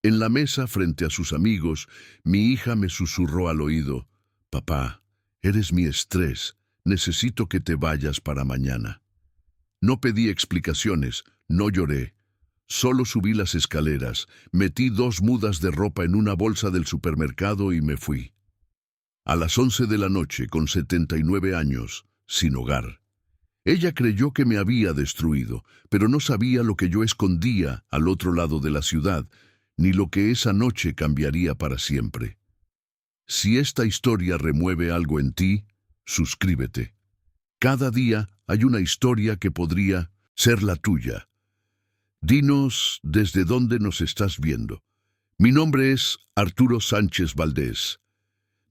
En la mesa, frente a sus amigos, mi hija me susurró al oído: «Papá, eres mi estrés, necesito que te vayas para mañana». No pedí explicaciones, no lloré. Solo subí las escaleras, metí 2 mudas de ropa en una bolsa del supermercado y me fui. A las 11 de la noche, con 79 años, sin hogar. Ella creyó que me había destruido, pero no sabía lo que yo escondía al otro lado de la ciudad, ni lo que esa noche cambiaría para siempre. Si esta historia remueve algo en ti, suscríbete. Cada día hay una historia que podría ser la tuya. Dinos desde dónde nos estás viendo. Mi nombre es Arturo Sánchez Valdés.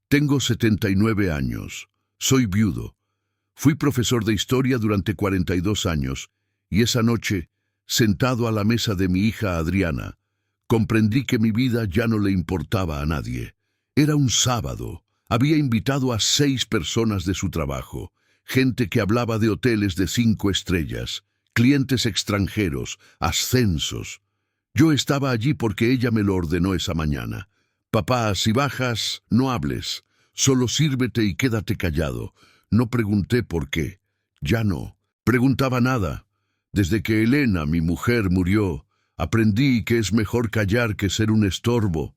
Tengo 79 años. Soy viudo. Fui profesor de historia durante 42 años y esa noche, sentado a la mesa de mi hija Adriana, comprendí que mi vida ya no le importaba a nadie. Era un sábado. Había invitado a 6 personas de su trabajo, gente que hablaba de hoteles de 5 estrellas, clientes extranjeros, ascensos. Yo estaba allí porque ella me lo ordenó esa mañana. Papá, si bajas, no hables. Solo sírvete y quédate callado. No pregunté por qué. Ya no. Preguntaba nada. Desde que Elena, mi mujer, murió, aprendí que es mejor callar que ser un estorbo.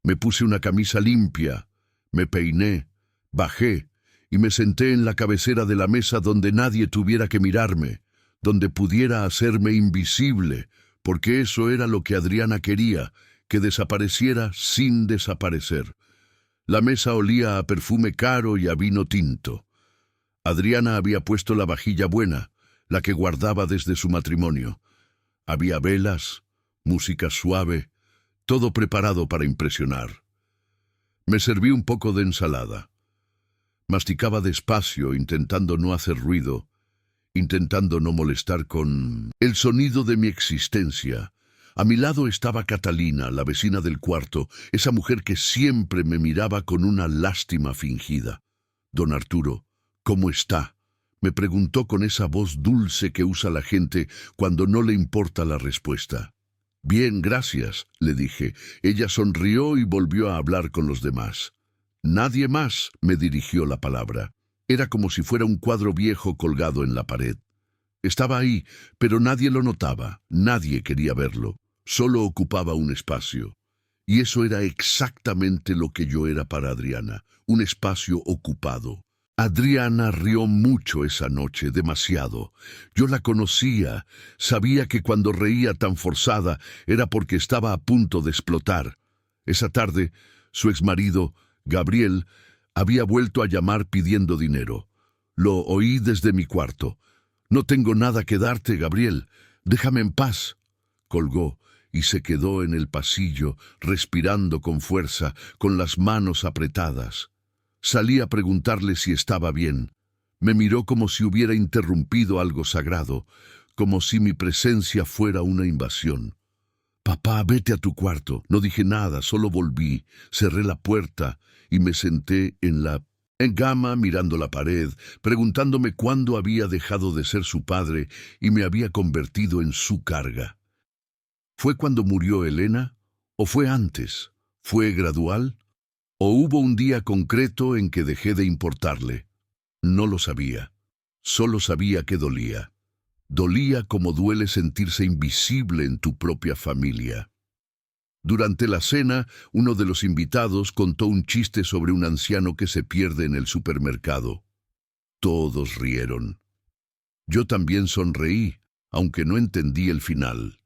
Me puse una camisa limpia, me peiné, bajé y me senté en la cabecera de la mesa donde nadie tuviera que mirarme, donde pudiera hacerme invisible, porque eso era lo que Adriana quería, que desapareciera sin desaparecer. La mesa olía a perfume caro y a vino tinto. Adriana había puesto la vajilla buena, la que guardaba desde su matrimonio. Había velas, música suave, todo preparado para impresionar. Me serví un poco de ensalada. Masticaba despacio, intentando no hacer ruido, intentando no molestar con el sonido de mi existencia. A mi lado estaba Catalina, la vecina del cuarto, esa mujer que siempre me miraba con una lástima fingida. «Don Arturo, ¿cómo está?», me preguntó con esa voz dulce que usa la gente cuando no le importa la respuesta. «Bien, gracias», le dije. Ella sonrió y volvió a hablar con los demás. «Nadie más», me dirigió la palabra. Era como si fuera un cuadro viejo colgado en la pared. Estaba ahí, pero nadie lo notaba, nadie quería verlo. Solo ocupaba un espacio. Y eso era exactamente lo que yo era para Adriana, un espacio ocupado. Adriana rió mucho esa noche, demasiado. Yo la conocía, sabía que cuando reía tan forzada era porque estaba a punto de explotar. Esa tarde, su exmarido, Gabriel, había vuelto a llamar pidiendo dinero. Lo oí desde mi cuarto. «No tengo nada que darte, Gabriel. Déjame en paz». Colgó y se quedó en el pasillo, respirando con fuerza, con las manos apretadas. Salí a preguntarle si estaba bien. Me miró como si hubiera interrumpido algo sagrado, como si mi presencia fuera una invasión. «Papá, vete a tu cuarto». No dije nada, solo volví, cerré la puerta y me senté en la cama mirando la pared, preguntándome cuándo había dejado de ser su padre y me había convertido en su carga. ¿Fue cuando murió Elena? ¿O fue antes? ¿Fue gradual? ¿O hubo un día concreto en que dejé de importarle? No lo sabía. Solo sabía que dolía. Dolía como duele sentirse invisible en tu propia familia. Durante la cena, uno de los invitados contó un chiste sobre un anciano que se pierde en el supermercado. Todos rieron. Yo también sonreí, aunque no entendí el final.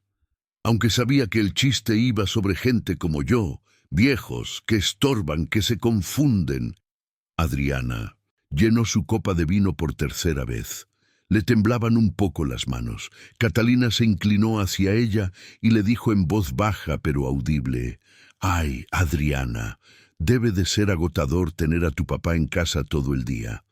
Aunque sabía que el chiste iba sobre gente como yo, viejos, que estorban, que se confunden. Adriana llenó su copa de vino por tercera vez. Le temblaban un poco las manos. Catalina se inclinó hacia ella y le dijo en voz baja pero audible: «Ay, Adriana, debe de ser agotador tener a tu papá en casa todo el día.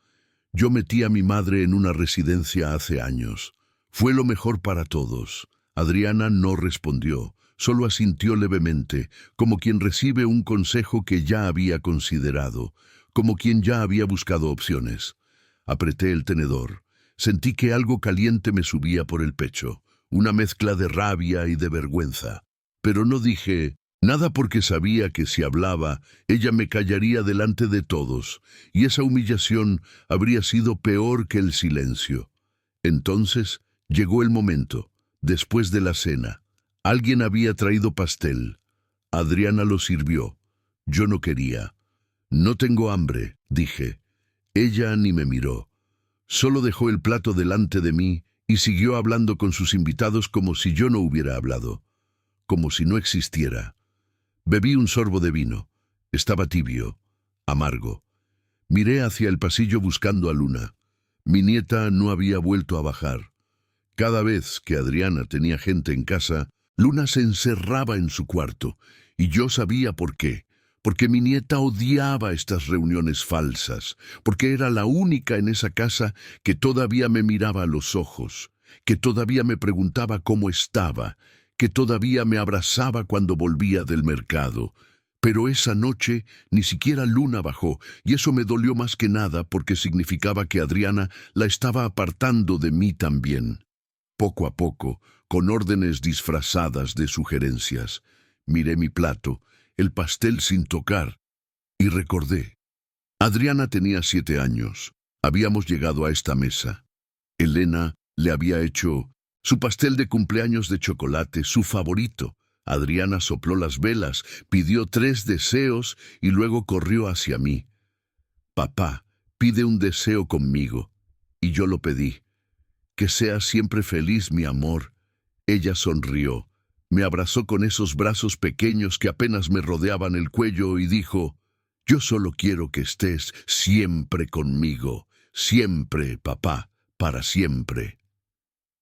Yo metí a mi madre en una residencia hace años. Fue lo mejor para todos». Adriana no respondió, solo asintió levemente, como quien recibe un consejo que ya había considerado, como quien ya había buscado opciones. Apreté el tenedor. Sentí que algo caliente me subía por el pecho, una mezcla de rabia y de vergüenza. Pero no dije: Nada porque sabía que si hablaba, ella me callaría delante de todos, y esa humillación habría sido peor que el silencio. Entonces llegó el momento, después de la cena. Alguien había traído pastel. Adriana lo sirvió. Yo no quería. No tengo hambre, dije. Ella ni me miró. Solo dejó el plato delante de mí y siguió hablando con sus invitados como si yo no hubiera hablado, como si no existiera. Bebí un sorbo de vino. Estaba tibio, amargo. Miré hacia el pasillo buscando a Luna. Mi nieta no había vuelto a bajar. Cada vez que Adriana tenía gente en casa, Luna se encerraba en su cuarto, y yo sabía por qué. Porque mi nieta odiaba estas reuniones falsas, porque era la única en esa casa que todavía me miraba a los ojos, que todavía me preguntaba cómo estaba, que todavía me abrazaba cuando volvía del mercado. Pero esa noche ni siquiera Luna bajó, y eso me dolió más que nada porque significaba que Adriana la estaba apartando de mí también. Poco a poco, con órdenes disfrazadas de sugerencias, miré mi plato, el pastel sin tocar, y recordé. Adriana tenía 7 años. Habíamos llegado a esta mesa. Elena le había hecho su pastel de cumpleaños de chocolate, su favorito. Adriana sopló las velas, pidió 3 deseos y luego corrió hacia mí. Papá, pide un deseo conmigo. Y yo lo pedí. Que seas siempre feliz, mi amor. Ella sonrió. Me abrazó con esos brazos pequeños que apenas me rodeaban el cuello y dijo, yo solo quiero que estés siempre conmigo, siempre, papá, para siempre.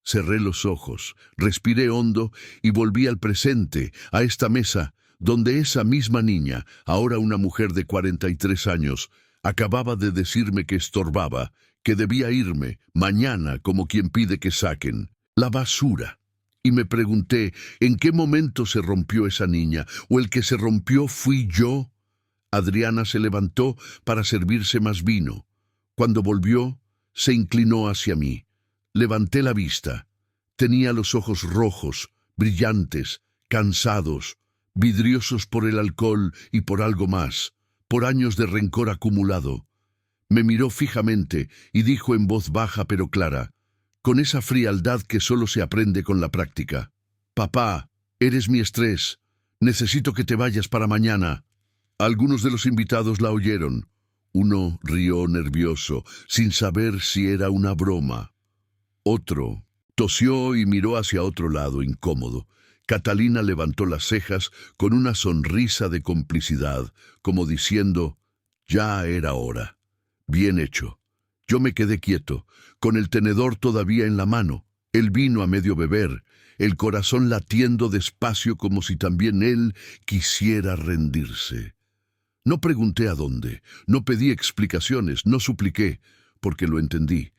Cerré los ojos, respiré hondo y volví al presente, a esta mesa, donde esa misma niña, ahora una mujer de 43 años, acababa de decirme que estorbaba, que debía irme, mañana, como quien pide que saquen la basura. Y me pregunté, ¿en qué momento se rompió esa niña? ¿O el que se rompió fui yo? Adriana se levantó para servirse más vino. Cuando volvió, se inclinó hacia mí. Levanté la vista. Tenía los ojos rojos, brillantes, cansados, vidriosos por el alcohol y por algo más, por años de rencor acumulado. Me miró fijamente y dijo en voz baja pero clara, con esa frialdad que solo se aprende con la práctica. Papá, eres mi estrés. Necesito que te vayas para mañana. Algunos de los invitados la oyeron. Uno rió nervioso, sin saber si era una broma. Otro tosió y miró hacia otro lado, incómodo. Catalina levantó las cejas con una sonrisa de complicidad, como diciendo, ya era hora. Bien hecho. Yo me quedé quieto, con el tenedor todavía en la mano, el vino a medio beber, el corazón latiendo despacio como si también él quisiera rendirse. No pregunté a dónde, no pedí explicaciones, no supliqué, porque lo entendí.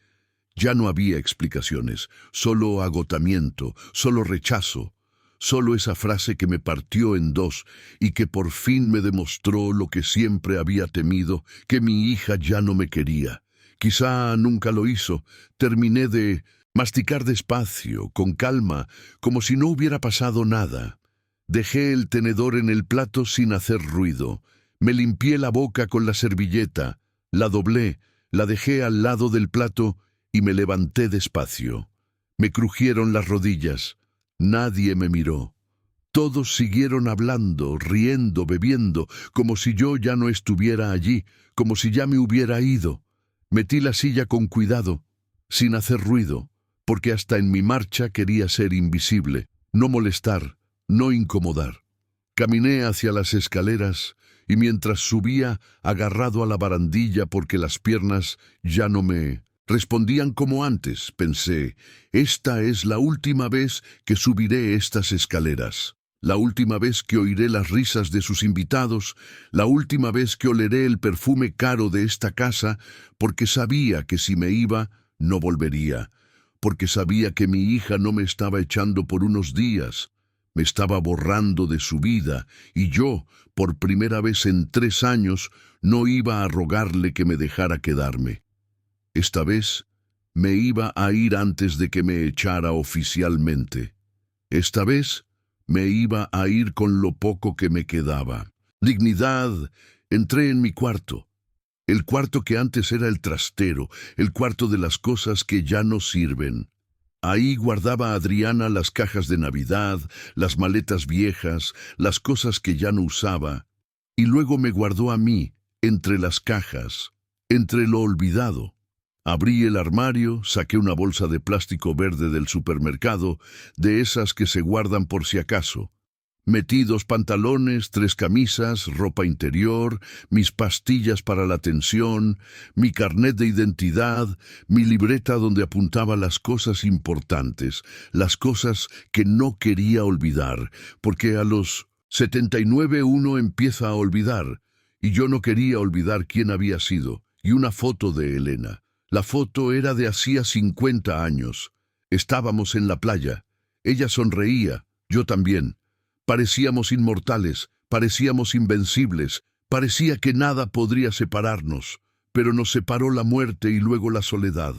Ya no había explicaciones, solo agotamiento, solo rechazo, solo esa frase que me partió en dos y que por fin me demostró lo que siempre había temido, que mi hija ya no me quería. Quizá nunca lo hizo. Terminé de masticar despacio, con calma, como si no hubiera pasado nada. Dejé el tenedor en el plato sin hacer ruido. Me limpié la boca con la servilleta, la doblé, la dejé al lado del plato y me levanté despacio. Me crujieron las rodillas. Nadie me miró. Todos siguieron hablando, riendo, bebiendo, como si yo ya no estuviera allí, como si ya me hubiera ido. Metí la silla con cuidado, sin hacer ruido, porque hasta en mi marcha quería ser invisible, no molestar, no incomodar. Caminé hacia las escaleras y mientras subía, agarrado a la barandilla porque las piernas ya no me respondían como antes, pensé, esta es la última vez que subiré estas escaleras. La última vez que oiré las risas de sus invitados, la última vez que oleré el perfume caro de esta casa, porque sabía que si me iba, no volvería, porque sabía que mi hija no me estaba echando por unos días, me estaba borrando de su vida, y yo, por primera vez en 3 años, no iba a rogarle que me dejara quedarme. Esta vez, me iba a ir antes de que me echara oficialmente. Esta vez, Me iba a ir con lo poco que me quedaba. Dignidad. Entré en mi cuarto. El cuarto que antes era el trastero, el cuarto de las cosas que ya no sirven. Ahí guardaba Adriana las cajas de Navidad, las maletas viejas, las cosas que ya no usaba. Y luego me guardó a mí, entre las cajas, entre lo olvidado. Abrí el armario, saqué una bolsa de plástico verde del supermercado, de esas que se guardan por si acaso. Metí 2 pantalones, 3 camisas, ropa interior, mis pastillas para la tensión, mi carnet de identidad, mi libreta donde apuntaba las cosas importantes, las cosas que no quería olvidar, porque a los 79 uno empieza a olvidar, y yo no quería olvidar quién había sido, y una foto de Elena. La foto era de hacía 50 años. Estábamos en la playa. Ella sonreía, yo también. Parecíamos inmortales, parecíamos invencibles, parecía que nada podría separarnos, pero nos separó la muerte y luego la soledad.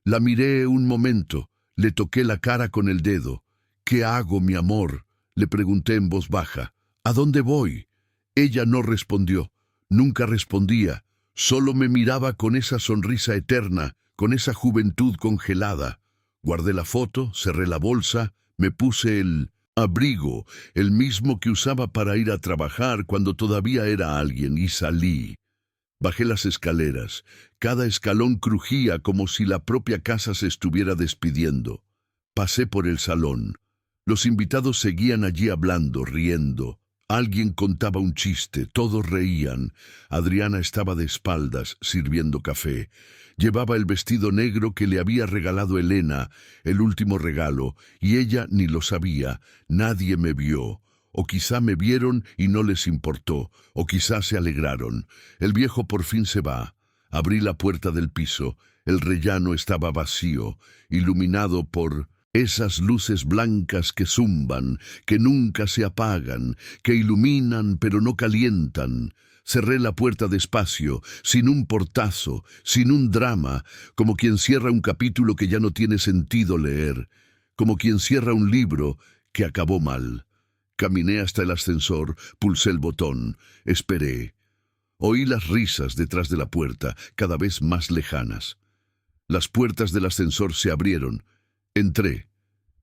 La miré un momento, le toqué la cara con el dedo. ¿Qué hago, mi amor?, le pregunté en voz baja. ¿A dónde voy? Ella no respondió, nunca respondía, solo me miraba con esa sonrisa eterna, con esa juventud congelada. Guardé la foto, cerré la bolsa, me puse el abrigo, el mismo que usaba para ir a trabajar cuando todavía era alguien, y salí. Bajé las escaleras. Cada escalón crujía como si la propia casa se estuviera despidiendo. Pasé por el salón. Los invitados seguían allí hablando, riendo. Alguien contaba un chiste, todos reían. Adriana estaba de espaldas, sirviendo café. Llevaba el vestido negro que le había regalado Elena, el último regalo, y ella ni lo sabía. Nadie me vio. O quizá me vieron y no les importó, o quizá se alegraron. El viejo por fin se va. Abrí la puerta del piso. El rellano estaba vacío, iluminado por esas luces blancas que zumban, que nunca se apagan, que iluminan pero no calientan. Cerré la puerta despacio, sin un portazo, sin un drama, como quien cierra un capítulo que ya no tiene sentido leer, como quien cierra un libro que acabó mal. Caminé hasta el ascensor, pulsé el botón, esperé. Oí las risas detrás de la puerta, cada vez más lejanas. Las puertas del ascensor se abrieron. Entré.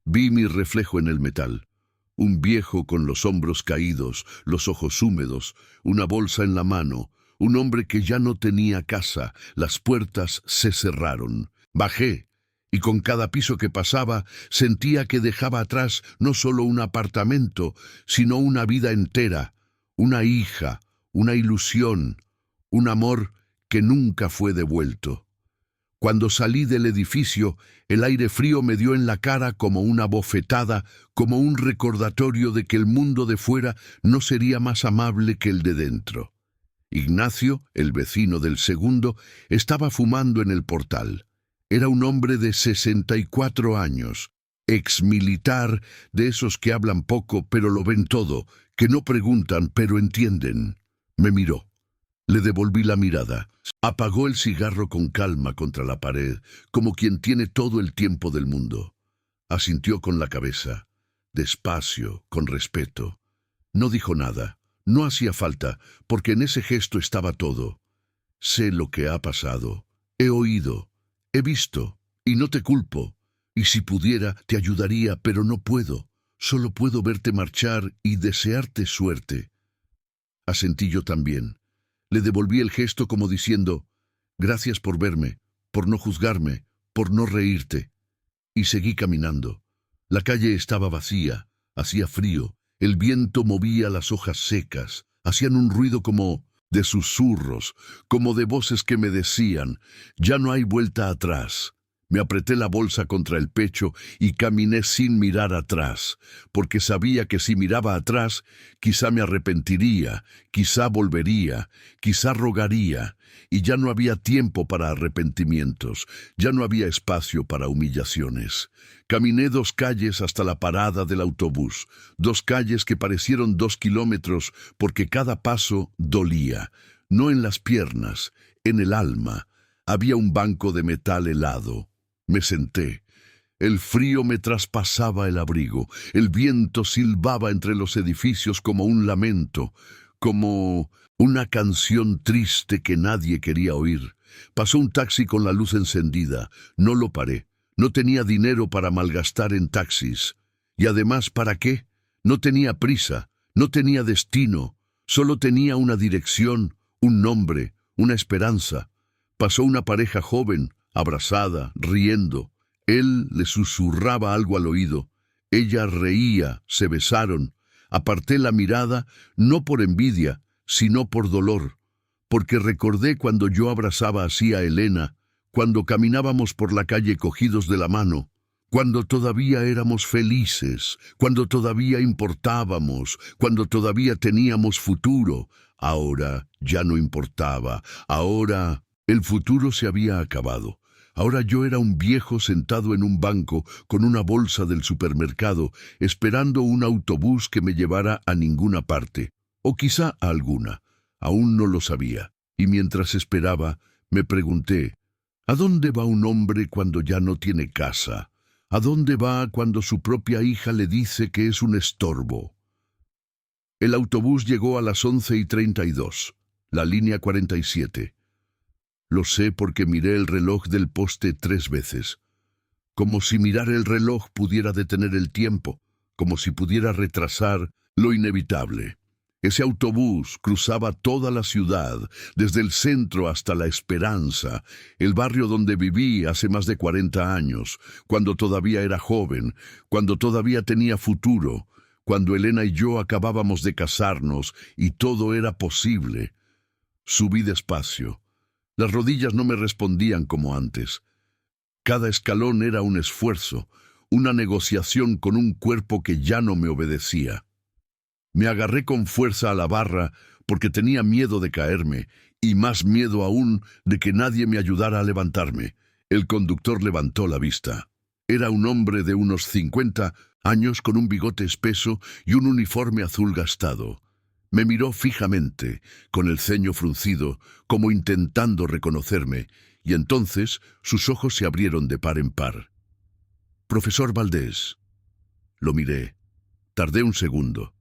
Vi mi reflejo en el metal. Un viejo con los hombros caídos, los ojos húmedos, una bolsa en la mano, un hombre que ya no tenía casa. Las puertas se cerraron. Bajé, y con cada piso que pasaba sentía que dejaba atrás no solo un apartamento, sino una vida entera, una hija, una ilusión, un amor que nunca fue devuelto. Cuando salí del edificio, el aire frío me dio en la cara como una bofetada, como un recordatorio de que el mundo de fuera no sería más amable que el de dentro. Ignacio, el vecino del segundo, estaba fumando en el portal. Era un hombre de 64 años, exmilitar, de esos que hablan poco pero lo ven todo, que no preguntan pero entienden. Me miró. Le devolví la mirada. Apagó el cigarro con calma contra la pared, como quien tiene todo el tiempo del mundo. Asintió con la cabeza, despacio, con respeto. No dijo nada. No hacía falta, porque en ese gesto estaba todo. Sé lo que ha pasado. He oído. He visto. Y no te culpo. Y si pudiera, te ayudaría, pero no puedo. Solo puedo verte marchar y desearte suerte. Asentí yo también. Le devolví el gesto como diciendo, gracias por verme, por no juzgarme, por no reírte. Y seguí caminando. La calle estaba vacía, hacía frío, el viento movía las hojas secas, hacían un ruido como de susurros, como de voces que me decían, ya no hay vuelta atrás. Me apreté la bolsa contra el pecho y caminé sin mirar atrás, porque sabía que si miraba atrás, quizá me arrepentiría, quizá volvería, quizá rogaría, y ya no había tiempo para arrepentimientos, ya no había espacio para humillaciones. Caminé 2 calles hasta la parada del autobús, 2 calles que parecieron 2 kilómetros, porque cada paso dolía, no en las piernas, en el alma. Había un banco de metal helado. Me senté. El frío me traspasaba el abrigo, el viento silbaba entre los edificios como un lamento, como una canción triste que nadie quería oír. Pasó un taxi con la luz encendida, no lo paré. No tenía dinero para malgastar en taxis. Y además, ¿para qué? No tenía prisa, no tenía destino, solo tenía una dirección, un nombre, una esperanza. Pasó una pareja joven, abrazada, riendo. Él le susurraba algo al oído. Ella reía, se besaron. Aparté la mirada, no por envidia, sino por dolor, porque recordé cuando yo abrazaba así a Elena, cuando caminábamos por la calle cogidos de la mano, cuando todavía éramos felices, cuando todavía importábamos, cuando todavía teníamos futuro. Ahora ya no importaba, ahora el futuro se había acabado. Ahora yo era un viejo sentado en un banco con una bolsa del supermercado, esperando un autobús que me llevara a ninguna parte, o quizá a alguna. Aún no lo sabía, y mientras esperaba, me pregunté, ¿a dónde va un hombre cuando ya no tiene casa? ¿A dónde va cuando su propia hija le dice que es un estorbo? El autobús llegó a las 11:32, la línea 47. Lo sé porque miré el reloj del poste 3 veces. Como si mirar el reloj pudiera detener el tiempo, como si pudiera retrasar lo inevitable. Ese autobús cruzaba toda la ciudad, desde el centro hasta La Esperanza, el barrio donde viví hace más de 40 años, cuando todavía era joven, cuando todavía tenía futuro, cuando Elena y yo acabábamos de casarnos y todo era posible. Subí despacio. Las rodillas no me respondían como antes. Cada escalón era un esfuerzo, una negociación con un cuerpo que ya no me obedecía. Me agarré con fuerza a la barra porque tenía miedo de caerme y más miedo aún de que nadie me ayudara a levantarme. El conductor levantó la vista. Era un hombre de unos 50 años con un bigote espeso y un uniforme azul gastado. Me miró fijamente, con el ceño fruncido, como intentando reconocerme, y entonces sus ojos se abrieron de par en par. «Profesor Valdés». Lo miré. Tardé un segundo.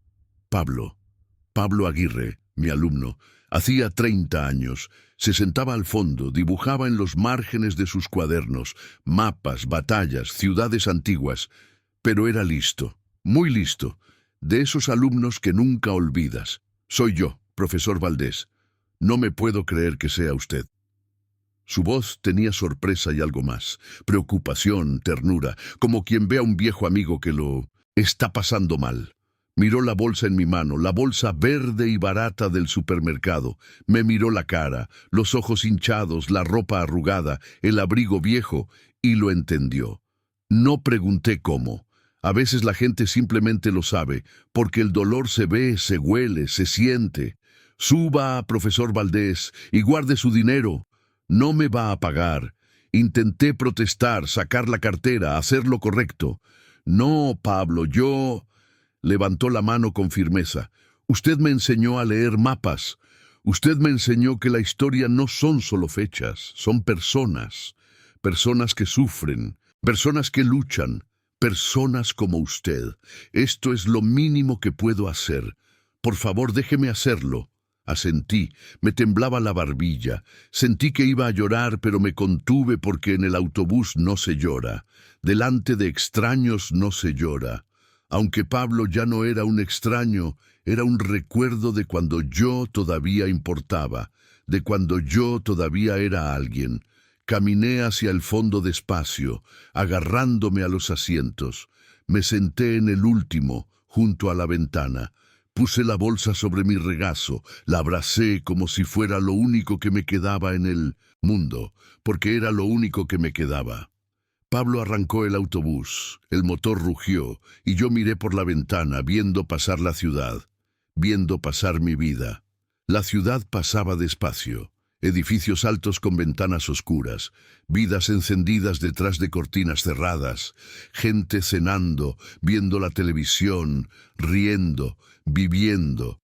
Pablo Aguirre, mi alumno, hacía 30 años, se sentaba al fondo, dibujaba en los márgenes de sus cuadernos, mapas, batallas, ciudades antiguas, pero era listo, muy listo, de esos alumnos que nunca olvidas. Soy yo, profesor Valdés. No me puedo creer que sea usted. Su voz tenía sorpresa y algo más, preocupación, ternura, como quien ve a un viejo amigo que lo está pasando mal. Miró la bolsa en mi mano, la bolsa verde y barata del supermercado. Me miró la cara, los ojos hinchados, la ropa arrugada, el abrigo viejo, y lo entendió. No pregunté cómo. A veces la gente simplemente lo sabe, porque el dolor se ve, se huele, se siente. Suba, profesor Valdés, y guarde su dinero. No me va a pagar. Intenté protestar, sacar la cartera, hacer lo correcto. No, Pablo, yo... Levantó la mano con firmeza. Usted me enseñó a leer mapas. Usted me enseñó que la historia no son solo fechas, son personas. Personas que sufren, personas que luchan, personas como usted. Esto es lo mínimo que puedo hacer. Por favor, déjeme hacerlo. Asentí, me temblaba la barbilla. Sentí que iba a llorar, pero me contuve porque en el autobús no se llora. Delante de extraños no se llora. Aunque Pablo ya no era un extraño, era un recuerdo de cuando yo todavía importaba, de cuando yo todavía era alguien. Caminé hacia el fondo despacio, agarrándome a los asientos. Me senté en el último, junto a la ventana. Puse la bolsa sobre mi regazo, la abracé como si fuera lo único que me quedaba en el mundo, porque era lo único que me quedaba. Pablo arrancó el autobús, el motor rugió, y yo miré por la ventana, viendo pasar la ciudad, viendo pasar mi vida. La ciudad pasaba despacio, edificios altos con ventanas oscuras, vidas encendidas detrás de cortinas cerradas, gente cenando, viendo la televisión, riendo, viviendo.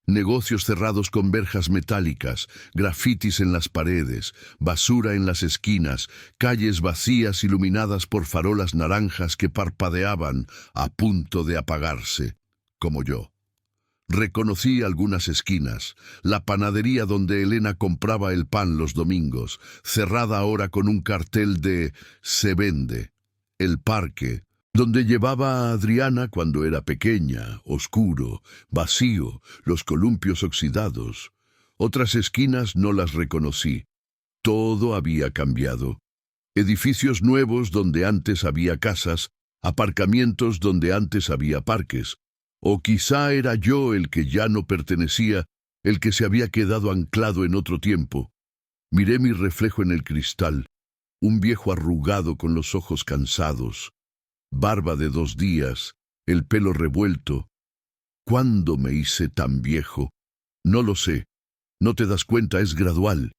Negocios cerrados con verjas metálicas, grafitis en las paredes, basura en las esquinas, calles vacías iluminadas por farolas naranjas que parpadeaban a punto de apagarse, como yo. Reconocí algunas esquinas, la panadería donde Elena compraba el pan los domingos, cerrada ahora con un cartel de «Se vende», el parque, donde llevaba a Adriana cuando era pequeña, oscuro, vacío, los columpios oxidados. Otras esquinas no las reconocí. Todo había cambiado. Edificios nuevos donde antes había casas, aparcamientos donde antes había parques. O quizá era yo el que ya no pertenecía, el que se había quedado anclado en otro tiempo. Miré mi reflejo en el cristal, un viejo arrugado con los ojos cansados, barba de 2 días, el pelo revuelto. ¿Cuándo me hice tan viejo? No lo sé. No te das cuenta, es gradual.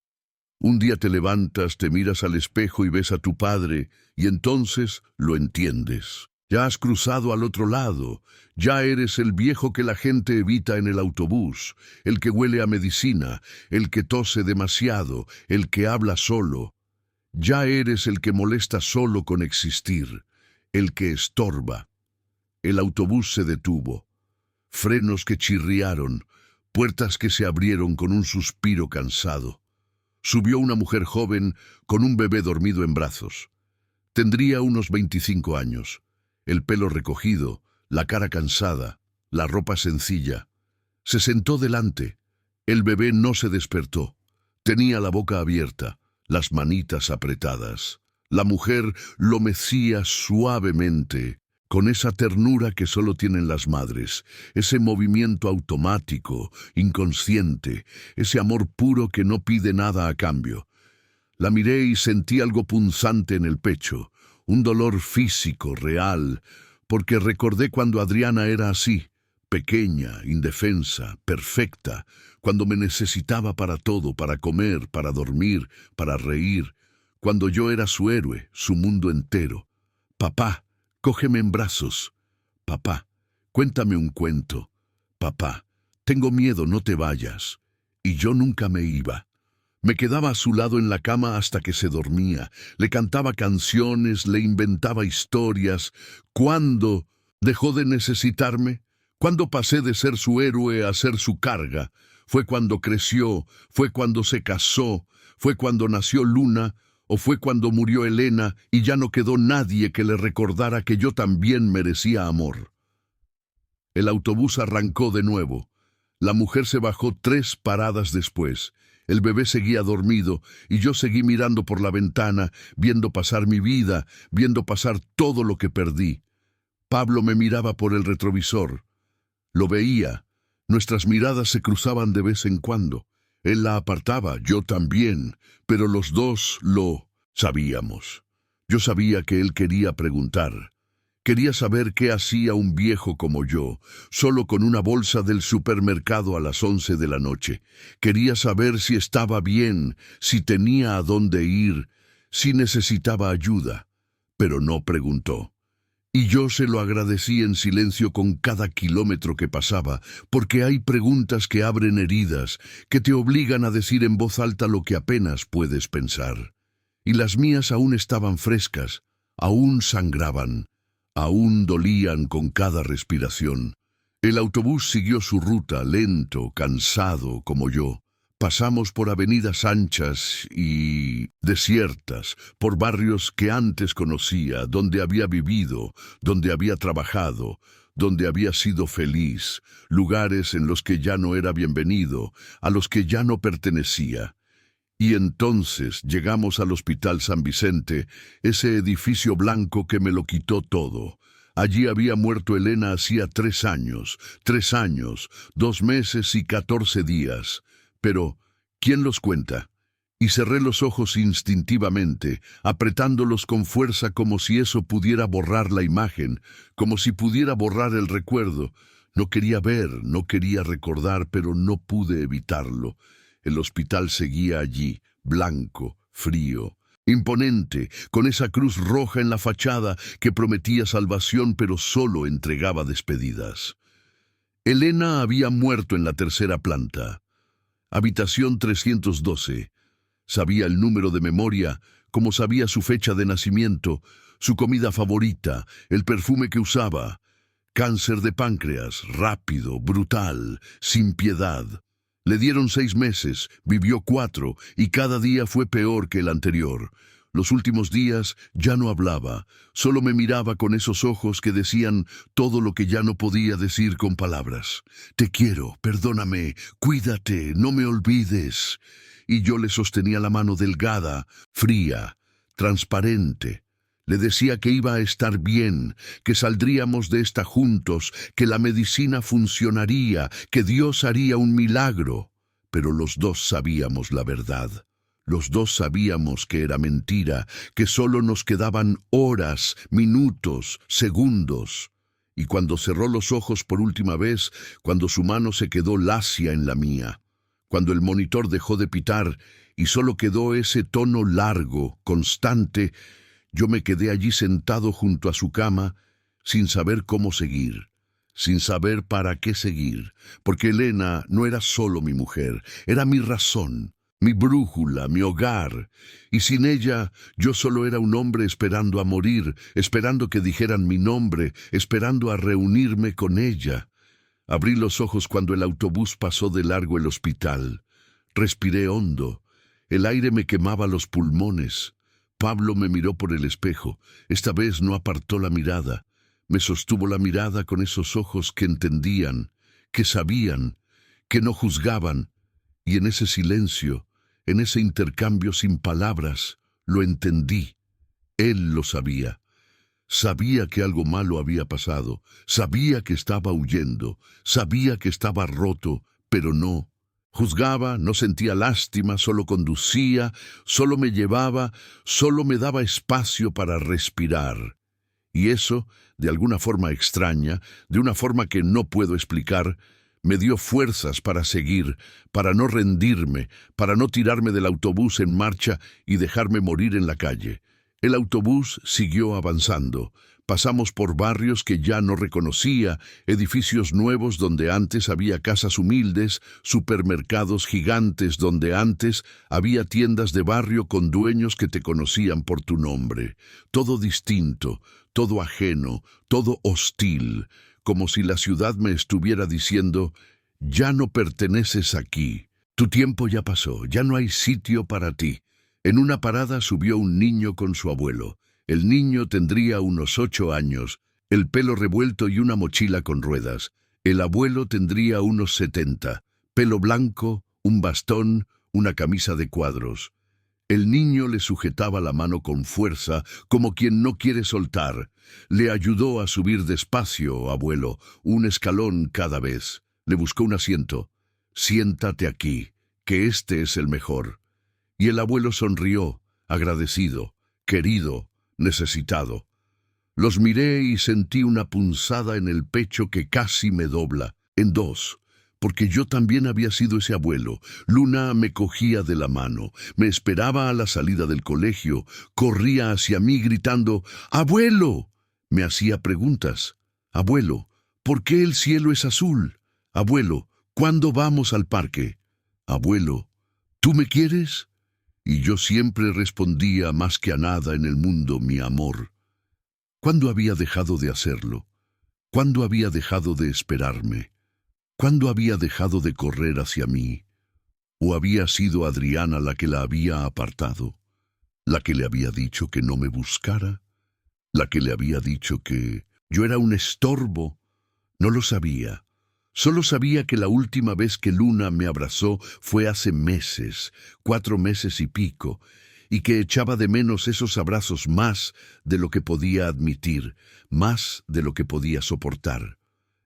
Un día te levantas, te miras al espejo y ves a tu padre, y entonces lo entiendes. Ya has cruzado al otro lado, ya eres el viejo que la gente evita en el autobús, el que huele a medicina, el que tose demasiado, el que habla solo. Ya eres el que molesta solo con existir, el que estorba. El autobús se detuvo. Frenos que chirriaron, puertas que se abrieron con un suspiro cansado. Subió una mujer joven con un bebé dormido en brazos. Tendría unos 25 años. El pelo recogido, la cara cansada, la ropa sencilla. Se sentó delante. El bebé no se despertó. Tenía la boca abierta, las manitas apretadas. La mujer lo mecía suavemente, con esa ternura que solo tienen las madres, ese movimiento automático, inconsciente, ese amor puro que no pide nada a cambio. La miré y sentí algo punzante en el pecho, un dolor físico, real, porque recordé cuando Adriana era así, pequeña, indefensa, perfecta, cuando me necesitaba para todo, para comer, para dormir, para reír, cuando yo era su héroe, su mundo entero. Papá, cógeme en brazos. Papá, cuéntame un cuento. Papá, tengo miedo, no te vayas. Y yo nunca me iba. Me quedaba a su lado en la cama hasta que se dormía. Le cantaba canciones, le inventaba historias. ¿Cuándo dejó de necesitarme? ¿Cuándo pasé de ser su héroe a ser su carga? ¿Fue cuando creció? ¿Fue cuando se casó? ¿Fue cuando nació Luna? ¿O fue cuando murió Elena y ya no quedó nadie que le recordara que yo también merecía amor? El autobús arrancó de nuevo. La mujer se bajó 3 paradas después. El bebé seguía dormido y yo seguí mirando por la ventana, viendo pasar mi vida, viendo pasar todo lo que perdí. Pablo me miraba por el retrovisor. Lo veía. Nuestras miradas se cruzaban de vez en cuando. Él la apartaba, yo también, pero los dos lo sabíamos. Yo sabía que él quería preguntar. Quería saber qué hacía un viejo como yo, solo con una bolsa del supermercado a las 11 de la noche. Quería saber si estaba bien, si tenía a dónde ir, si necesitaba ayuda, pero no preguntó. Y yo se lo agradecí en silencio con cada kilómetro que pasaba, porque hay preguntas que abren heridas, que te obligan a decir en voz alta lo que apenas puedes pensar. Y las mías aún estaban frescas, aún sangraban. Aún dolían con cada respiración. El autobús siguió su ruta, lento, cansado, como yo. Pasamos por avenidas anchas y desiertas, por barrios que antes conocía, donde había vivido, donde había trabajado, donde había sido feliz, lugares en los que ya no era bienvenido, a los que ya no pertenecía. Y entonces llegamos al Hospital San Vicente, ese edificio blanco que me lo quitó todo. Allí había muerto Elena hacía 3 años, 2 meses y 14 días. Pero, ¿quién los cuenta? Y cerré los ojos instintivamente, apretándolos con fuerza como si eso pudiera borrar la imagen, como si pudiera borrar el recuerdo. No quería ver, no quería recordar, pero no pude evitarlo. El hospital seguía allí, blanco, frío, imponente, con esa cruz roja en la fachada que prometía salvación pero solo entregaba despedidas. Elena había muerto en la tercera planta. Habitación 312. Sabía el número de memoria, como sabía su fecha de nacimiento, su comida favorita, el perfume que usaba. Cáncer de páncreas, rápido, brutal, sin piedad. Le dieron 6 meses, vivió 4, y cada día fue peor que el anterior. Los últimos días ya no hablaba, solo me miraba con esos ojos que decían todo lo que ya no podía decir con palabras. Te quiero, perdóname, cuídate, no me olvides. Y yo le sostenía la mano delgada, fría, transparente. Le decía que iba a estar bien, que saldríamos de esta juntos, que la medicina funcionaría, que Dios haría un milagro. Pero los dos sabíamos la verdad. Los dos sabíamos que era mentira, que solo nos quedaban horas, minutos, segundos. Y cuando cerró los ojos por última vez, cuando su mano se quedó lacia en la mía, cuando el monitor dejó de pitar y solo quedó ese tono largo, constante, yo me quedé allí sentado junto a su cama, sin saber cómo seguir, sin saber para qué seguir, porque Elena no era solo mi mujer, era mi razón, mi brújula, mi hogar, y sin ella yo solo era un hombre esperando a morir, esperando que dijeran mi nombre, esperando a reunirme con ella. Abrí los ojos cuando el autobús pasó de largo el hospital. Respiré hondo. El aire me quemaba los pulmones. Pablo me miró por el espejo. Esta vez no apartó la mirada. Me sostuvo la mirada con esos ojos que entendían, que sabían, que no juzgaban. Y en ese silencio, en ese intercambio sin palabras, lo entendí. Él lo sabía. Sabía que algo malo había pasado, sabía que estaba huyendo, sabía que estaba roto, pero no juzgaba, no sentía lástima, solo conducía, solo me llevaba, solo me daba espacio para respirar. Y eso, de alguna forma extraña, de una forma que no puedo explicar, me dio fuerzas para seguir, para no rendirme, para no tirarme del autobús en marcha y dejarme morir en la calle. El autobús siguió avanzando. Pasamos por barrios que ya no reconocía, edificios nuevos donde antes había casas humildes, supermercados gigantes donde antes había tiendas de barrio con dueños que te conocían por tu nombre. Todo distinto, todo ajeno, todo hostil, como si la ciudad me estuviera diciendo, ya no perteneces aquí, tu tiempo ya pasó, ya no hay sitio para ti. En una parada subió un niño con su abuelo. El niño tendría unos 8 años, el pelo revuelto y una mochila con ruedas. El abuelo tendría unos 70, pelo blanco, un bastón, una camisa de cuadros. El niño le sujetaba la mano con fuerza, como quien no quiere soltar. Le ayudó a subir despacio, abuelo, un escalón cada vez. Le buscó un asiento. Siéntate aquí, que este es el mejor. Y el abuelo sonrió, agradecido, querido, necesitado. Los miré y sentí una punzada en el pecho que casi me dobla, en dos, porque yo también había sido ese abuelo. Luna me cogía de la mano, me esperaba a la salida del colegio, corría hacia mí gritando, ¡Abuelo! Me hacía preguntas. Abuelo, ¿por qué el cielo es azul? Abuelo, ¿cuándo vamos al parque? Abuelo, ¿tú me quieres? Y yo siempre respondía más que a nada en el mundo, mi amor. ¿Cuándo había dejado de hacerlo? ¿Cuándo había dejado de esperarme? ¿Cuándo había dejado de correr hacia mí? ¿O había sido Adriana la que la había apartado? ¿La que le había dicho que no me buscara? ¿La que le había dicho que yo era un estorbo? No lo sabía. Solo sabía que la última vez que Luna me abrazó fue hace meses, 4 meses y pico, y que echaba de menos esos abrazos más de lo que podía admitir, más de lo que podía soportar.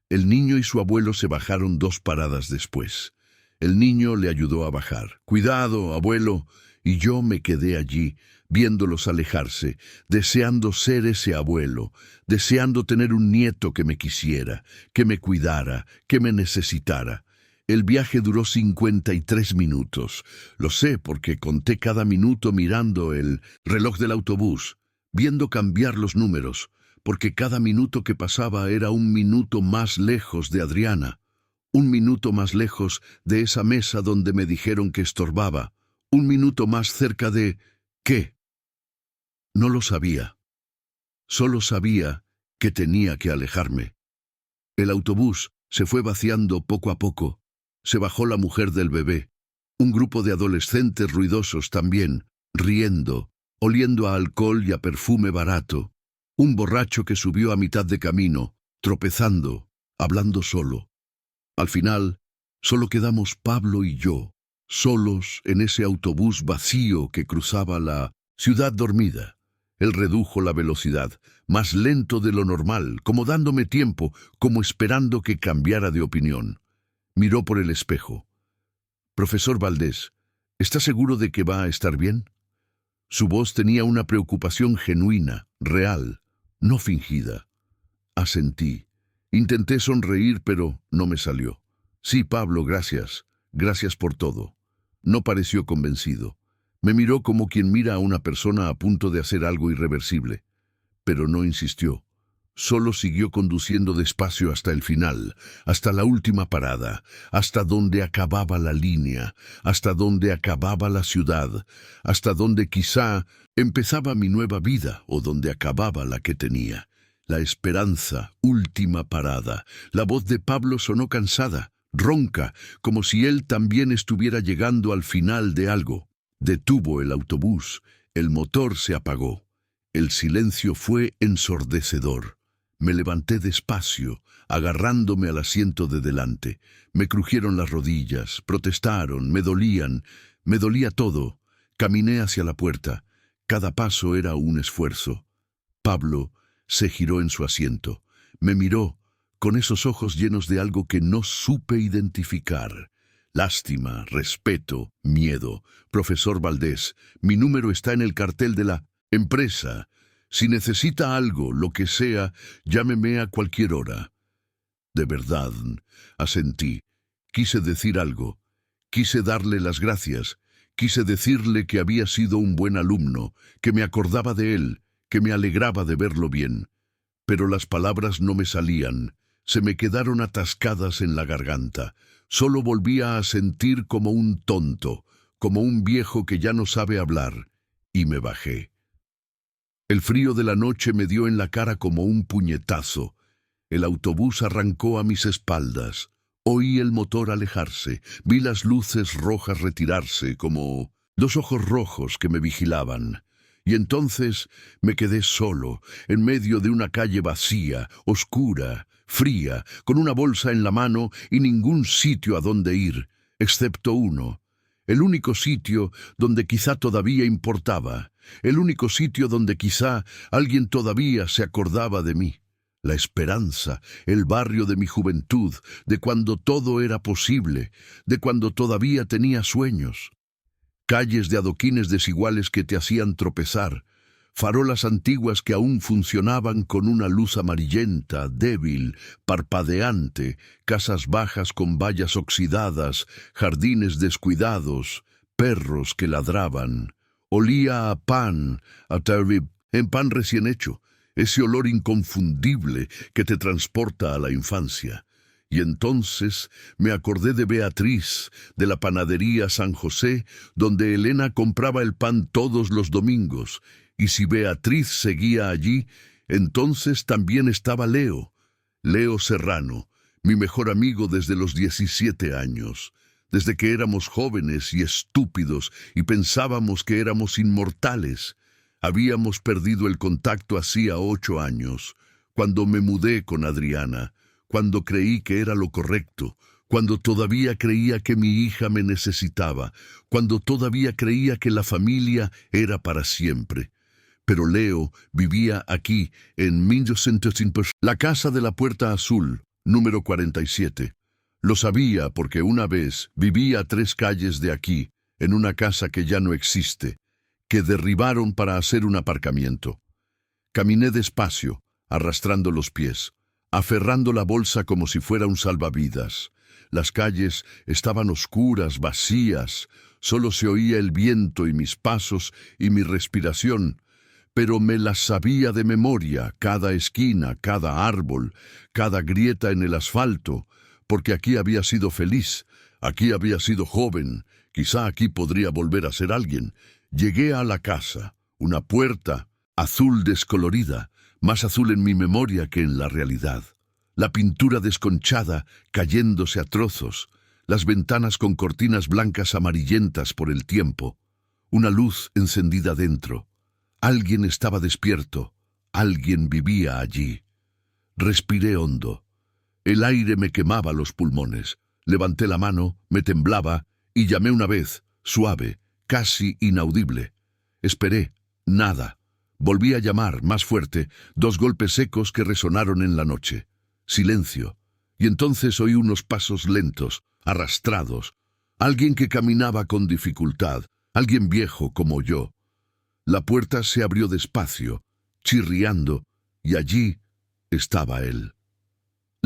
El niño y su abuelo se bajaron 2 paradas después. El niño le ayudó a bajar. «Cuidado, abuelo», y yo me quedé allí, viéndolos alejarse, deseando ser ese abuelo, deseando tener un nieto que me quisiera, que me cuidara, que me necesitara. El viaje duró 53 minutos. Lo sé porque conté cada minuto mirando el reloj del autobús, viendo cambiar los números, porque cada minuto que pasaba era un minuto más lejos de Adriana. Un minuto más lejos de esa mesa donde me dijeron que estorbaba. Un minuto más cerca de... ¿qué? No lo sabía. Solo sabía que tenía que alejarme. El autobús se fue vaciando poco a poco. Se bajó la mujer del bebé. Un grupo de adolescentes ruidosos también, riendo, oliendo a alcohol y a perfume barato. Un borracho que subió a mitad de camino, tropezando, hablando solo. Al final, solo quedamos Pablo y yo, solos en ese autobús vacío que cruzaba la ciudad dormida. Él redujo la velocidad, más lento de lo normal, como dándome tiempo, como esperando que cambiara de opinión. Miró por el espejo. «Profesor Valdés, ¿está seguro de que va a estar bien?» Su voz tenía una preocupación genuina, real, no fingida. Asentí. Intenté sonreír, pero no me salió. «Sí, Pablo, gracias. Gracias por todo». No pareció convencido. Me miró como quien mira a una persona a punto de hacer algo irreversible. Pero no insistió. Solo siguió conduciendo despacio hasta el final, hasta la última parada, hasta donde acababa la línea, hasta donde acababa la ciudad, hasta donde quizá empezaba mi nueva vida o donde acababa la que tenía. La esperanza, última parada. La voz de Pablo sonó cansada, ronca, como si él también estuviera llegando al final de algo. Detuvo el autobús, el motor se apagó. El silencio fue ensordecedor. Me levanté despacio, agarrándome al asiento de delante. Me crujieron las rodillas, protestaron, me dolía todo. Caminé hacia la puerta. Cada paso era un esfuerzo. Pablo se giró en su asiento. Me miró, con esos ojos llenos de algo que no supe identificar. Lástima, respeto, miedo. «Profesor Valdés, mi número está en el cartel de la empresa. Si necesita algo, lo que sea, llámeme a cualquier hora». De verdad, asentí. Quise decir algo. Quise darle las gracias. Quise decirle que había sido un buen alumno, que me acordaba de él, que me alegraba de verlo bien. Pero las palabras no me salían. Se me quedaron atascadas en la garganta. Solo volvía a sentir como un tonto, como un viejo que ya no sabe hablar. Y me bajé. El frío de la noche me dio en la cara como un puñetazo. El autobús arrancó a mis espaldas. Oí el motor alejarse. Vi las luces rojas retirarse, como dos ojos rojos que me vigilaban. Y entonces me quedé solo, en medio de una calle vacía, oscura, fría, con una bolsa en la mano y ningún sitio a donde ir, excepto uno. El único sitio donde quizá todavía importaba. El único sitio donde quizá alguien todavía se acordaba de mí. La esperanza, el barrio de mi juventud, de cuando todo era posible, de cuando todavía tenía sueños. Calles de adoquines desiguales que te hacían tropezar, farolas antiguas que aún funcionaban con una luz amarillenta, débil, parpadeante, casas bajas con vallas oxidadas, jardines descuidados, perros que ladraban. Olía a pan, en pan recién hecho, ese olor inconfundible que te transporta a la infancia. Y entonces me acordé de Beatriz, de la panadería San José, donde Elena compraba el pan todos los domingos. Y si Beatriz seguía allí, entonces también estaba Leo Serrano, mi mejor amigo desde los 17 años, desde que éramos jóvenes y estúpidos y pensábamos que éramos inmortales. Habíamos perdido el contacto hacía 8 años, cuando me mudé con Adriana, cuando creí que era lo correcto, cuando todavía creía que mi hija me necesitaba, cuando todavía creía que la familia era para siempre. Pero Leo vivía aquí, en 1905, la casa de la Puerta Azul, número 47. Lo sabía porque una vez viví a 3 calles de aquí, en una casa que ya no existe, que derribaron para hacer un aparcamiento. Caminé despacio, arrastrando los pies, aferrando la bolsa como si fuera un salvavidas. Las calles estaban oscuras, vacías, solo se oía el viento y mis pasos y mi respiración, pero me las sabía de memoria, cada esquina, cada árbol, cada grieta en el asfalto, porque aquí había sido feliz, aquí había sido joven, quizá aquí podría volver a ser alguien. Llegué a la casa, una puerta azul descolorida, más azul en mi memoria que en la realidad. La pintura desconchada cayéndose a trozos, las ventanas con cortinas blancas amarillentas por el tiempo, una luz encendida dentro. Alguien estaba despierto, alguien vivía allí. Respiré hondo. El aire me quemaba los pulmones. Levanté la mano, me temblaba y llamé una vez, suave, casi inaudible. Esperé, nada. Volví a llamar, más fuerte, 2 golpes secos que resonaron en la noche. Silencio. Y entonces oí unos pasos lentos, arrastrados. Alguien que caminaba con dificultad, alguien viejo como yo. La puerta se abrió despacio, chirriando, y allí estaba él.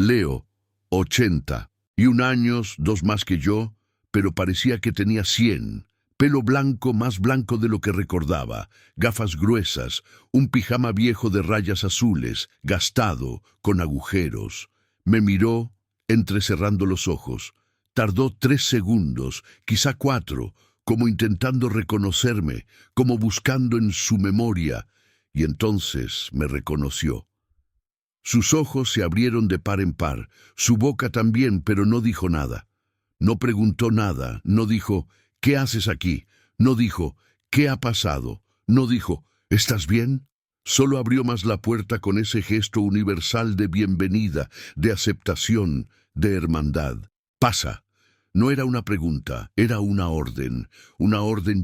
Leo, 81 años, 2 más que yo, pero parecía que tenía 100. Pelo blanco, más blanco de lo que recordaba, gafas gruesas, un pijama viejo de rayas azules, gastado, con agujeros. Me miró, entrecerrando los ojos. Tardó 3 segundos, quizá 4, como intentando reconocerme, como buscando en su memoria, y entonces me reconoció. Sus ojos se abrieron de par en par, su boca también, pero no dijo nada. No preguntó nada, no dijo, ¿qué haces aquí? No dijo, ¿qué ha pasado? No dijo, ¿estás bien? Solo abrió más la puerta con ese gesto universal de bienvenida, de aceptación, de hermandad. Pasa. No era una pregunta, era una orden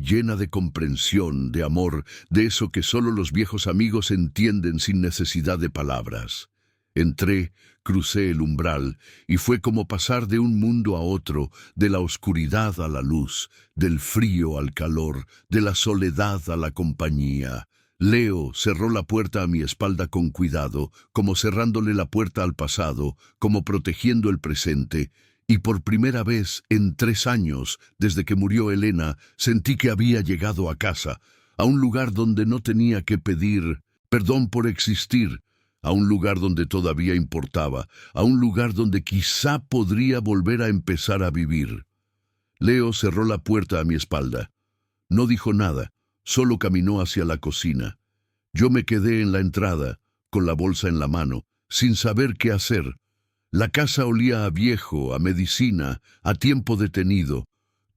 llena de comprensión, de amor, de eso que solo los viejos amigos entienden sin necesidad de palabras. Entré, crucé el umbral, y fue como pasar de un mundo a otro, de la oscuridad a la luz, del frío al calor, de la soledad a la compañía. Leo cerró la puerta a mi espalda con cuidado, como cerrándole la puerta al pasado, como protegiendo el presente, y por primera vez en 3 años, desde que murió Elena, sentí que había llegado a casa, a un lugar donde no tenía que pedir perdón por existir, a un lugar donde todavía importaba, a un lugar donde quizá podría volver a empezar a vivir. Leo cerró la puerta a mi espalda. No dijo nada, solo caminó hacia la cocina. Yo me quedé en la entrada, con la bolsa en la mano, sin saber qué hacer. La casa olía a viejo, a medicina, a tiempo detenido.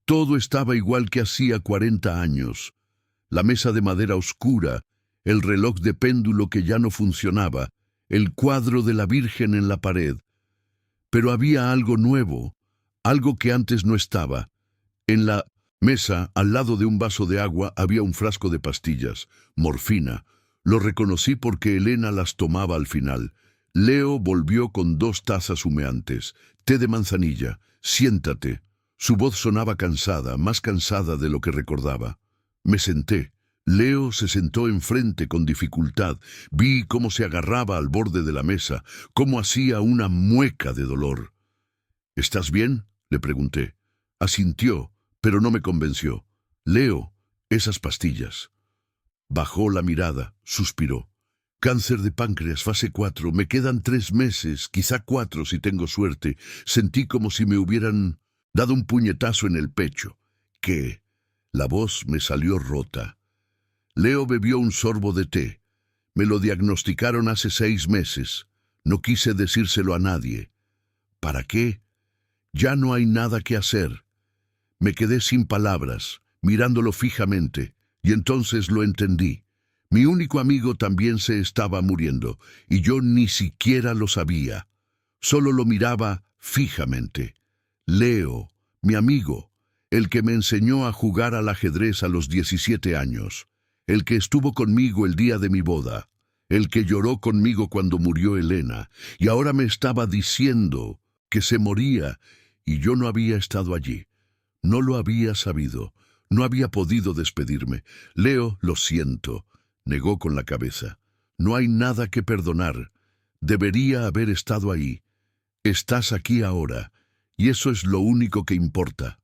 Todo estaba igual que hacía 40 años. La mesa de madera oscura, el reloj de péndulo que ya no funcionaba, el cuadro de la Virgen en la pared. Pero había algo nuevo, algo que antes no estaba. En la mesa, al lado de un vaso de agua, había un frasco de pastillas, morfina. Lo reconocí porque Elena las tomaba al final. Leo volvió con 2 tazas humeantes. Té de manzanilla. Siéntate. Su voz sonaba cansada, más cansada de lo que recordaba. Me senté. Leo se sentó enfrente con dificultad. Vi cómo se agarraba al borde de la mesa, cómo hacía una mueca de dolor. ¿Estás bien?, le pregunté. Asintió, pero no me convenció. Leo, esas pastillas. Bajó la mirada, suspiró. Cáncer de páncreas, fase 4, me quedan 3 meses, quizá 4 si tengo suerte. Sentí como si me hubieran dado un puñetazo en el pecho. ¿Qué? La voz me salió rota. Leo bebió un sorbo de té. Me lo diagnosticaron hace 6 meses. No quise decírselo a nadie. ¿Para qué? Ya no hay nada que hacer. Me quedé sin palabras, mirándolo fijamente, y entonces lo entendí. Mi único amigo también se estaba muriendo, y yo ni siquiera lo sabía. Solo lo miraba fijamente. Leo, mi amigo, el que me enseñó a jugar al ajedrez a los 17 años. El que estuvo conmigo el día de mi boda, el que lloró conmigo cuando murió Elena, y ahora me estaba diciendo que se moría, y yo no había estado allí. No lo había sabido, no había podido despedirme. Leo, lo siento, negó con la cabeza. No hay nada que perdonar. Debería haber estado ahí. Estás aquí ahora, y eso es lo único que importa.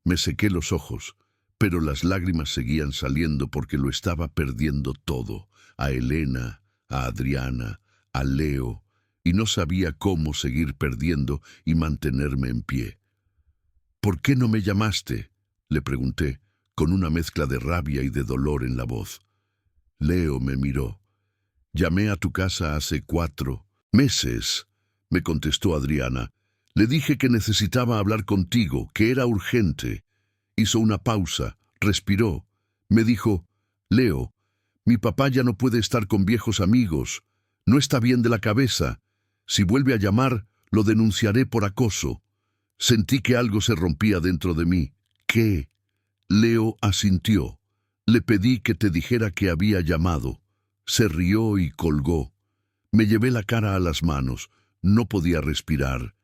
Me sequé los ojos. Pero las lágrimas seguían saliendo porque lo estaba perdiendo todo, a Elena, a Adriana, a Leo, y no sabía cómo seguir perdiendo y mantenerme en pie. ¿Por qué no me llamaste?, le pregunté, con una mezcla de rabia y de dolor en la voz. Leo me miró. Llamé a tu casa hace 4 meses, me contestó Adriana. Le dije que necesitaba hablar contigo, que era urgente. Hizo una pausa, respiró. Me dijo, Leo, mi papá ya no puede estar con viejos amigos. No está bien de la cabeza. Si vuelve a llamar, lo denunciaré por acoso. Sentí que algo se rompía dentro de mí. ¿Qué? Leo asintió. Le pedí que te dijera que había llamado. Se rió y colgó. Me llevé la cara a las manos. No podía respirar.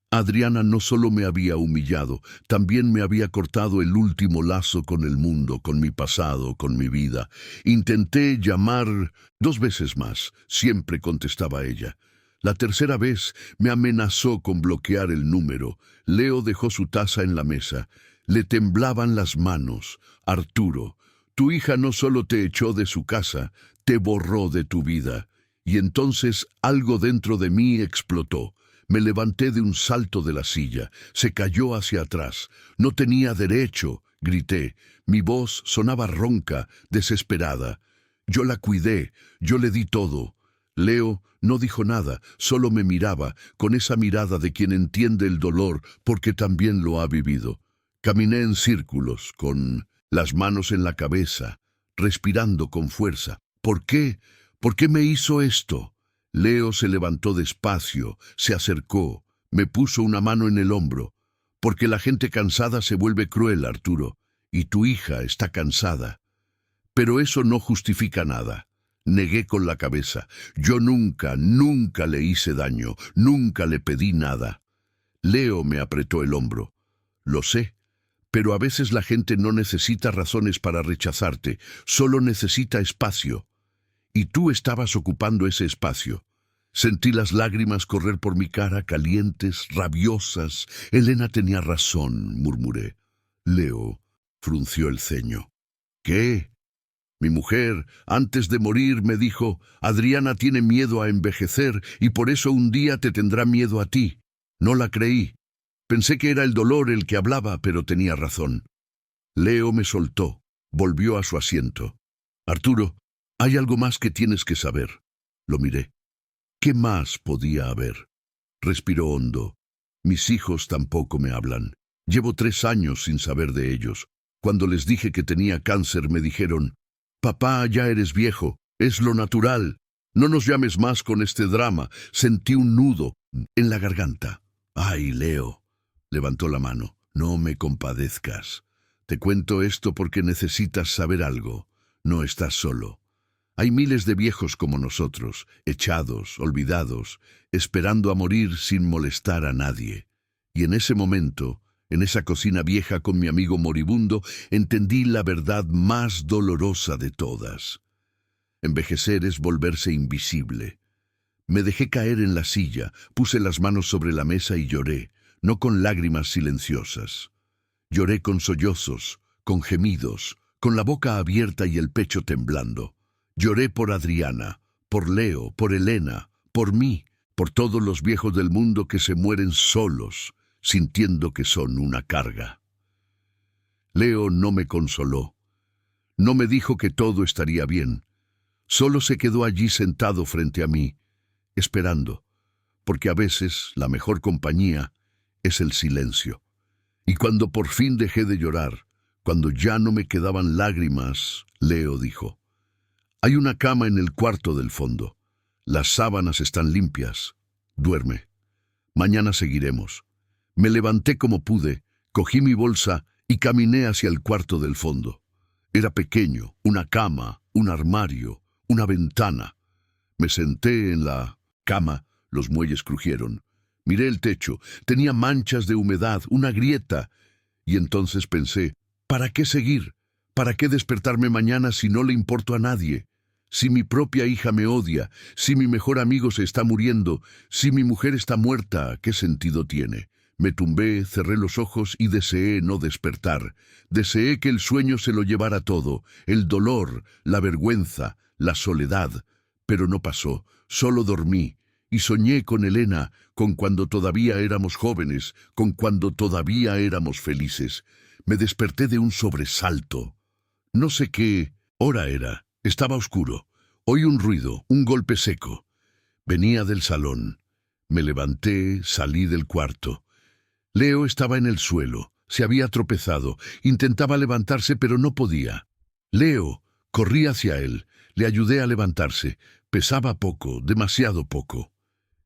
Adriana no solo me había humillado, también me había cortado el último lazo con el mundo, con mi pasado, con mi vida. Intenté llamar 2 veces más. Siempre contestaba ella. La tercera vez me amenazó con bloquear el número. Leo dejó su taza en la mesa. Le temblaban las manos. Arturo, tu hija no solo te echó de su casa, te borró de tu vida. Y entonces algo dentro de mí explotó. Me levanté de un salto de la silla. Se cayó hacia atrás. No tenía derecho, grité. Mi voz sonaba ronca, desesperada. Yo la cuidé, yo le di todo. Leo no dijo nada, solo me miraba, con esa mirada de quien entiende el dolor porque también lo ha vivido. Caminé en círculos, con las manos en la cabeza, respirando con fuerza. ¿Por qué? ¿Por qué me hizo esto? Leo se levantó despacio, se acercó, me puso una mano en el hombro. Porque la gente cansada se vuelve cruel, Arturo, y tu hija está cansada. Pero eso no justifica nada. Negué con la cabeza. Yo nunca le hice daño, nunca le pedí nada. Leo me apretó el hombro. Lo sé, pero a veces la gente no necesita razones para rechazarte, solo necesita espacio. Y tú estabas ocupando ese espacio. Sentí las lágrimas correr por mi cara, calientes, rabiosas. Elena tenía razón, murmuré. Leo frunció el ceño. ¿Qué? Mi mujer, antes de morir, me dijo, Adriana tiene miedo a envejecer y por eso un día te tendrá miedo a ti. No la creí. Pensé que era el dolor el que hablaba, pero tenía razón. Leo me soltó, volvió a su asiento. Arturo, hay algo más que tienes que saber. Lo miré. ¿Qué más podía haber? Respiró hondo. Mis hijos tampoco me hablan. Llevo 3 años sin saber de ellos. Cuando les dije que tenía cáncer, me dijeron, papá, ya eres viejo, es lo natural. No nos llames más con este drama. Sentí un nudo en la garganta. Ay, Leo, levantó la mano. No me compadezcas. Te cuento esto porque necesitas saber algo. No estás solo. Hay miles de viejos como nosotros, echados, olvidados, esperando a morir sin molestar a nadie. Y en ese momento, en esa cocina vieja con mi amigo moribundo, entendí la verdad más dolorosa de todas. Envejecer es volverse invisible. Me dejé caer en la silla, puse las manos sobre la mesa y lloré, no con lágrimas silenciosas. Lloré con sollozos, con gemidos, con la boca abierta y el pecho temblando. Lloré por Adriana, por Leo, por Elena, por mí, por todos los viejos del mundo que se mueren solos, sintiendo que son una carga. Leo no me consoló. No me dijo que todo estaría bien. Solo se quedó allí sentado frente a mí, esperando, porque a veces la mejor compañía es el silencio. Y cuando por fin dejé de llorar, cuando ya no me quedaban lágrimas, Leo dijo, hay una cama en el cuarto del fondo. Las sábanas están limpias. Duerme. Mañana seguiremos. Me levanté como pude, cogí mi bolsa y caminé hacia el cuarto del fondo. Era pequeño, una cama, un armario, una ventana. Me senté en la cama, los muelles crujieron. Miré el techo, tenía manchas de humedad, una grieta. Y entonces pensé, ¿para qué seguir? ¿Para qué despertarme mañana si no le importo a nadie? Si mi propia hija me odia, si mi mejor amigo se está muriendo, si mi mujer está muerta, ¿qué sentido tiene? Me tumbé, cerré los ojos y deseé no despertar. Deseé que el sueño se lo llevara todo, el dolor, la vergüenza, la soledad. Pero no pasó, solo dormí, y soñé con Elena, con cuando todavía éramos jóvenes, con cuando todavía éramos felices. Me desperté de un sobresalto. No sé qué hora era. Estaba oscuro. Oí un ruido, un golpe seco. Venía del salón. Me levanté, salí del cuarto. Leo estaba en el suelo. Se había tropezado. Intentaba levantarse, pero no podía. Leo, corrí hacia él. Le ayudé a levantarse. Pesaba poco, demasiado poco.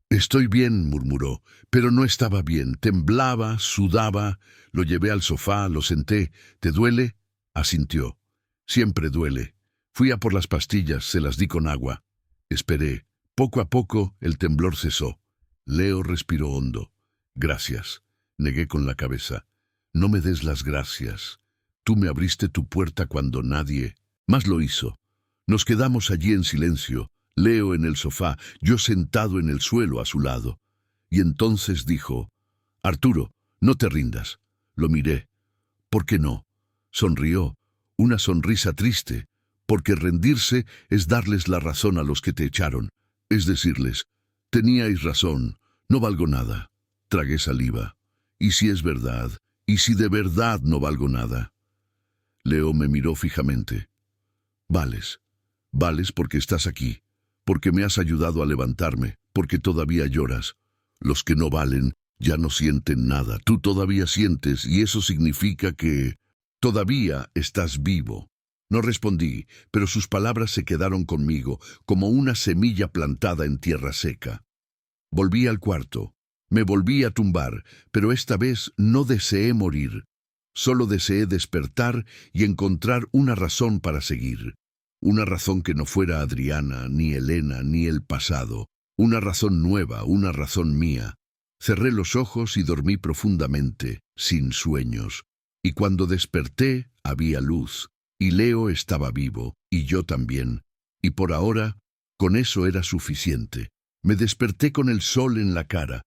«Estoy bien», murmuró, pero no estaba bien. Temblaba, sudaba. Lo llevé al sofá, lo senté. «¿Te duele?», asintió. «Siempre duele». Fui a por las pastillas, se las di con agua. Esperé. Poco a poco el temblor cesó. Leo respiró hondo. «Gracias», negué con la cabeza. «No me des las gracias. Tú me abriste tu puerta cuando nadie más lo hizo». Nos quedamos allí en silencio, Leo en el sofá, yo sentado en el suelo a su lado. Y entonces dijo: «Arturo, no te rindas». Lo miré. «¿Por qué no?». Sonrió, una sonrisa triste, porque rendirse es darles la razón a los que te echaron. Es decirles: «Teníais razón, no valgo nada». Tragué saliva. «¿Y si es verdad? ¿Y si de verdad no valgo nada?». Leo me miró fijamente. «Vales. Vales porque estás aquí, porque me has ayudado a levantarme, porque todavía lloras. Los que no valen ya no sienten nada. Tú todavía sientes, y eso significa que todavía estás vivo». No respondí, pero sus palabras se quedaron conmigo, como una semilla plantada en tierra seca. Volví al cuarto. Me volví a tumbar, pero esta vez no deseé morir. Solo deseé despertar y encontrar una razón para seguir. Una razón que no fuera Adriana, ni Elena, ni el pasado. Una razón nueva, una razón mía. Cerré los ojos y dormí profundamente, sin sueños. Y cuando desperté, había luz. Y Leo estaba vivo, y yo también. Y por ahora, con eso era suficiente. Me desperté con el sol en la cara.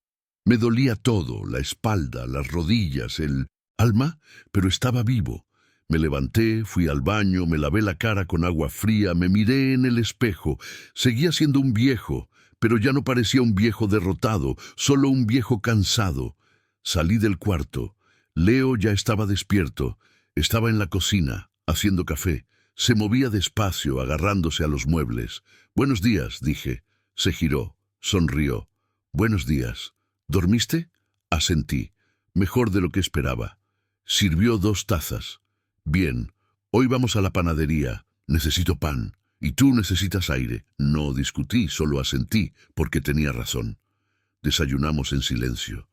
Me dolía todo, la espalda, las rodillas, el alma, pero estaba vivo. Me levanté, fui al baño, me lavé la cara con agua fría, me miré en el espejo. Seguía siendo un viejo, pero ya no parecía un viejo derrotado, solo un viejo cansado. Salí del cuarto. Leo ya estaba despierto. Estaba en la cocina, haciendo café. Se movía despacio, agarrándose a los muebles. «Buenos días», dije. Se giró, sonrió. «Buenos días. ¿Dormiste?». Asentí. Mejor de lo que esperaba. Sirvió 2 tazas. «Bien, hoy vamos a la panadería. Necesito pan. Y tú necesitas aire». No discutí, solo asentí, porque tenía razón. Desayunamos en silencio.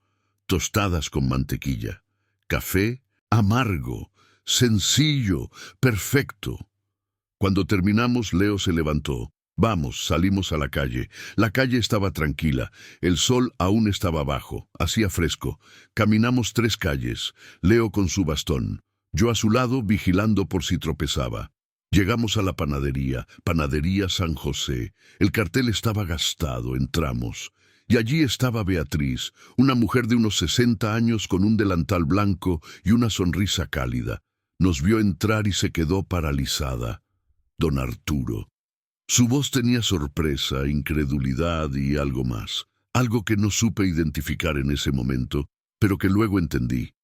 Tostadas con mantequilla. Café amargo, sencillo, perfecto. Cuando terminamos, Leo se levantó. «Vamos», salimos a la calle. La calle estaba tranquila. El sol aún estaba bajo. Hacía fresco. Caminamos 3 calles. Leo con su bastón. Yo a su lado, vigilando por si tropezaba. Llegamos a la panadería, Panadería San José. El cartel estaba gastado, entramos. Y allí estaba Beatriz, una mujer de unos 60 años con un delantal blanco y una sonrisa cálida. Nos vio entrar y se quedó paralizada. Don Arturo. Su voz tenía sorpresa, incredulidad y algo más. Algo que no supe identificar en ese momento, pero que luego entendí.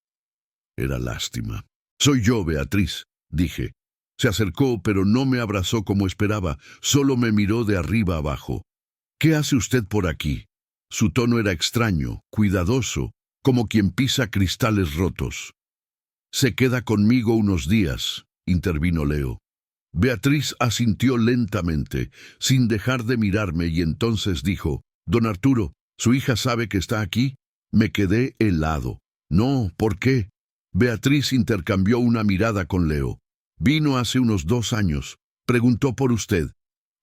Era lástima. «Soy yo, Beatriz», dije. Se acercó, pero no me abrazó como esperaba, solo me miró de arriba abajo. «¿Qué hace usted por aquí?». Su tono era extraño, cuidadoso, como quien pisa cristales rotos. «Se queda conmigo unos días», intervino Leo. Beatriz asintió lentamente, sin dejar de mirarme, y entonces dijo: «Don Arturo, ¿su hija sabe que está aquí?». Me quedé helado. «No, ¿por qué?». Beatriz intercambió una mirada con Leo. «Vino hace unos 2 años. Preguntó por usted.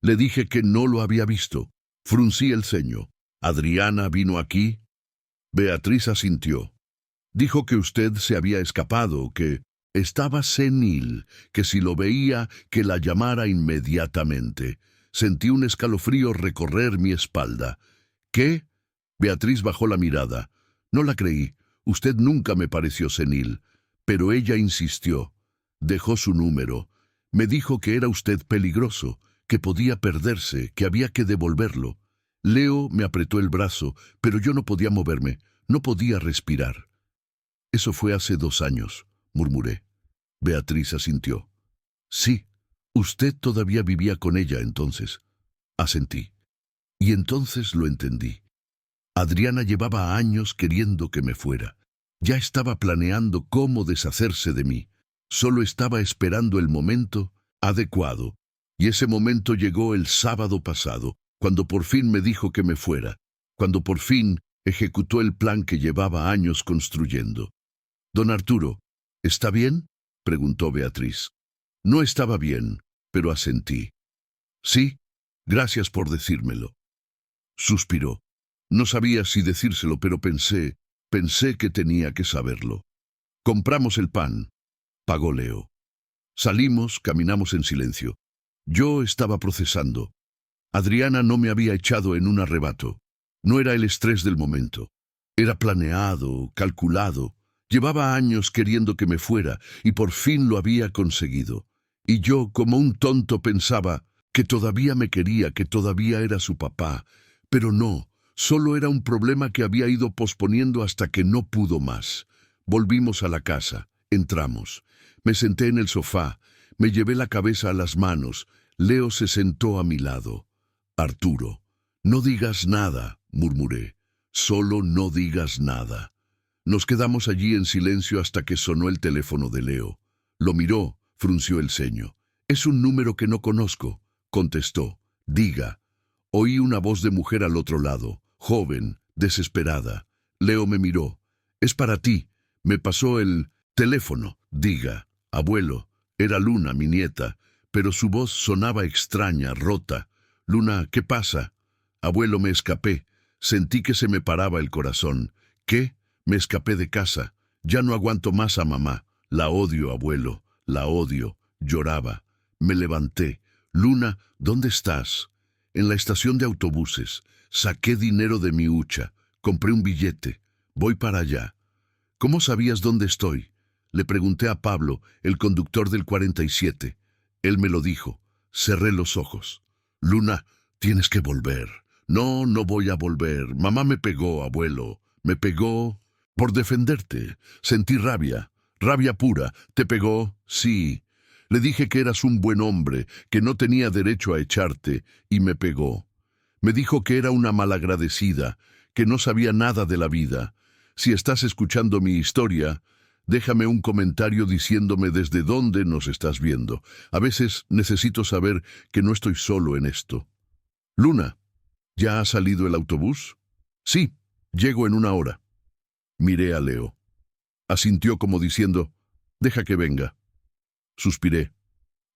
Le dije que no lo había visto». Fruncí el ceño. «¿Adriana vino aquí?». Beatriz asintió. «Dijo que usted se había escapado, que estaba senil, que si lo veía, que la llamara inmediatamente». Sentí un escalofrío recorrer mi espalda. «¿Qué?». Beatriz bajó la mirada. «No la creí. Usted nunca me pareció senil». Pero ella insistió. Dejó su número. Me dijo que era usted peligroso, que podía perderse, que había que devolverlo. Leo me apretó el brazo, pero yo no podía moverme, no podía respirar. Eso fue hace 2 años, murmuré. Beatriz asintió. Sí, usted todavía vivía con ella entonces. Asentí. Y entonces lo entendí. Adriana llevaba años queriendo que me fuera. Ya estaba planeando cómo deshacerse de mí. Solo estaba esperando el momento adecuado. Y ese momento llegó el sábado pasado, cuando por fin me dijo que me fuera, cuando por fin ejecutó el plan que llevaba años construyendo. Don Arturo, ¿está bien?, preguntó Beatriz. No estaba bien, pero asentí. Sí, gracias por decírmelo. Suspiró. No sabía si decírselo, pero pensé que tenía que saberlo. Compramos el pan. Pagó Leo. Salimos, caminamos en silencio. Yo estaba procesando. Adriana no me había echado en un arrebato. No era el estrés del momento. Era planeado, calculado. Llevaba años queriendo que me fuera y por fin lo había conseguido. Y yo, como un tonto, pensaba que todavía me quería, que todavía era su papá. Pero no, solo era un problema que había ido posponiendo hasta que no pudo más. Volvimos a la casa, entramos. Me senté en el sofá, me llevé la cabeza a las manos. Leo se sentó a mi lado. Arturo, no digas nada, murmuré. Solo no digas nada. Nos quedamos allí en silencio hasta que sonó el teléfono de Leo. Lo miró, frunció el ceño. Es un número que no conozco, contestó. Diga. Oí una voz de mujer al otro lado, joven, desesperada. Leo me miró. Es para ti. Me pasó el teléfono. Diga. Abuelo. Era Luna, mi nieta, pero su voz sonaba extraña, rota. Luna, ¿qué pasa? Abuelo, me escapé. Sentí que se me paraba el corazón. ¿Qué? Me escapé de casa. Ya no aguanto más a mamá. La odio, abuelo. La odio. Lloraba. Me levanté. Luna, ¿dónde estás? En la estación de autobuses. Saqué dinero de mi hucha. Compré un billete. Voy para allá. ¿Cómo sabías dónde estoy? Le pregunté a Pablo, el conductor del 47. Él me lo dijo. Cerré los ojos. Luna, tienes que volver. No, no voy a volver. Mamá me pegó, abuelo. Me pegó por defenderte. Sentí rabia. Rabia pura. ¿Te pegó? Sí. Le dije que eras un buen hombre, que no tenía derecho a echarte, y me pegó. Me dijo que era una malagradecida, que no sabía nada de la vida. Si estás escuchando mi historia, déjame un comentario diciéndome desde dónde nos estás viendo. A veces necesito saber que no estoy solo en esto. Luna, ¿ya ha salido el autobús? Sí, llego en 1 hora. Miré a Leo. Asintió como diciendo, deja que venga. Suspiré.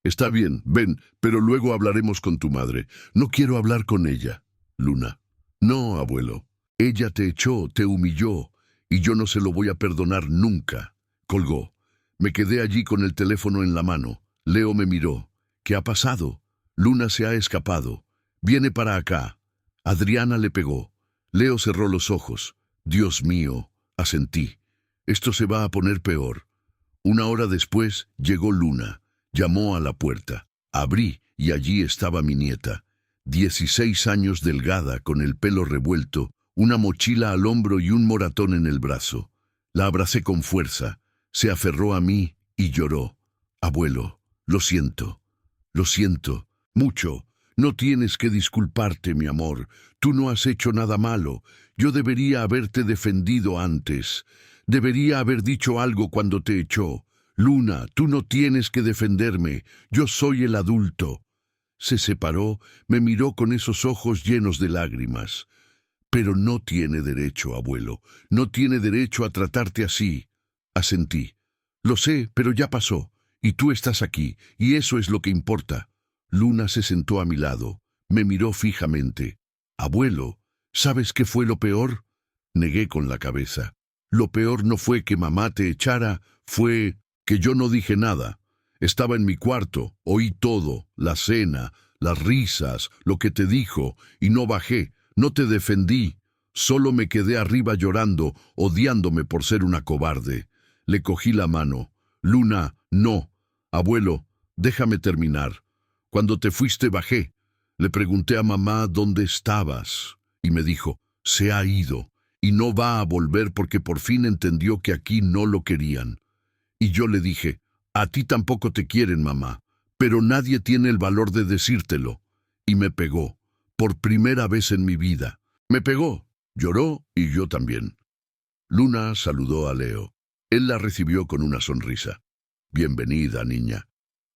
Está bien, ven, pero luego hablaremos con tu madre. No quiero hablar con ella. Luna. No, abuelo. Ella te echó, te humilló, y yo no se lo voy a perdonar nunca. Colgó. Me quedé allí con el teléfono en la mano. Leo me miró. ¿Qué ha pasado? Luna se ha escapado. Viene para acá. Adriana le pegó. Leo cerró los ojos. Dios mío, asentí. Esto se va a poner peor. 1 hora después llegó Luna. Llamó a la puerta. Abrí y allí estaba mi nieta. 16 años, delgada, con el pelo revuelto, una mochila al hombro y un moratón en el brazo. La abracé con fuerza. Se aferró a mí y lloró. Abuelo, lo siento. Lo siento. Mucho. No tienes que disculparte, mi amor. Tú no has hecho nada malo. Yo debería haberte defendido antes. Debería haber dicho algo cuando te echó. Luna, tú no tienes que defenderme. Yo soy el adulto. Se separó, me miró con esos ojos llenos de lágrimas. Pero no tiene derecho, abuelo. No tiene derecho a tratarte así. Asentí. Lo sé, pero ya pasó. Y tú estás aquí, y eso es lo que importa. Luna se sentó a mi lado. Me miró fijamente. Abuelo, ¿sabes qué fue lo peor? Negué con la cabeza. Lo peor no fue que mamá te echara, fue que yo no dije nada. Estaba en mi cuarto, oí todo, la cena, las risas, lo que te dijo, y no bajé, no te defendí. Solo me quedé arriba llorando, odiándome por ser una cobarde. Le cogí la mano. Luna, no. Abuelo, déjame terminar. Cuando te fuiste bajé. Le pregunté a mamá dónde estabas y me dijo, se ha ido y no va a volver porque por fin entendió que aquí no lo querían. Y yo le dije, a ti tampoco te quieren, mamá, pero nadie tiene el valor de decírtelo. Y me pegó, por primera vez en mi vida. Me pegó, lloró y yo también. Luna saludó a Leo. Él la recibió con una sonrisa. Bienvenida, niña.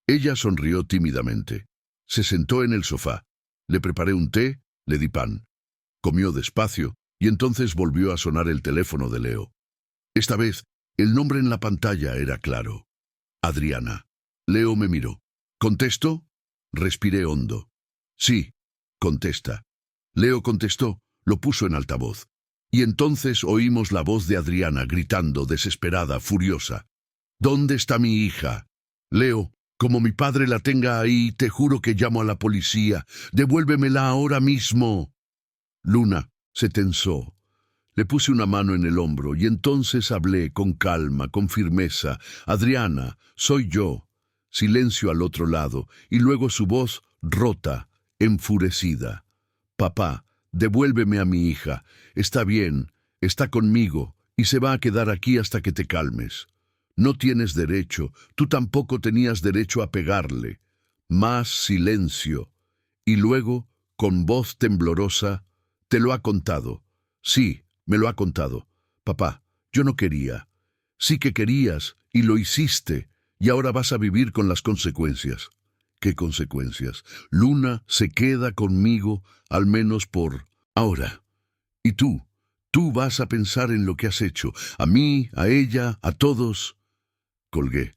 Ella sonrió tímidamente. Se sentó en el sofá. Le preparé un té, le di pan. Comió despacio y entonces volvió a sonar el teléfono de Leo. Esta vez, el nombre en la pantalla era claro. Adriana. Leo me miró. ¿Contesto? Respiré hondo. Sí, contesta. Leo contestó, lo puso en altavoz. Y entonces oímos la voz de Adriana gritando, desesperada, furiosa. ¿Dónde está mi hija? Leo, como mi padre la tenga ahí, te juro que llamo a la policía. Devuélvemela ahora mismo. Luna se tensó. Le puse una mano en el hombro y entonces hablé con calma, con firmeza. Adriana, soy yo. Silencio al otro lado y luego su voz rota, enfurecida. Papá, devuélveme a mi hija. Está bien, está conmigo y se va a quedar aquí hasta que te calmes. No tienes derecho, tú tampoco tenías derecho a pegarle. Más silencio. Y luego, con voz temblorosa, te lo ha contado. Sí, me lo ha contado. Papá, yo no quería. Sí que querías y lo hiciste y ahora vas a vivir con las consecuencias. ¿Qué consecuencias? Luna se queda conmigo, al menos por ahora. ¿Y tú? Tú vas a pensar en lo que has hecho. A mí, a ella, a todos. Colgué.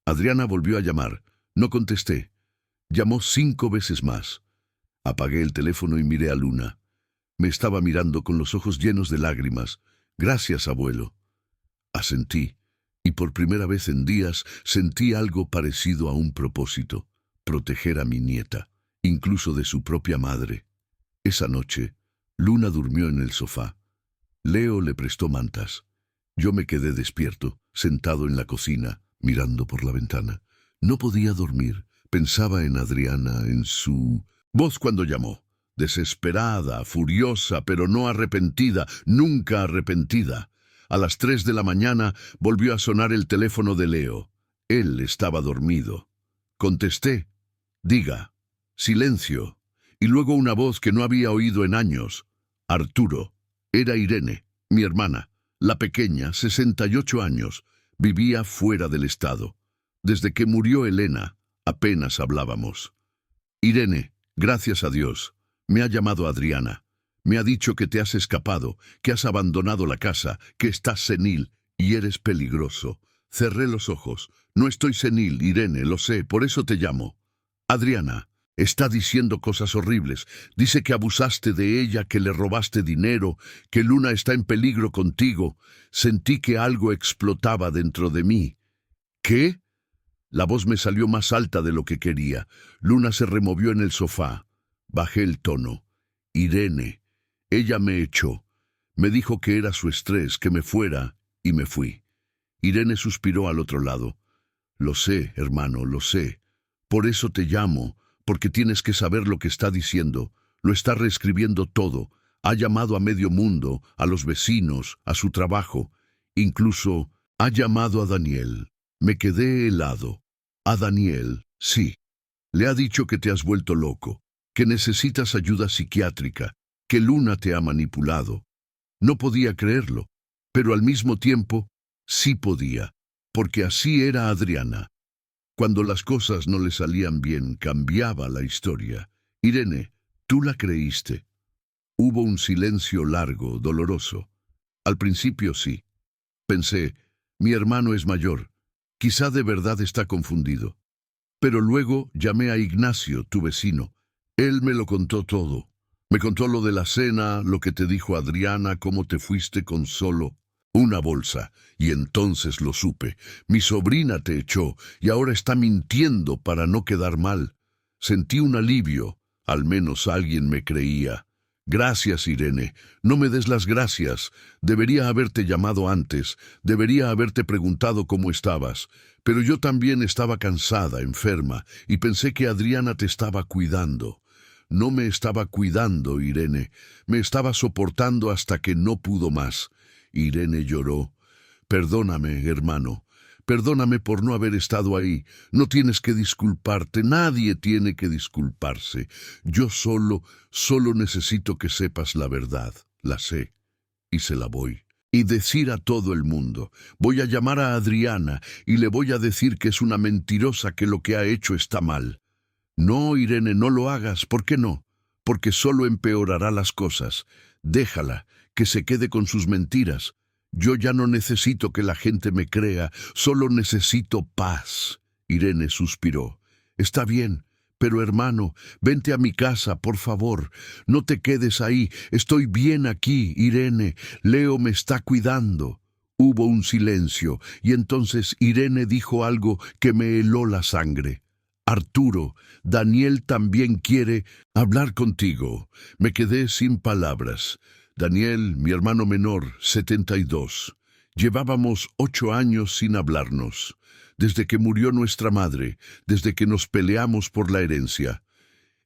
Adriana volvió a llamar. No contesté. Llamó 5 veces más. Apagué el teléfono y miré a Luna. Me estaba mirando con los ojos llenos de lágrimas. Gracias, abuelo. Asentí, y por primera vez en días sentí algo parecido a un propósito. Proteger a mi nieta, incluso de su propia madre. Esa noche, Luna durmió en el sofá. Leo le prestó mantas. Yo me quedé despierto, sentado en la cocina, mirando por la ventana. No podía dormir. Pensaba en Adriana, en su voz cuando llamó. Desesperada, furiosa, pero no arrepentida, nunca arrepentida. A las 3 de la mañana volvió a sonar el teléfono de Leo. Él estaba dormido. Contesté. Diga. Silencio. Y luego una voz que no había oído en años. Arturo. Era Irene, mi hermana. La pequeña, 68 años. Vivía fuera del estado. Desde que murió Elena, apenas hablábamos. Irene, gracias a Dios, me ha llamado Adriana. Me ha dicho que te has escapado, que has abandonado la casa, que estás senil y eres peligroso. Cerré los ojos. No estoy senil, Irene, lo sé, por eso te llamo. Adriana, está diciendo cosas horribles. Dice que abusaste de ella, que le robaste dinero, que Luna está en peligro contigo. Sentí que algo explotaba dentro de mí. ¿Qué? La voz me salió más alta de lo que quería. Luna se removió en el sofá. Bajé el tono. Irene. Ella me echó. Me dijo que era su estrés, que me fuera, y me fui. Irene suspiró al otro lado. Lo sé, hermano, lo sé. Por eso te llamo, porque tienes que saber lo que está diciendo. Lo está reescribiendo todo. Ha llamado a medio mundo, a los vecinos, a su trabajo. Incluso ha llamado a Daniel. Me quedé helado. A Daniel, sí. Le ha dicho que te has vuelto loco, que necesitas ayuda psiquiátrica, que Luna te ha manipulado. No podía creerlo, pero al mismo tiempo sí podía, porque así era Adriana. Cuando las cosas no le salían bien, cambiaba la historia. Irene, tú la creíste. Hubo un silencio largo, doloroso. Al principio sí. Pensé, mi hermano es mayor. Quizá de verdad está confundido. Pero luego llamé a Ignacio, tu vecino. Él me lo contó todo. Me contó lo de la cena, lo que te dijo Adriana, cómo te fuiste con solo una bolsa. Y entonces lo supe. Mi sobrina te echó y ahora está mintiendo para no quedar mal. Sentí un alivio. Al menos alguien me creía. Gracias, Irene. No me des las gracias. Debería haberte llamado antes. Debería haberte preguntado cómo estabas. Pero yo también estaba cansada, enferma, y pensé que Adriana te estaba cuidando. No me estaba cuidando, Irene. Me estaba soportando hasta que no pudo más. Irene lloró. Perdóname, hermano. Perdóname por no haber estado ahí. No tienes que disculparte. Nadie tiene que disculparse. Yo solo necesito que sepas la verdad. La sé. Y se la voy. Y decir a todo el mundo. Voy a llamar a Adriana y le voy a decir que es una mentirosa, que lo que ha hecho está mal. No, Irene, no lo hagas. ¿Por qué no? Porque solo empeorará las cosas. Déjala, que se quede con sus mentiras. Yo ya no necesito que la gente me crea, solo necesito paz. Irene suspiró. Está bien, pero hermano, vente a mi casa, por favor. No te quedes ahí. Estoy bien aquí, Irene. Leo me está cuidando. Hubo un silencio, y entonces Irene dijo algo que me heló la sangre. Arturo, Daniel también quiere hablar contigo. Me quedé sin palabras. Daniel, mi hermano menor, 72. Llevábamos 8 años sin hablarnos. Desde que murió nuestra madre, desde que nos peleamos por la herencia.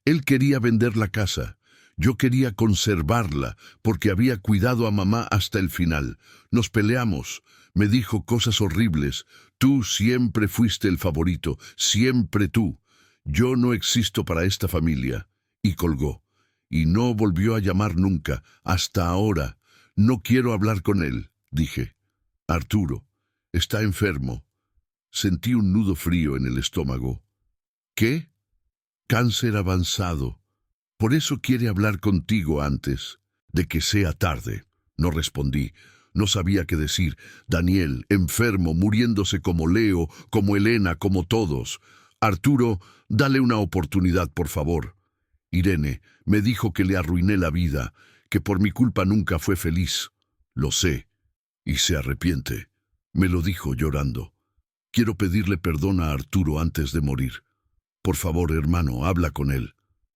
Él quería vender la casa. Yo quería conservarla, porque había cuidado a mamá hasta el final. Nos peleamos. Me dijo cosas horribles. Tú siempre fuiste el favorito, siempre tú. Yo no existo para esta familia. Y colgó. Y no volvió a llamar nunca, hasta ahora. No quiero hablar con él, dije. Arturo, está enfermo. Sentí un nudo frío en el estómago. ¿Qué? Cáncer avanzado. Por eso quiere hablar contigo antes de que sea tarde. No respondí. No sabía qué decir. Daniel, enfermo, muriéndose como Leo, como Elena, como todos. Arturo, dale una oportunidad, por favor. Irene me dijo que le arruiné la vida, que por mi culpa nunca fue feliz. Lo sé. Y se arrepiente. Me lo dijo llorando. Quiero pedirle perdón a Arturo antes de morir. Por favor, hermano, habla con él.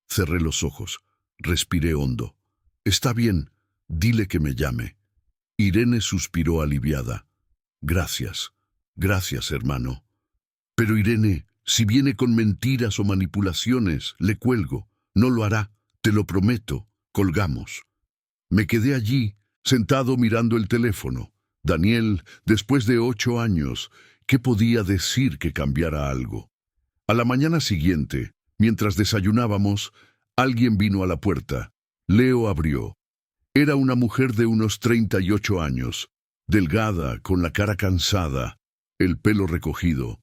Cerré los ojos. Respiré hondo. Está bien. Dile que me llame. Irene suspiró aliviada. Gracias. Gracias, hermano. Pero Irene, si viene con mentiras o manipulaciones, le cuelgo. No lo hará, te lo prometo. Colgamos. Me quedé allí, sentado mirando el teléfono. Daniel, después de 8 años, ¿qué podía decir que cambiara algo? A la mañana siguiente, mientras desayunábamos, alguien vino a la puerta. Leo abrió. Era una mujer de unos 38 años, delgada, con la cara cansada, el pelo recogido.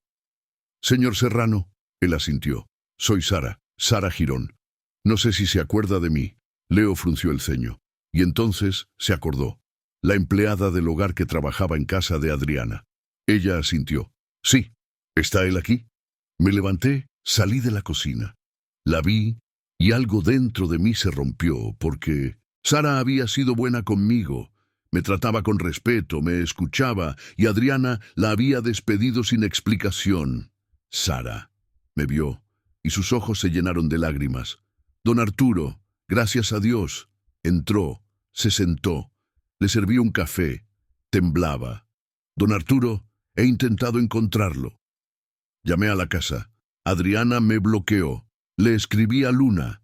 Señor Serrano, él asintió. Soy Sara Girón. No sé si se acuerda de mí. Leo frunció el ceño. Y entonces se acordó. La empleada del hogar que trabajaba en casa de Adriana. Ella asintió. Sí. ¿Está él aquí? Me levanté, salí de la cocina. La vi y algo dentro de mí se rompió porque Sara había sido buena conmigo. Me trataba con respeto, me escuchaba y Adriana la había despedido sin explicación. Sara me vio y sus ojos se llenaron de lágrimas. Don Arturo, gracias a Dios, entró, se sentó, le serví un café, temblaba. Don Arturo, he intentado encontrarlo. Llamé a la casa. Adriana me bloqueó. Le escribí a Luna.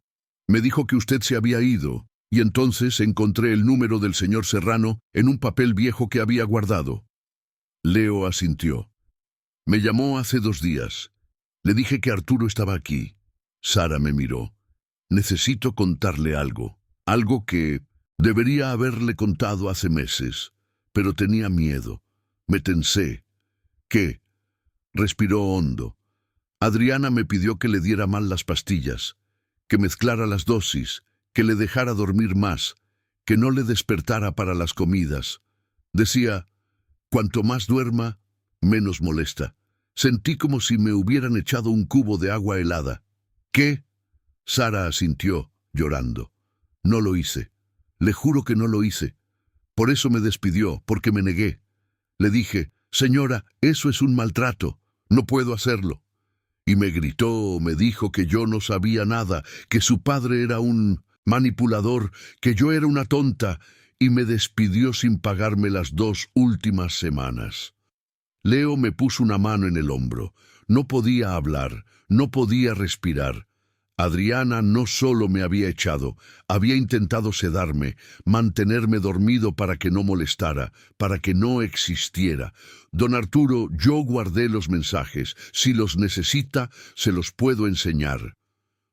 Me dijo que usted se había ido, y entonces encontré el número del señor Serrano en un papel viejo que había guardado. Leo asintió. Me llamó hace 2 días. Le dije que Arturo estaba aquí. Sara me miró. Necesito contarle algo que debería haberle contado hace meses, pero tenía miedo. Me tensé. ¿Qué? Respiró hondo. Adriana me pidió que le diera mal las pastillas, que mezclara las dosis, que le dejara dormir más, que no le despertara para las comidas. Decía, cuanto más duerma, menos molesta. Sentí como si me hubieran echado un cubo de agua helada. ¿Qué? Sara asintió, llorando. No lo hice. Le juro que no lo hice. Por eso me despidió, porque me negué. Le dije, señora, eso es un maltrato. No puedo hacerlo. Y me gritó, me dijo que yo no sabía nada, que su padre era un manipulador, que yo era una tonta, y me despidió sin pagarme las 2 últimas semanas. Leo me puso una mano en el hombro. No podía hablar, no podía respirar. Adriana no solo me había echado, había intentado sedarme, mantenerme dormido para que no molestara, para que no existiera. Don Arturo, yo guardé los mensajes. Si los necesita, se los puedo enseñar.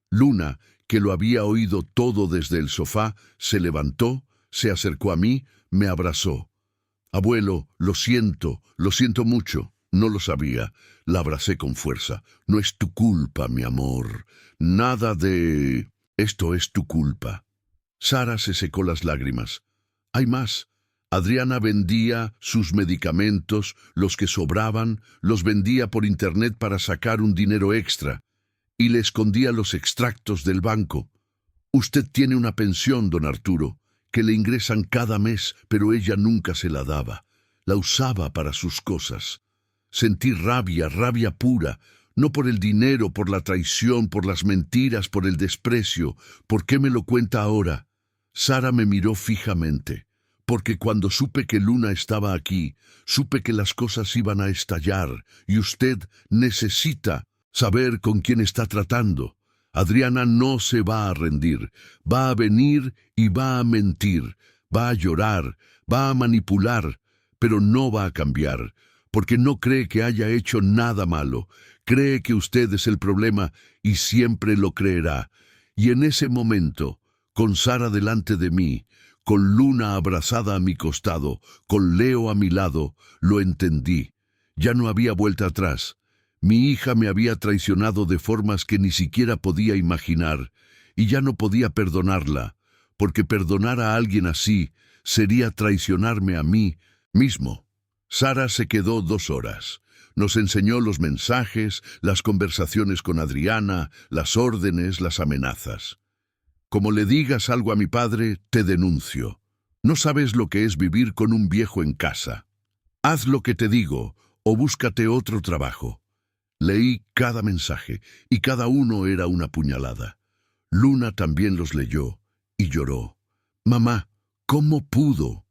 Luna, que lo había oído todo desde el sofá, se levantó, se acercó a mí, me abrazó. Abuelo, lo siento mucho. No lo sabía. La abracé con fuerza. No es tu culpa, mi amor. Nada de... Esto es tu culpa. Sara se secó las lágrimas. Hay más. Adriana vendía sus medicamentos, los que sobraban, los vendía por internet para sacar un dinero extra, y le escondía los extractos del banco. Usted tiene una pensión, don Arturo, que le ingresan cada mes, pero ella nunca se la daba. La usaba para sus cosas. Sentí rabia, rabia pura, no por el dinero, por la traición, por las mentiras, por el desprecio. ¿Por qué me lo cuenta ahora? Sara me miró fijamente, porque cuando supe que Luna estaba aquí, supe que las cosas iban a estallar, y usted necesita saber con quién está tratando. Adriana no se va a rendir, va a venir y va a mentir, va a llorar, va a manipular, pero no va a cambiar, porque no cree que haya hecho nada malo, cree que usted es el problema y siempre lo creerá. Y en ese momento, con Sara delante de mí, con Luna abrazada a mi costado, con Leo a mi lado, lo entendí. Ya no había vuelta atrás. Mi hija me había traicionado de formas que ni siquiera podía imaginar, y ya no podía perdonarla, porque perdonar a alguien así sería traicionarme a mí mismo. Sara se quedó 2 horas. Nos enseñó los mensajes, las conversaciones con Adriana, las órdenes, las amenazas. Como le digas algo a mi padre, te denuncio. No sabes lo que es vivir con un viejo en casa. Haz lo que te digo, o búscate otro trabajo. Leí cada mensaje, y cada uno era una puñalada. Luna también los leyó, y lloró. Mamá, ¿cómo pudo?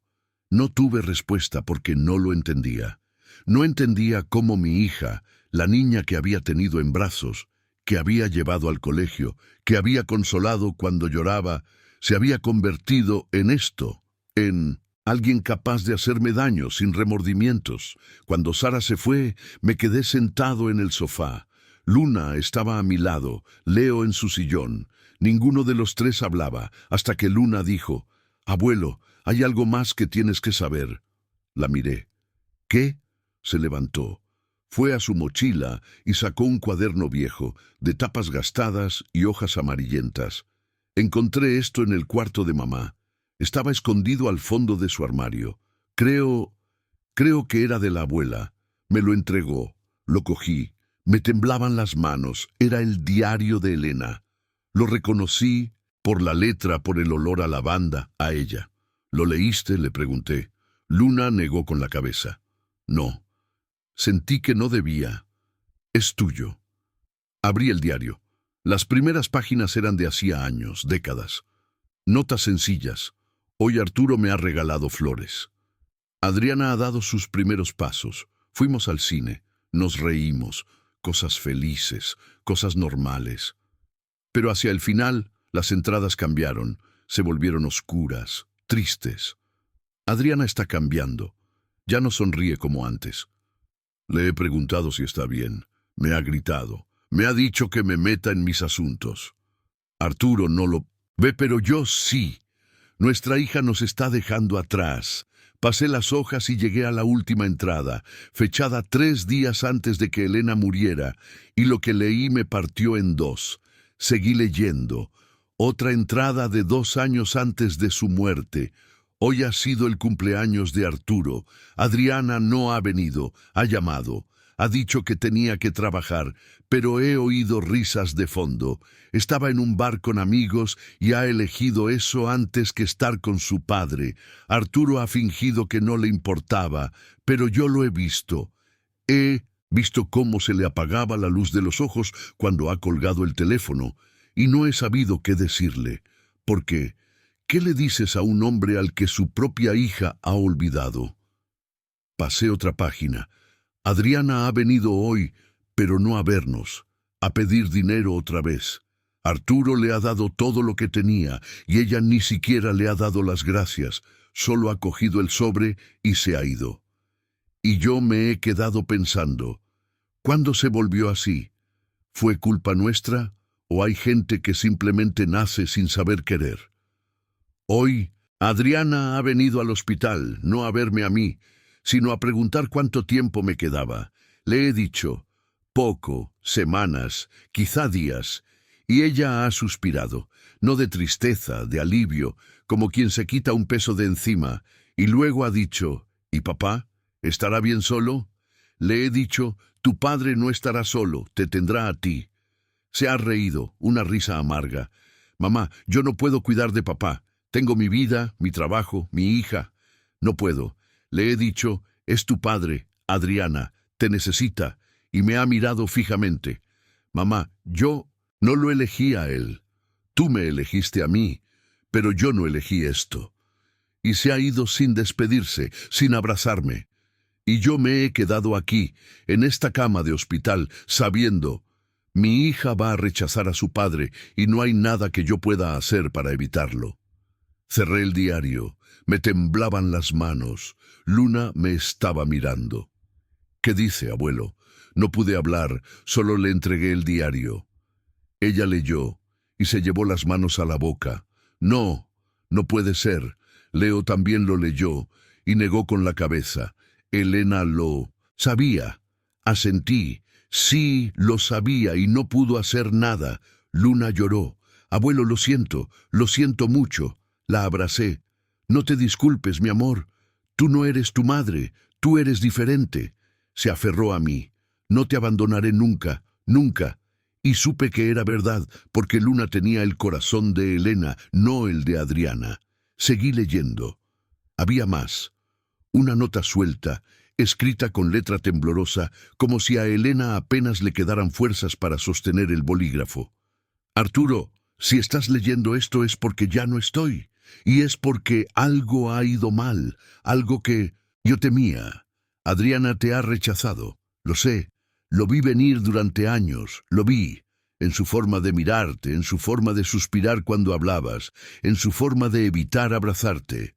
No tuve respuesta porque no lo entendía. No entendía cómo mi hija, la niña que había tenido en brazos, que había llevado al colegio, que había consolado cuando lloraba, se había convertido en esto, en alguien capaz de hacerme daño sin remordimientos. Cuando Sara se fue, me quedé sentado en el sofá. Luna estaba a mi lado, Leo en su sillón. Ninguno de los 3 hablaba, hasta que Luna dijo: «Abuelo, hay algo más que tienes que saber». La miré. «¿Qué?». Se levantó. Fue a su mochila y sacó un cuaderno viejo, de tapas gastadas y hojas amarillentas. «Encontré esto en el cuarto de mamá. Estaba escondido al fondo de su armario. Creo que era de la abuela. Me lo entregó. Lo cogí. Me temblaban las manos. Era el diario de Elena. Lo reconocí por la letra, por el olor a lavanda, a ella». «¿Lo leíste?», le pregunté. Luna negó con la cabeza. «No». Sentí que no debía. «Es tuyo». Abrí el diario. Las primeras páginas eran de hacía años, décadas. Notas sencillas. «Hoy Arturo me ha regalado flores». Adriana ha dado sus primeros pasos. Fuimos al cine. Nos reímos. Cosas felices, cosas normales. Pero hacia el final, las entradas cambiaron. Se volvieron oscuras, tristes. Adriana está cambiando. Ya no sonríe como antes. Le he preguntado si está bien. Me ha gritado. Me ha dicho que me meta en mis asuntos. Arturo no lo ve, pero yo sí. Nuestra hija nos está dejando atrás. Pasé las hojas y llegué a la última entrada, fechada 3 días antes de que Elena muriera, y lo que leí me partió en 2. Seguí leyendo. Otra entrada de 2 años antes de su muerte. Hoy ha sido el cumpleaños de Arturo. Adriana no ha venido, ha llamado. Ha dicho que tenía que trabajar, pero he oído risas de fondo. Estaba en un bar con amigos y ha elegido eso antes que estar con su padre. Arturo ha fingido que no le importaba, pero yo lo he visto. He visto cómo se le apagaba la luz de los ojos cuando ha colgado el teléfono, y no he sabido qué decirle. Porque, ¿qué le dices a un hombre al que su propia hija ha olvidado? Pasé otra página. Adriana ha venido hoy, pero no a vernos, a pedir dinero otra vez. Arturo le ha dado todo lo que tenía y ella ni siquiera le ha dado las gracias, solo ha cogido el sobre y se ha ido. Y yo me he quedado pensando, ¿cuándo se volvió así? ¿Fue culpa nuestra o hay gente que simplemente nace sin saber querer? Hoy, Adriana ha venido al hospital, no a verme a mí, sino a preguntar cuánto tiempo me quedaba. Le he dicho, poco, semanas, quizá días, y ella ha suspirado, no de tristeza, de alivio, como quien se quita un peso de encima, y luego ha dicho, ¿y papá? ¿Estará bien solo? Le he dicho, tu padre no estará solo, te tendrá a ti. Se ha reído, una risa amarga. Mamá, yo no puedo cuidar de papá. Tengo mi vida, mi trabajo, mi hija. No puedo. Le he dicho, es tu padre, Adriana, te necesita, y me ha mirado fijamente. Mamá, yo no lo elegí a él. Tú me elegiste a mí, pero yo no elegí esto. Y se ha ido sin despedirse, sin abrazarme. Y yo me he quedado aquí, en esta cama de hospital, sabiendo, mi hija va a rechazar a su padre y no hay nada que yo pueda hacer para evitarlo. Cerré el diario, me temblaban las manos, Luna me estaba mirando. ¿Qué dice, abuelo? No pude hablar, solo le entregué el diario. Ella leyó y se llevó las manos a la boca. No, no puede ser. Leo también lo leyó y negó con la cabeza. Elena lo sabía. Asentí. Sí, lo sabía y no pudo hacer nada. Luna lloró. Abuelo, lo siento mucho. La abracé. No te disculpes, mi amor. Tú no eres tu madre, tú eres diferente. Se aferró a mí. No te abandonaré nunca, nunca. Y supe que era verdad, porque Luna tenía el corazón de Elena, no el de Adriana. Seguí leyendo. Había más. Una nota suelta, escrita con letra temblorosa, como si a Elena apenas le quedaran fuerzas para sostener el bolígrafo. Arturo, si estás leyendo esto es porque ya no estoy, y es porque algo ha ido mal, algo que yo temía. Adriana te ha rechazado, lo sé, lo vi venir durante años, lo vi, en su forma de mirarte, en su forma de suspirar cuando hablabas, en su forma de evitar abrazarte.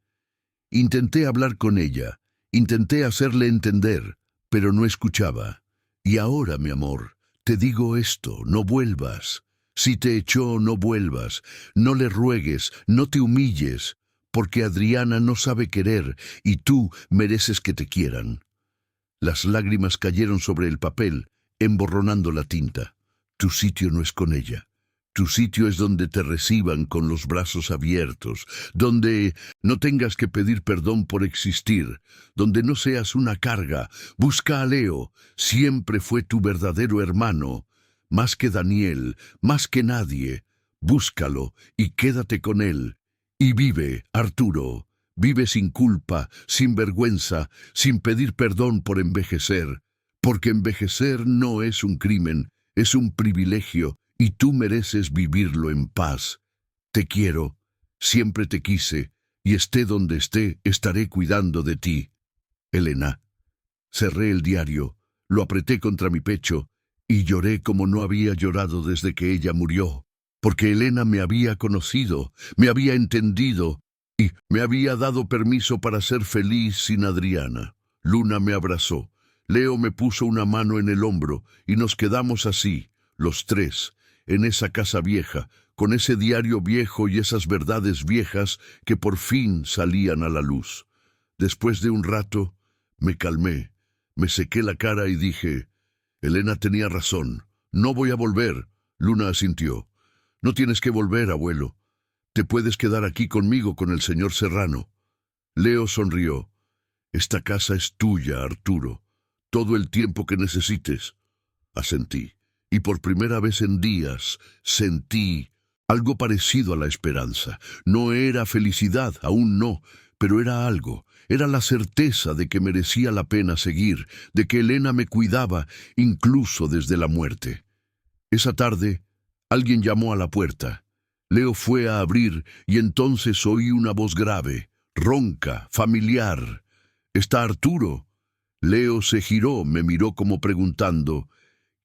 Intenté hablar con ella, intenté hacerle entender, pero no escuchaba. Y ahora, mi amor, te digo esto, no vuelvas. Si te echó, no vuelvas. No le ruegues, no te humilles, porque Adriana no sabe querer y tú mereces que te quieran. Las lágrimas cayeron sobre el papel, emborronando la tinta. Tu sitio no es con ella. Tu sitio es donde te reciban con los brazos abiertos, donde no tengas que pedir perdón por existir, donde no seas una carga. Busca a Leo, siempre fue tu verdadero hermano, más que Daniel, más que nadie. Búscalo y quédate con él. Y vive, Arturo, vive sin culpa, sin vergüenza, sin pedir perdón por envejecer, porque envejecer no es un crimen, es un privilegio, y tú mereces vivirlo en paz. Te quiero, siempre te quise, y esté donde esté, estaré cuidando de ti. Elena. Cerré el diario, lo apreté contra mi pecho, y lloré como no había llorado desde que ella murió, porque Elena me había conocido, me había entendido, y me había dado permiso para ser feliz sin Adriana. Luna me abrazó, Leo me puso una mano en el hombro, y nos quedamos así, los tres, en esa casa vieja, con ese diario viejo y esas verdades viejas que por fin salían a la luz. Después de un rato, me calmé, me sequé la cara y dije, Elena tenía razón, no voy a volver. Luna asintió. No tienes que volver, abuelo. Te puedes quedar aquí conmigo con el señor Serrano. Leo sonrió. Esta casa es tuya, Arturo. Todo el tiempo que necesites. Asentí. Y por primera vez en días sentí algo parecido a la esperanza. No era felicidad, aún no, pero era algo. Era la certeza de que merecía la pena seguir, de que Elena me cuidaba, incluso desde la muerte. Esa tarde, alguien llamó a la puerta. Leo fue a abrir y entonces oí una voz grave, ronca, familiar. ¿Está Arturo? Leo se giró, me miró como preguntando,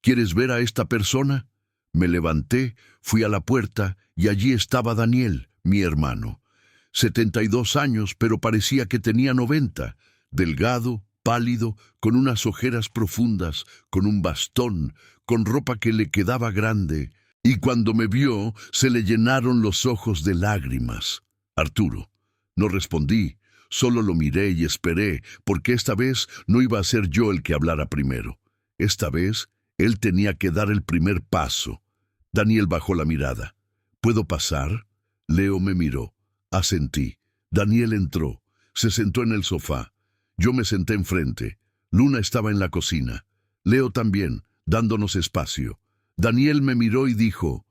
¿quieres ver a esta persona? Me levanté, fui a la puerta y allí estaba Daniel, mi hermano. 72 años, pero parecía que tenía 90. Delgado, pálido, con unas ojeras profundas, con un bastón, con ropa que le quedaba grande. Y cuando me vio, se le llenaron los ojos de lágrimas. Arturo. No respondí, solo lo miré y esperé, porque esta vez no iba a ser yo el que hablara primero. Esta vez, él tenía que dar el primer paso. Daniel bajó la mirada. ¿Puedo pasar? Leo me miró. Asentí. Daniel entró. Se sentó en el sofá. Yo me senté enfrente. Luna estaba en la cocina. Leo también, dándonos espacio. Daniel me miró y dijo,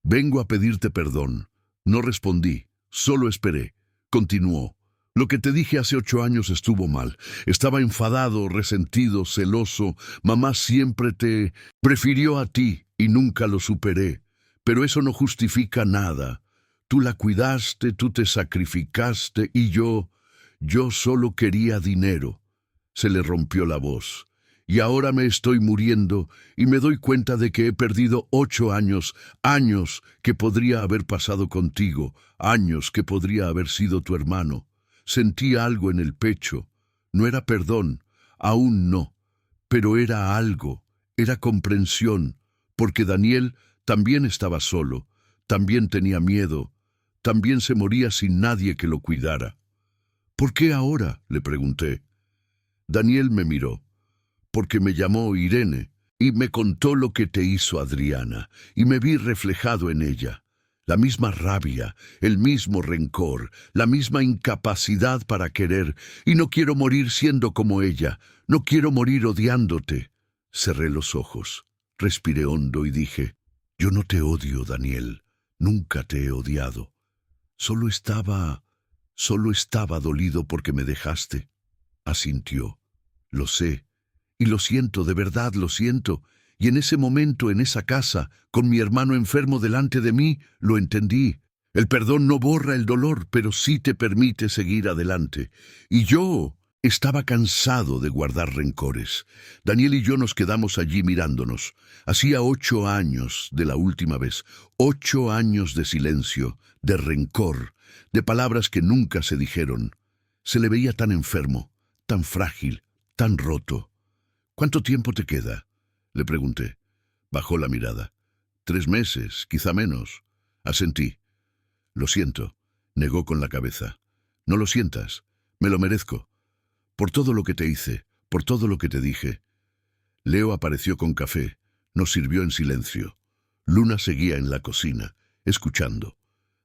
«Vengo a pedirte perdón». No respondí, solo esperé. Continuó. «Lo que te dije hace 8 años estuvo mal. Estaba enfadado, resentido, celoso. Mamá siempre te prefirió a ti y nunca lo superé. Pero eso no justifica nada. Tú la cuidaste, tú te sacrificaste y yo solo quería dinero». Se le rompió la voz. «Y ahora me estoy muriendo y me doy cuenta de que he perdido 8 años, años que podría haber pasado contigo, años que podría haber sido tu hermano. Sentí algo en el pecho. No era perdón, aún no, pero era algo, era comprensión, porque Daniel también estaba solo, también tenía miedo, también se moría sin nadie que lo cuidara». «¿Por qué ahora?», le pregunté. Daniel me miró. «Porque me llamó Irene y me contó lo que te hizo Adriana, y me vi reflejado en ella. La misma rabia, el mismo rencor, la misma incapacidad para querer, y no quiero morir siendo como ella, no quiero morir odiándote». Cerré los ojos, respiré hondo y dije, «Yo no te odio, Daniel, nunca te he odiado. Solo estaba dolido porque me dejaste». Asintió. «Lo sé. Y lo siento, de verdad lo siento. Y en ese momento, en esa casa, con mi hermano enfermo delante de mí, lo entendí. El perdón no borra el dolor, pero sí te permite seguir adelante. Y yo estaba cansado de guardar rencores». Daniel y yo nos quedamos allí mirándonos. Hacía 8 años de la última vez. 8 años de silencio, de rencor, de palabras que nunca se dijeron. Se le veía tan enfermo, tan frágil, tan roto. «¿Cuánto tiempo te queda?», le pregunté. Bajó la mirada. 3 meses, quizá menos. Asentí. «Lo siento», negó con la cabeza. «No lo sientas. Me lo merezco. Por todo lo que te hice, por todo lo que te dije». Leo apareció con café. Nos sirvió en silencio. Luna seguía en la cocina, escuchando.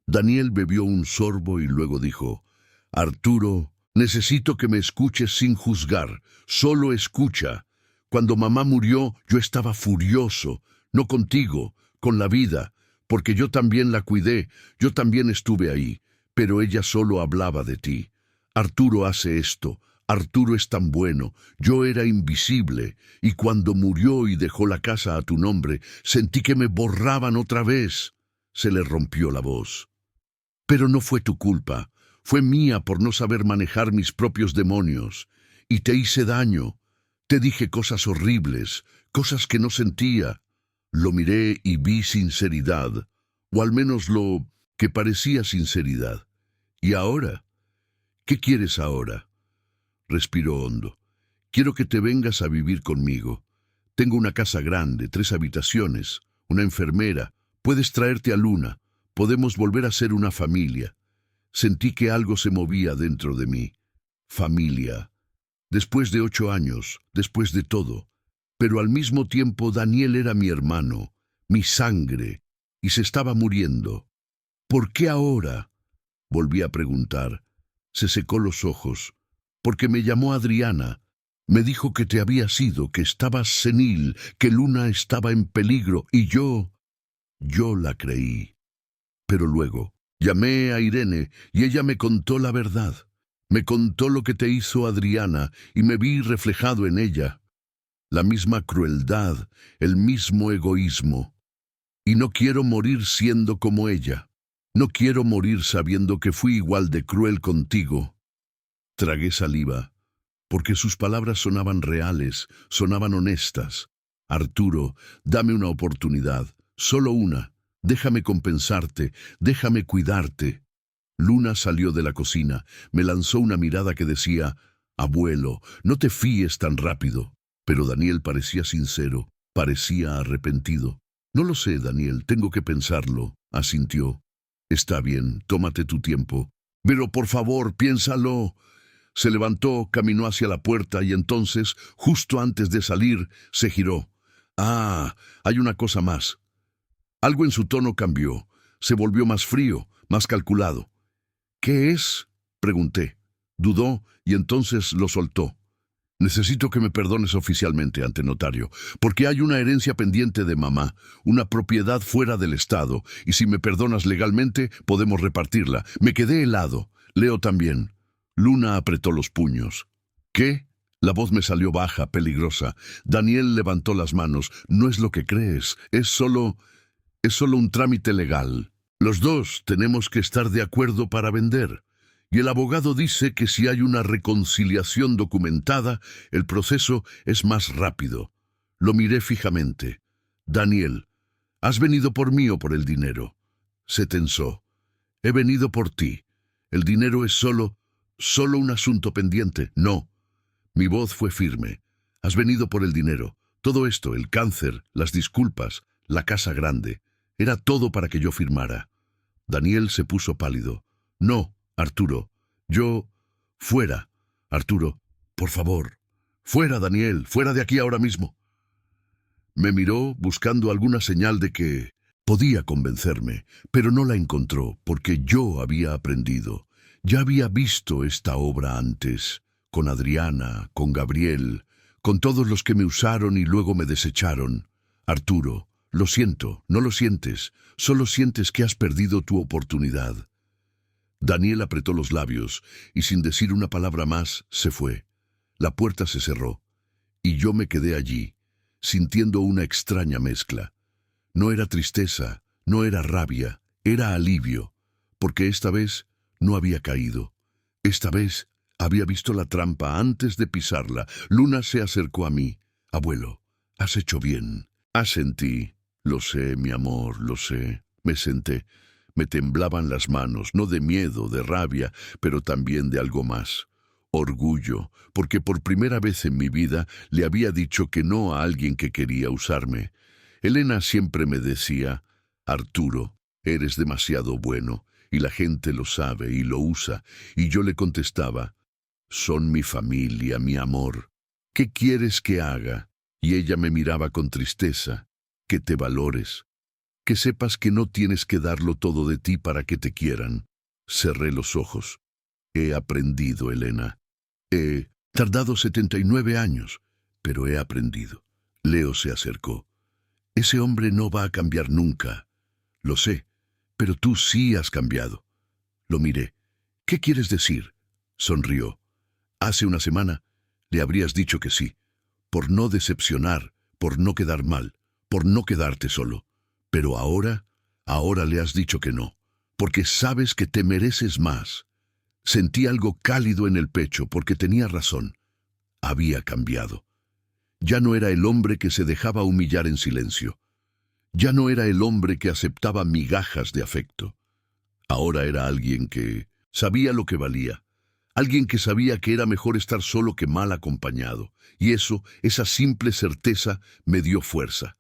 Daniel bebió un sorbo y luego dijo, «Arturo, necesito que me escuches sin juzgar. Solo escucha. Cuando mamá murió, yo estaba furioso, no contigo, con la vida, porque yo también la cuidé, yo también estuve ahí, pero ella solo hablaba de ti. Arturo hace esto, Arturo es tan bueno, yo era invisible, y cuando murió y dejó la casa a tu nombre, sentí que me borraban otra vez». Se le rompió la voz. «Pero no fue tu culpa, fue mía por no saber manejar mis propios demonios, y te hice daño. Te dije cosas horribles, cosas que no sentía». Lo miré y vi sinceridad, o al menos lo que parecía sinceridad. «¿Y ahora? ¿Qué quieres ahora?». Respiró hondo. «Quiero que te vengas a vivir conmigo. Tengo una casa grande, 3 habitaciones, una enfermera. Puedes traerte a Luna. Podemos volver a ser una familia». Sentí que algo se movía dentro de mí. Familia. Después de 8 años, después de todo. Pero al mismo tiempo Daniel era mi hermano, mi sangre, y se estaba muriendo. «¿Por qué ahora?», volví a preguntar. Se secó los ojos. «Porque me llamó Adriana. Me dijo que te habías ido, que estabas senil, que Luna estaba en peligro, y yo la creí. Pero luego llamé a Irene y ella me contó la verdad. Me contó lo que te hizo Adriana y me vi reflejado en ella. La misma crueldad, el mismo egoísmo. Y no quiero morir siendo como ella. No quiero morir sabiendo que fui igual de cruel contigo». Tragué saliva, porque sus palabras sonaban reales, sonaban honestas. «Arturo, dame una oportunidad. Solo una. Déjame compensarte, déjame cuidarte. Luna salió de la cocina, me lanzó una mirada que decía, abuelo, no te fíes tan rápido. Pero Daniel parecía sincero, parecía arrepentido. No lo sé, Daniel, tengo que pensarlo, asintió. Está bien, tómate tu tiempo. Pero por favor, piénsalo. Se levantó, caminó hacia la puerta y entonces, justo antes de salir, se giró. Ah, hay una cosa más. Algo en su tono cambió. Se volvió más frío, más calculado. ¿Qué es? Pregunté. Dudó y entonces lo soltó. Necesito que me perdones oficialmente ante notario, porque hay una herencia pendiente de mamá, una propiedad fuera del Estado, y si me perdonas legalmente, podemos repartirla. Me quedé helado. Leo también. Luna apretó los puños. ¿Qué? La voz me salió baja, peligrosa. Daniel levantó las manos. No es lo que crees. Es solo un trámite legal. Los dos tenemos que estar de acuerdo para vender. Y el abogado dice que si hay una reconciliación documentada, el proceso es más rápido. Lo miré fijamente. Daniel, ¿has venido por mí o por el dinero? Se tensó. He venido por ti. El dinero es solo un asunto pendiente. No. Mi voz fue firme. Has venido por el dinero. Todo esto, el cáncer, las disculpas, la casa grande, era todo para que yo firmara. Daniel se puso pálido. No, Arturo, yo... Fuera. Arturo, por favor. Fuera, Daniel, fuera de aquí ahora mismo. Me miró buscando alguna señal de que podía convencerme, pero no la encontró porque yo había aprendido. Ya había visto esta obra antes, con Adriana, con Gabriel, con todos los que me usaron y luego me desecharon. Arturo, lo siento, no lo sientes, solo sientes que has perdido tu oportunidad. Daniel apretó los labios y sin decir una palabra más se fue. La puerta se cerró y yo me quedé allí, sintiendo una extraña mezcla. No era tristeza, no era rabia, era alivio, porque esta vez no había caído. Esta vez había visto la trampa antes de pisarla. Luna se acercó a mí. Abuelo, has hecho bien. Asentí. Lo sé, mi amor, lo sé. Me senté. Me temblaban las manos, no de miedo, de rabia, pero también de algo más. Orgullo, porque por primera vez en mi vida le había dicho que no a alguien que quería usarme. Elena siempre me decía, Arturo, eres demasiado bueno, y la gente lo sabe y lo usa, y yo le contestaba, son mi familia, mi amor. ¿Qué quieres que haga? Y ella me miraba con tristeza, que te valores. Que sepas que no tienes que darlo todo de ti para que te quieran. Cerré los ojos. He aprendido, Elena. He tardado 79 años, pero he aprendido. Leo se acercó. Ese hombre no va a cambiar nunca. Lo sé, pero tú sí has cambiado. Lo miré. ¿Qué quieres decir? Sonrió. Hace una semana le habrías dicho que sí, por no decepcionar, por no quedar mal, por no quedarte solo. Pero ahora le has dicho que no, porque sabes que te mereces más. Sentí algo cálido en el pecho porque tenía razón. Había cambiado. Ya no era el hombre que se dejaba humillar en silencio. Ya no era el hombre que aceptaba migajas de afecto. Ahora era alguien que sabía lo que valía. Alguien que sabía que era mejor estar solo que mal acompañado. Y esa simple certeza me dio fuerza.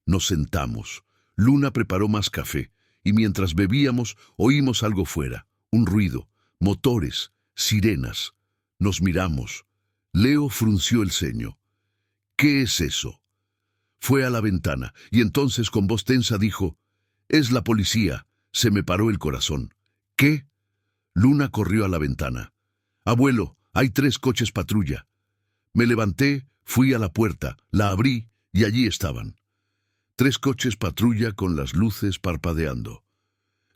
Nos sentamos. Luna preparó más café, y mientras bebíamos oímos algo fuera, un ruido, motores, sirenas. Nos miramos. Leo frunció el ceño. ¿Qué es eso? Fue a la ventana, y entonces con voz tensa dijo, es la policía. Se me paró el corazón. ¿Qué? Luna corrió a la ventana. Abuelo, hay 3 coches patrulla. Me levanté, fui a la puerta, la abrí, y allí estaban. 3 coches patrulla con las luces parpadeando.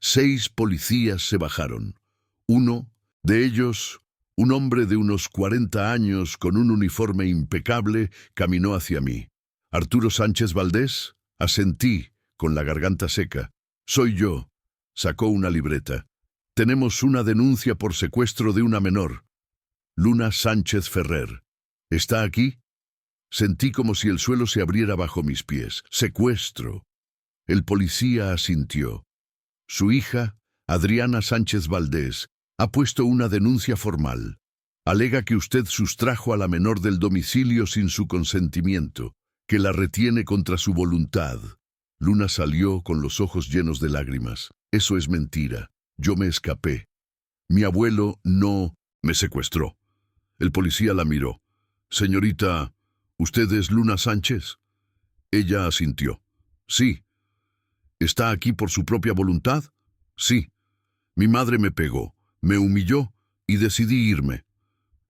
6 policías se bajaron. Uno de ellos, un hombre de unos 40 años con un uniforme impecable, caminó hacia mí. ¿Arturo Sánchez Valdés? Asentí, con la garganta seca. Soy yo. Sacó una libreta. Tenemos una denuncia por secuestro de una menor. Luna Sánchez Ferrer. ¿Está aquí? Sentí como si el suelo se abriera bajo mis pies. Secuestro. El policía asintió. Su hija, Adriana Sánchez Valdés, ha puesto una denuncia formal. Alega que usted sustrajo a la menor del domicilio sin su consentimiento, que la retiene contra su voluntad. Luna salió con los ojos llenos de lágrimas. Eso es mentira. Yo me escapé. Mi abuelo no me secuestró. El policía la miró. Señorita, ¿usted es Luna Sánchez? Ella asintió. Sí. ¿Está aquí por su propia voluntad? Sí. Mi madre me pegó, me humilló y decidí irme.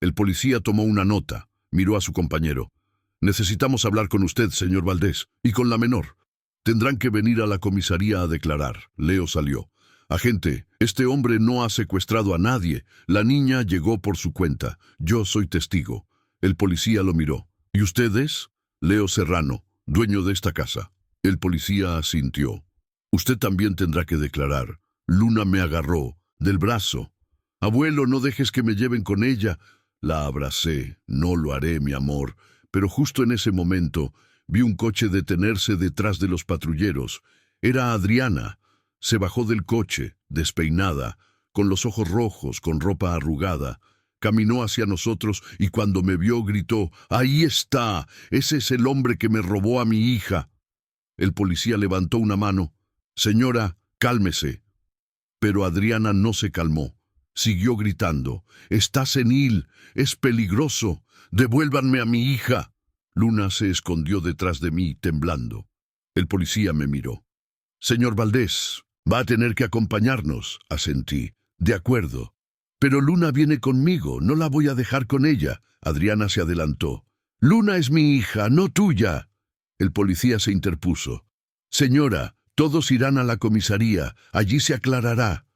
El policía tomó una nota, miró a su compañero. Necesitamos hablar con usted, señor Valdés, y con la menor. Tendrán que venir a la comisaría a declarar. Leo salió. Agente, este hombre no ha secuestrado a nadie. La niña llegó por su cuenta. Yo soy testigo. El policía lo miró. ¿Y usted es? Leo Serrano, dueño de esta casa. El policía asintió. Usted también tendrá que declarar. Luna me agarró del brazo. Abuelo, no dejes que me lleven con ella. La abracé. No lo haré, mi amor. Pero justo en ese momento vi un coche detenerse detrás de los patrulleros. Era Adriana. Se bajó del coche, despeinada, con los ojos rojos, con ropa arrugada. Caminó hacia nosotros y cuando me vio gritó, «¡Ahí está! Ese es el hombre que me robó a mi hija». El policía levantó una mano. «Señora, cálmese». Pero Adriana no se calmó. Siguió gritando, «Está senil, es peligroso, devuélvanme a mi hija». Luna se escondió detrás de mí, temblando. El policía me miró. «Señor Valdés, va a tener que acompañarnos», asentí. «De acuerdo. Pero Luna viene conmigo, no la voy a dejar con ella». Adriana se adelantó. «Luna es mi hija, no tuya». El policía se interpuso. «Señora, todos irán a la comisaría, allí se aclarará».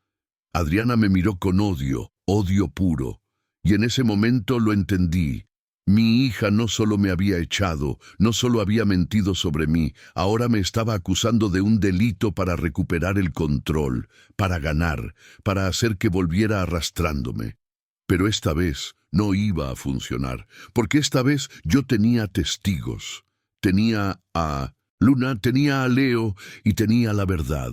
Adriana me miró con odio, odio puro, y en ese momento lo entendí. Mi hija no solo me había echado, no solo había mentido sobre mí, ahora me estaba acusando de un delito para recuperar el control, para ganar, para hacer que volviera arrastrándome. Pero esta vez no iba a funcionar, porque esta vez yo tenía testigos. Tenía a Luna, tenía a Leo y tenía la verdad.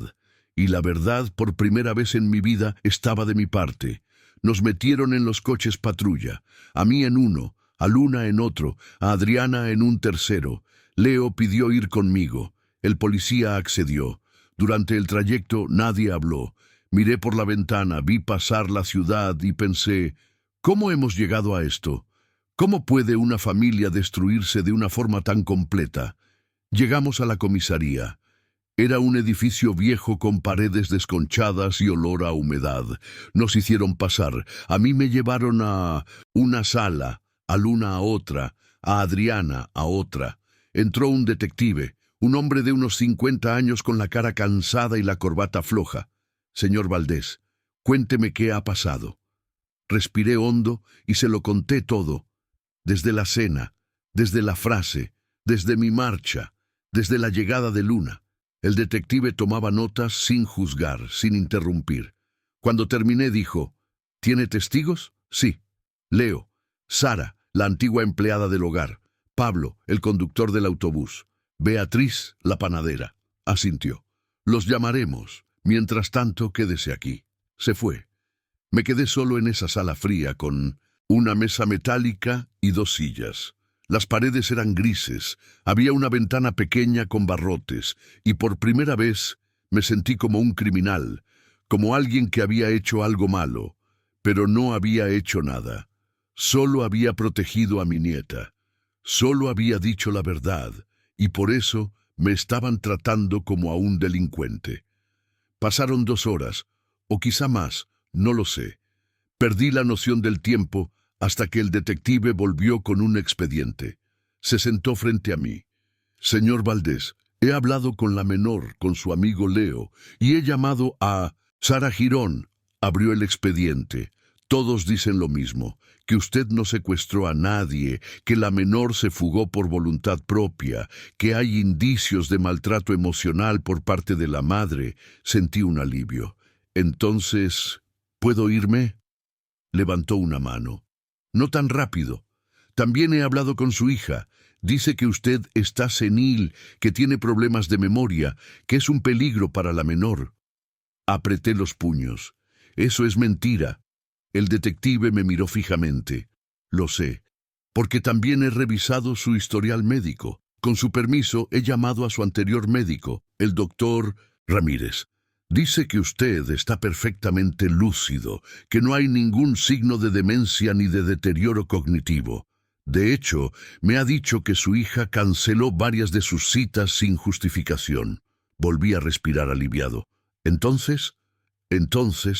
Y la verdad, por primera vez en mi vida, estaba de mi parte. Nos metieron en los coches patrulla, a mí en uno, a Luna en otro, a Adriana en un tercero. Leo pidió ir conmigo. El policía accedió. Durante el trayecto nadie habló. Miré por la ventana, vi pasar la ciudad y pensé, ¿cómo hemos llegado a esto? ¿Cómo puede una familia destruirse de una forma tan completa? Llegamos a la comisaría. Era un edificio viejo con paredes desconchadas y olor a humedad. Nos hicieron pasar. A mí me llevaron a una sala, a Luna a otra, a Adriana a otra. Entró un detective, un hombre de unos 50 años con la cara cansada y la corbata floja. «Señor Valdés, cuénteme qué ha pasado». Respiré hondo y se lo conté todo. Desde la cena, desde la frase, desde mi marcha, desde la llegada de Luna. El detective tomaba notas sin juzgar, sin interrumpir. Cuando terminé dijo, «¿Tiene testigos?» «Sí. Leo, Sara, la antigua empleada del hogar, Pablo, el conductor del autobús, Beatriz, la panadera». Asintió. «Los llamaremos. Mientras tanto, quédese aquí». Se fue. Me quedé solo en esa sala fría con una mesa metálica y 2 sillas. Las paredes eran grises, había una ventana pequeña con barrotes, y por primera vez me sentí como un criminal, como alguien que había hecho algo malo, pero no había hecho nada. Solo había protegido a mi nieta, solo había dicho la verdad, y por eso me estaban tratando como a un delincuente. Pasaron 2 horas, o quizá más, no lo sé. Perdí la noción del tiempo hasta que el detective volvió con un expediente. Se sentó frente a mí. «Señor Valdés, he hablado con la menor, con su amigo Leo, y he llamado a Sara Girón». Abrió el expediente. «Todos dicen lo mismo, que usted no secuestró a nadie, que la menor se fugó por voluntad propia, que hay indicios de maltrato emocional por parte de la madre». Sentí un alivio. «Entonces, ¿puedo irme?». Levantó una mano. «No tan rápido. También he hablado con su hija. Dice que usted está senil, que tiene problemas de memoria, que es un peligro para la menor. Apreté los puños. Eso es mentira. El detective me miró fijamente. Lo sé, porque también he revisado su historial médico. Con su permiso, he llamado a su anterior médico, el doctor Ramírez. Dice que usted está perfectamente lúcido, que no hay ningún signo de demencia ni de deterioro cognitivo. De hecho, me ha dicho que su hija canceló varias de sus citas sin justificación. Volví a respirar aliviado. Entonces,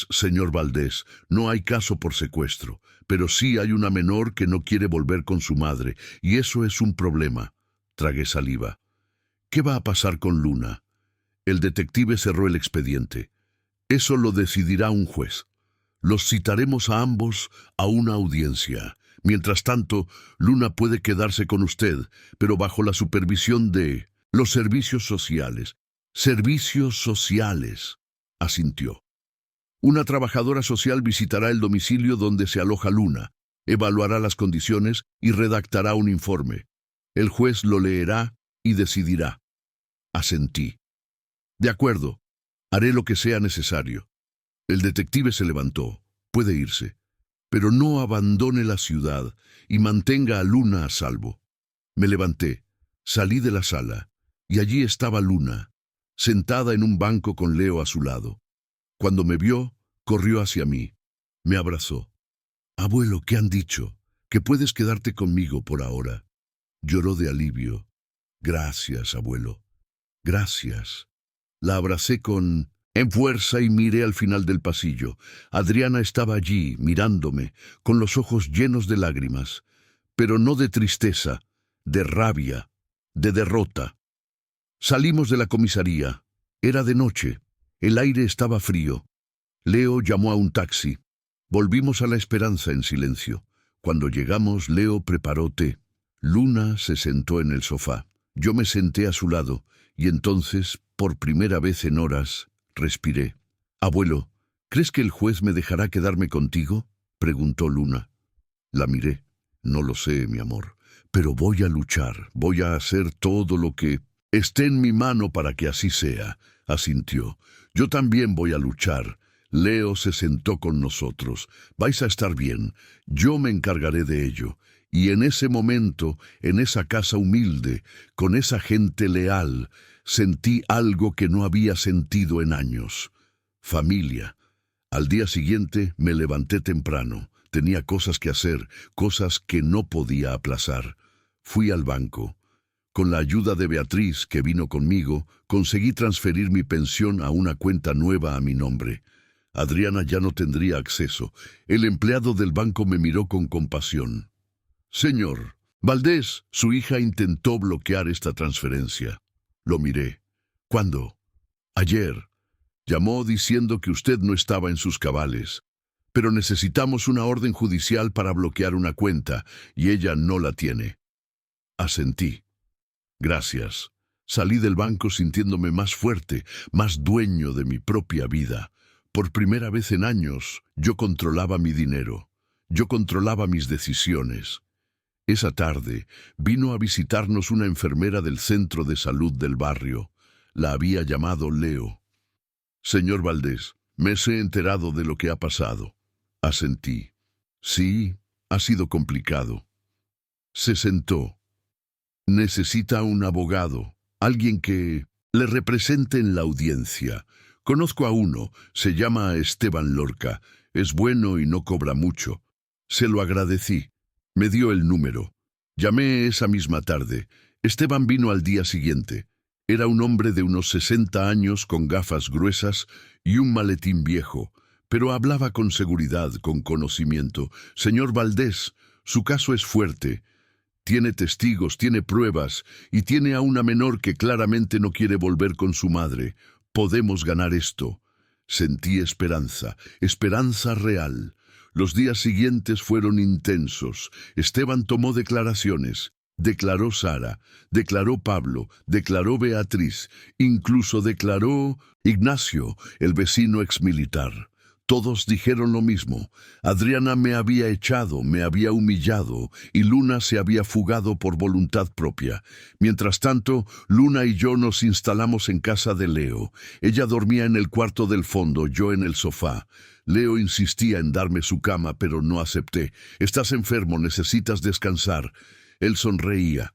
señor Valdés, no hay caso por secuestro, pero sí hay una menor que no quiere volver con su madre, y eso es un problema. Tragué saliva. ¿Qué va a pasar con Luna? El detective cerró el expediente. Eso lo decidirá un juez. Los citaremos a ambos a una audiencia. Mientras tanto, Luna puede quedarse con usted, pero bajo la supervisión de los servicios sociales. Servicios sociales, asintió. Una trabajadora social visitará el domicilio donde se aloja Luna, evaluará las condiciones y redactará un informe. El juez lo leerá y decidirá. Asentí. De acuerdo, haré lo que sea necesario. El detective se levantó. Puede irse, pero no abandone la ciudad y mantenga a Luna a salvo. Me levanté, salí de la sala, y allí estaba Luna, sentada en un banco con Leo a su lado. Cuando me vio, corrió hacia mí. Me abrazó. Abuelo, ¿qué han dicho? Que puedes quedarte conmigo por ahora. Lloró de alivio. Gracias, abuelo. Gracias. La abracé con fuerza y miré al final del pasillo. Adriana estaba allí, mirándome, con los ojos llenos de lágrimas, pero no de tristeza, de rabia, de derrota. Salimos de la comisaría. Era de noche. El aire estaba frío. Leo llamó a un taxi. Volvimos a La Esperanza en silencio. Cuando llegamos, Leo preparó té. Luna se sentó en el sofá. Yo me senté a su lado, y entonces, por primera vez en horas, respiré. Abuelo, ¿crees que el juez me dejará quedarme contigo? Preguntó Luna. La miré. No lo sé, mi amor, pero voy a luchar, voy a hacer todo lo que esté en mi mano para que así sea, asintió. Yo también voy a luchar. Leo se sentó con nosotros. Vais a estar bien. Yo me encargaré de ello. Y en ese momento, en esa casa humilde, con esa gente leal, sentí algo que no había sentido en años. Familia. Al día siguiente me levanté temprano. Tenía cosas que hacer, cosas que no podía aplazar. Fui al banco. Con la ayuda de Beatriz, que vino conmigo, conseguí transferir mi pensión a una cuenta nueva a mi nombre. Adriana ya no tendría acceso. El empleado del banco me miró con compasión. Señor Valdés, su hija intentó bloquear esta transferencia. Lo miré. ¿Cuándo? Ayer. Llamó diciendo que usted no estaba en sus cabales. Pero necesitamos una orden judicial para bloquear una cuenta, y ella no la tiene. Asentí. Gracias. Salí del banco sintiéndome más fuerte, más dueño de mi propia vida. Por primera vez en años, yo controlaba mi dinero. Yo controlaba mis decisiones. Esa tarde vino a visitarnos una enfermera del centro de salud del barrio. La había llamado Leo. Señor Valdés, me he enterado de lo que ha pasado. Asentí. Sí, ha sido complicado. Se sentó. Necesita un abogado, alguien que le represente en la audiencia. Conozco a uno, se llama Esteban Lorca. Es bueno y no cobra mucho. Se lo agradecí. Me dio el número. Llamé esa misma tarde. Esteban vino al día siguiente. Era un hombre de unos 60 años con gafas gruesas y un maletín viejo, pero hablaba con seguridad, con conocimiento. Señor Valdés, su caso es fuerte. Tiene testigos, tiene pruebas, y tiene a una menor que claramente no quiere volver con su madre. Podemos ganar esto. Sentí esperanza, esperanza real. Los días siguientes fueron intensos. Esteban tomó declaraciones. Declaró Sara, declaró Pablo, declaró Beatriz, incluso declaró Ignacio, el vecino exmilitar. Todos dijeron lo mismo. Adriana me había echado, me había humillado, y Luna se había fugado por voluntad propia. Mientras tanto, Luna y yo nos instalamos en casa de Leo. Ella dormía en el cuarto del fondo, yo en el sofá. Leo insistía en darme su cama, pero no acepté. «Estás enfermo, necesitas descansar». Él sonreía.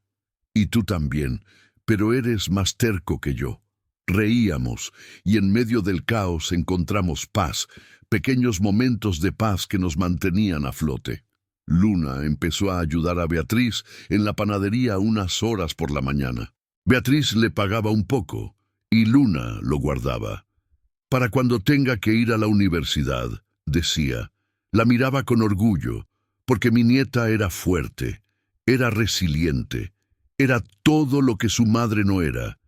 «Y tú también, pero eres más terco que yo». Reíamos, y en medio del caos encontramos paz, pequeños momentos de paz que nos mantenían a flote. Luna empezó a ayudar a Beatriz en la panadería unas horas por la mañana. Beatriz le pagaba un poco, y Luna lo guardaba. «Para cuando tenga que ir a la universidad», decía. La miraba con orgullo, porque mi nieta era fuerte, era resiliente, era todo lo que su madre no era.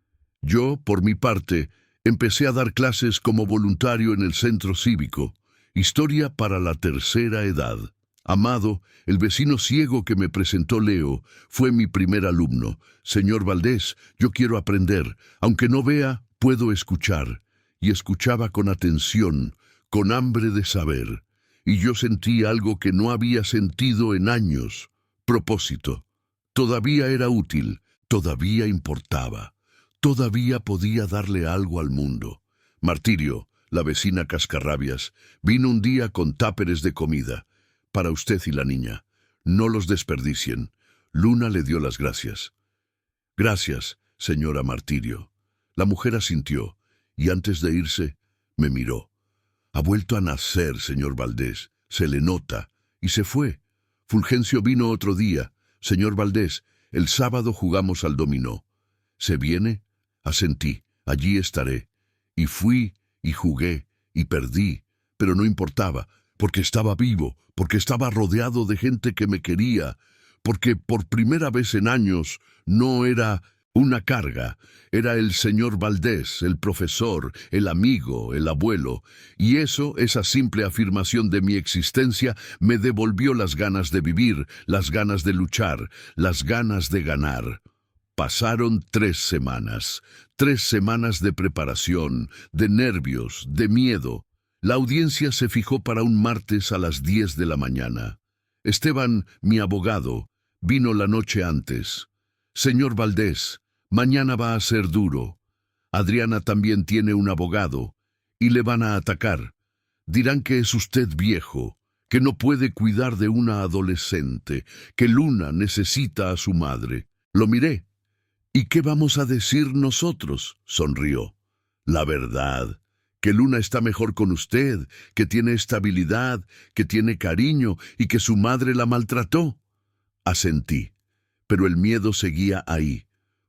Yo, por mi parte, empecé a dar clases como voluntario en el centro cívico, historia para la tercera edad. Amado, el vecino ciego que me presentó Leo, fue mi primer alumno. «Señor Valdés, yo quiero aprender. Aunque no vea, puedo escuchar». Y escuchaba con atención, con hambre de saber. Y yo sentí algo que no había sentido en años. Propósito. Todavía era útil, todavía importaba. Todavía podía darle algo al mundo. Martirio, la vecina cascarrabias, vino un día con táperes de comida. «Para usted y la niña. No los desperdicien». Luna le dio las gracias. «Gracias, señora Martirio». La mujer asintió, y antes de irse, me miró. «Ha vuelto a nacer, señor Valdés. Se le nota». Y se fue. Fulgencio vino otro día. «Señor Valdés, el sábado jugamos al dominó». «¿Se viene?» Asentí. «Allí estaré». Y fui, y jugué, y perdí, pero no importaba, porque estaba vivo, porque estaba rodeado de gente que me quería, porque por primera vez en años no era una carga, era el señor Valdés, el profesor, el amigo, el abuelo, y eso, esa simple afirmación de mi existencia, me devolvió las ganas de vivir, las ganas de luchar, las ganas de ganar. Pasaron 3 semanas, 3 semanas de preparación, de nervios, de miedo. La audiencia se fijó para un martes a las 10 de la mañana. Esteban, mi abogado, vino la noche antes. «Señor Valdés, mañana va a ser duro. Adriana también tiene un abogado, y le van a atacar. Dirán que es usted viejo, que no puede cuidar de una adolescente, que Luna necesita a su madre». Lo miré. «¿Y qué vamos a decir nosotros?», sonrió. «La verdad, que Luna está mejor con usted, que tiene estabilidad, que tiene cariño y que su madre la maltrató». Asentí, pero el miedo seguía ahí,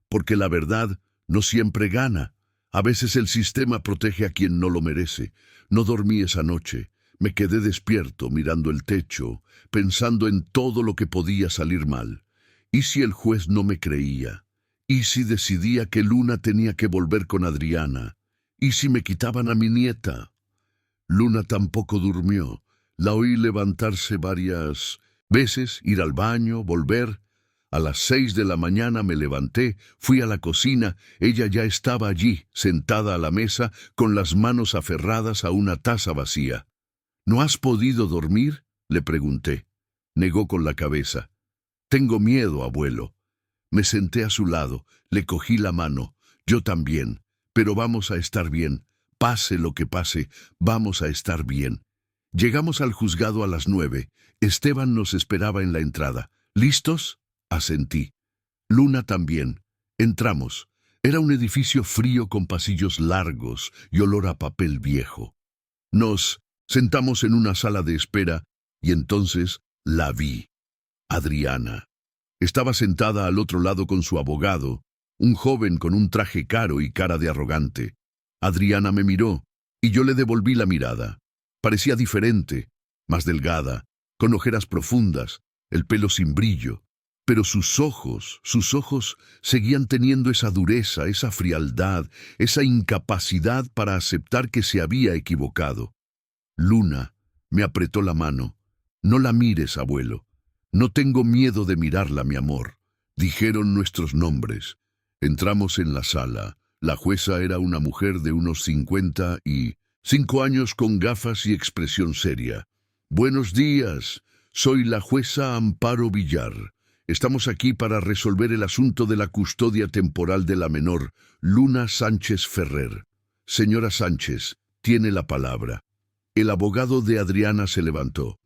porque la verdad no siempre gana. A veces el sistema protege a quien no lo merece. No dormí esa noche. Me quedé despierto mirando el techo, pensando en todo lo que podía salir mal. ¿Y si el juez no me creía? ¿Y si decidía que Luna tenía que volver con Adriana? ¿Y si me quitaban a mi nieta? Luna tampoco durmió. La oí levantarse varias veces, ir al baño, volver. A las 6 de la mañana me levanté, fui a la cocina. Ella ya estaba allí, sentada a la mesa, con las manos aferradas a una taza vacía. «¿No has podido dormir?», le pregunté. Negó con la cabeza. «Tengo miedo, abuelo». Me senté a su lado, le cogí la mano. «Yo también, pero vamos a estar bien. Pase lo que pase, vamos a estar bien». Llegamos al juzgado a las 9. Esteban nos esperaba en la entrada. «¿Listos?», asentí. Luna también. Entramos. Era un edificio frío con pasillos largos y olor a papel viejo. Nos sentamos en una sala de espera y entonces la vi. Adriana. Estaba sentada al otro lado con su abogado, un joven con un traje caro y cara de arrogante. Adriana me miró, y yo le devolví la mirada. Parecía diferente, más delgada, con ojeras profundas, el pelo sin brillo. Pero sus ojos seguían teniendo esa dureza, esa frialdad, esa incapacidad para aceptar que se había equivocado. Luna me apretó la mano. «No la mires, abuelo. No tengo miedo de mirarla, mi amor». Dijeron nuestros nombres. Entramos en la sala. La jueza era una mujer de unos 50 y 5 años con gafas y expresión seria. Buenos días, soy la jueza Amparo Villar. Estamos aquí para resolver el asunto de la custodia temporal de la menor, Luna Sánchez Ferrer. Señora Sánchez, tiene la palabra. El abogado de Adriana se levantó.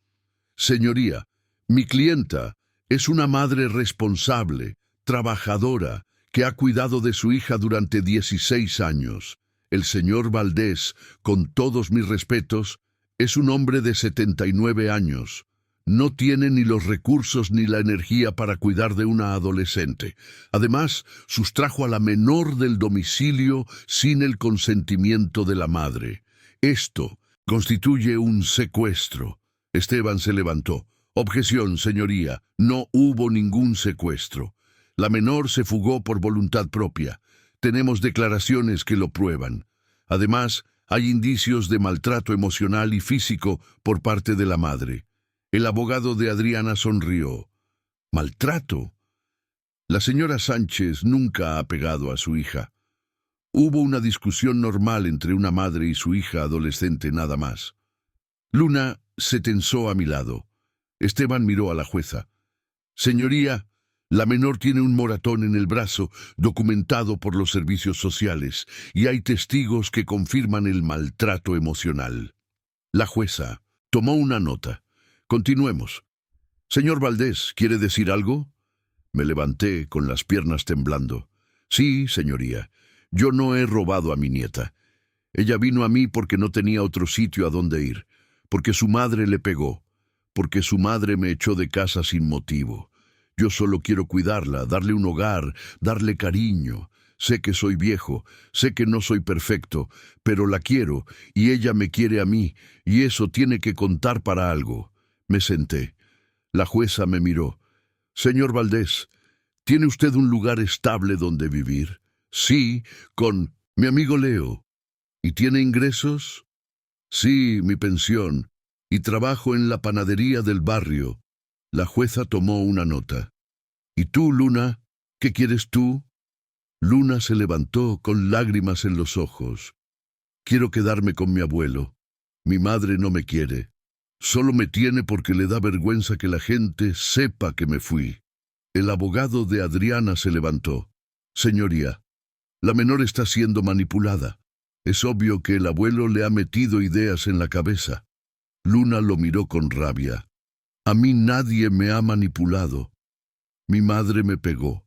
Señoría, mi clienta es una madre responsable, trabajadora, que ha cuidado de su hija durante 16 años. El señor Valdés, con todos mis respetos, es un hombre de 79 años. No tiene ni los recursos ni la energía para cuidar de una adolescente. Además, sustrajo a la menor del domicilio sin el consentimiento de la madre. Esto constituye un secuestro. Esteban se levantó. Objeción, señoría. No hubo ningún secuestro. La menor se fugó por voluntad propia. Tenemos declaraciones que lo prueban. Además, hay indicios de maltrato emocional y físico por parte de la madre. El abogado de Adriana sonrió. ¿Maltrato? La señora Sánchez nunca ha pegado a su hija. Hubo una discusión normal entre una madre y su hija adolescente nada más. Luna se tensó a mi lado. Esteban miró a la jueza. Señoría, la menor tiene un moratón en el brazo, documentado por los servicios sociales, y hay testigos que confirman el maltrato emocional. La jueza tomó una nota. Continuemos. Señor Valdés, ¿quiere decir algo? Me levanté con las piernas temblando. Sí, señoría. Yo no he robado a mi nieta. Ella vino a mí porque no tenía otro sitio a donde ir, porque su madre le pegó, porque su madre me echó de casa sin motivo. Yo solo quiero cuidarla, darle un hogar, darle cariño. Sé que soy viejo, sé que no soy perfecto, pero la quiero y ella me quiere a mí, y eso tiene que contar para algo. Me senté. La jueza me miró. Señor Valdés, ¿tiene usted un lugar estable donde vivir? Sí, con mi amigo Leo. ¿Y tiene ingresos? Sí, mi pensión. Y trabajo en la panadería del barrio. La jueza tomó una nota. ¿Y tú, Luna? ¿Qué quieres tú? Luna se levantó con lágrimas en los ojos. Quiero quedarme con mi abuelo. Mi madre no me quiere. Solo me tiene porque le da vergüenza que la gente sepa que me fui. El abogado de Adriana se levantó. Señoría, la menor está siendo manipulada. Es obvio que el abuelo le ha metido ideas en la cabeza. Luna lo miró con rabia. A mí nadie me ha manipulado. Mi madre me pegó.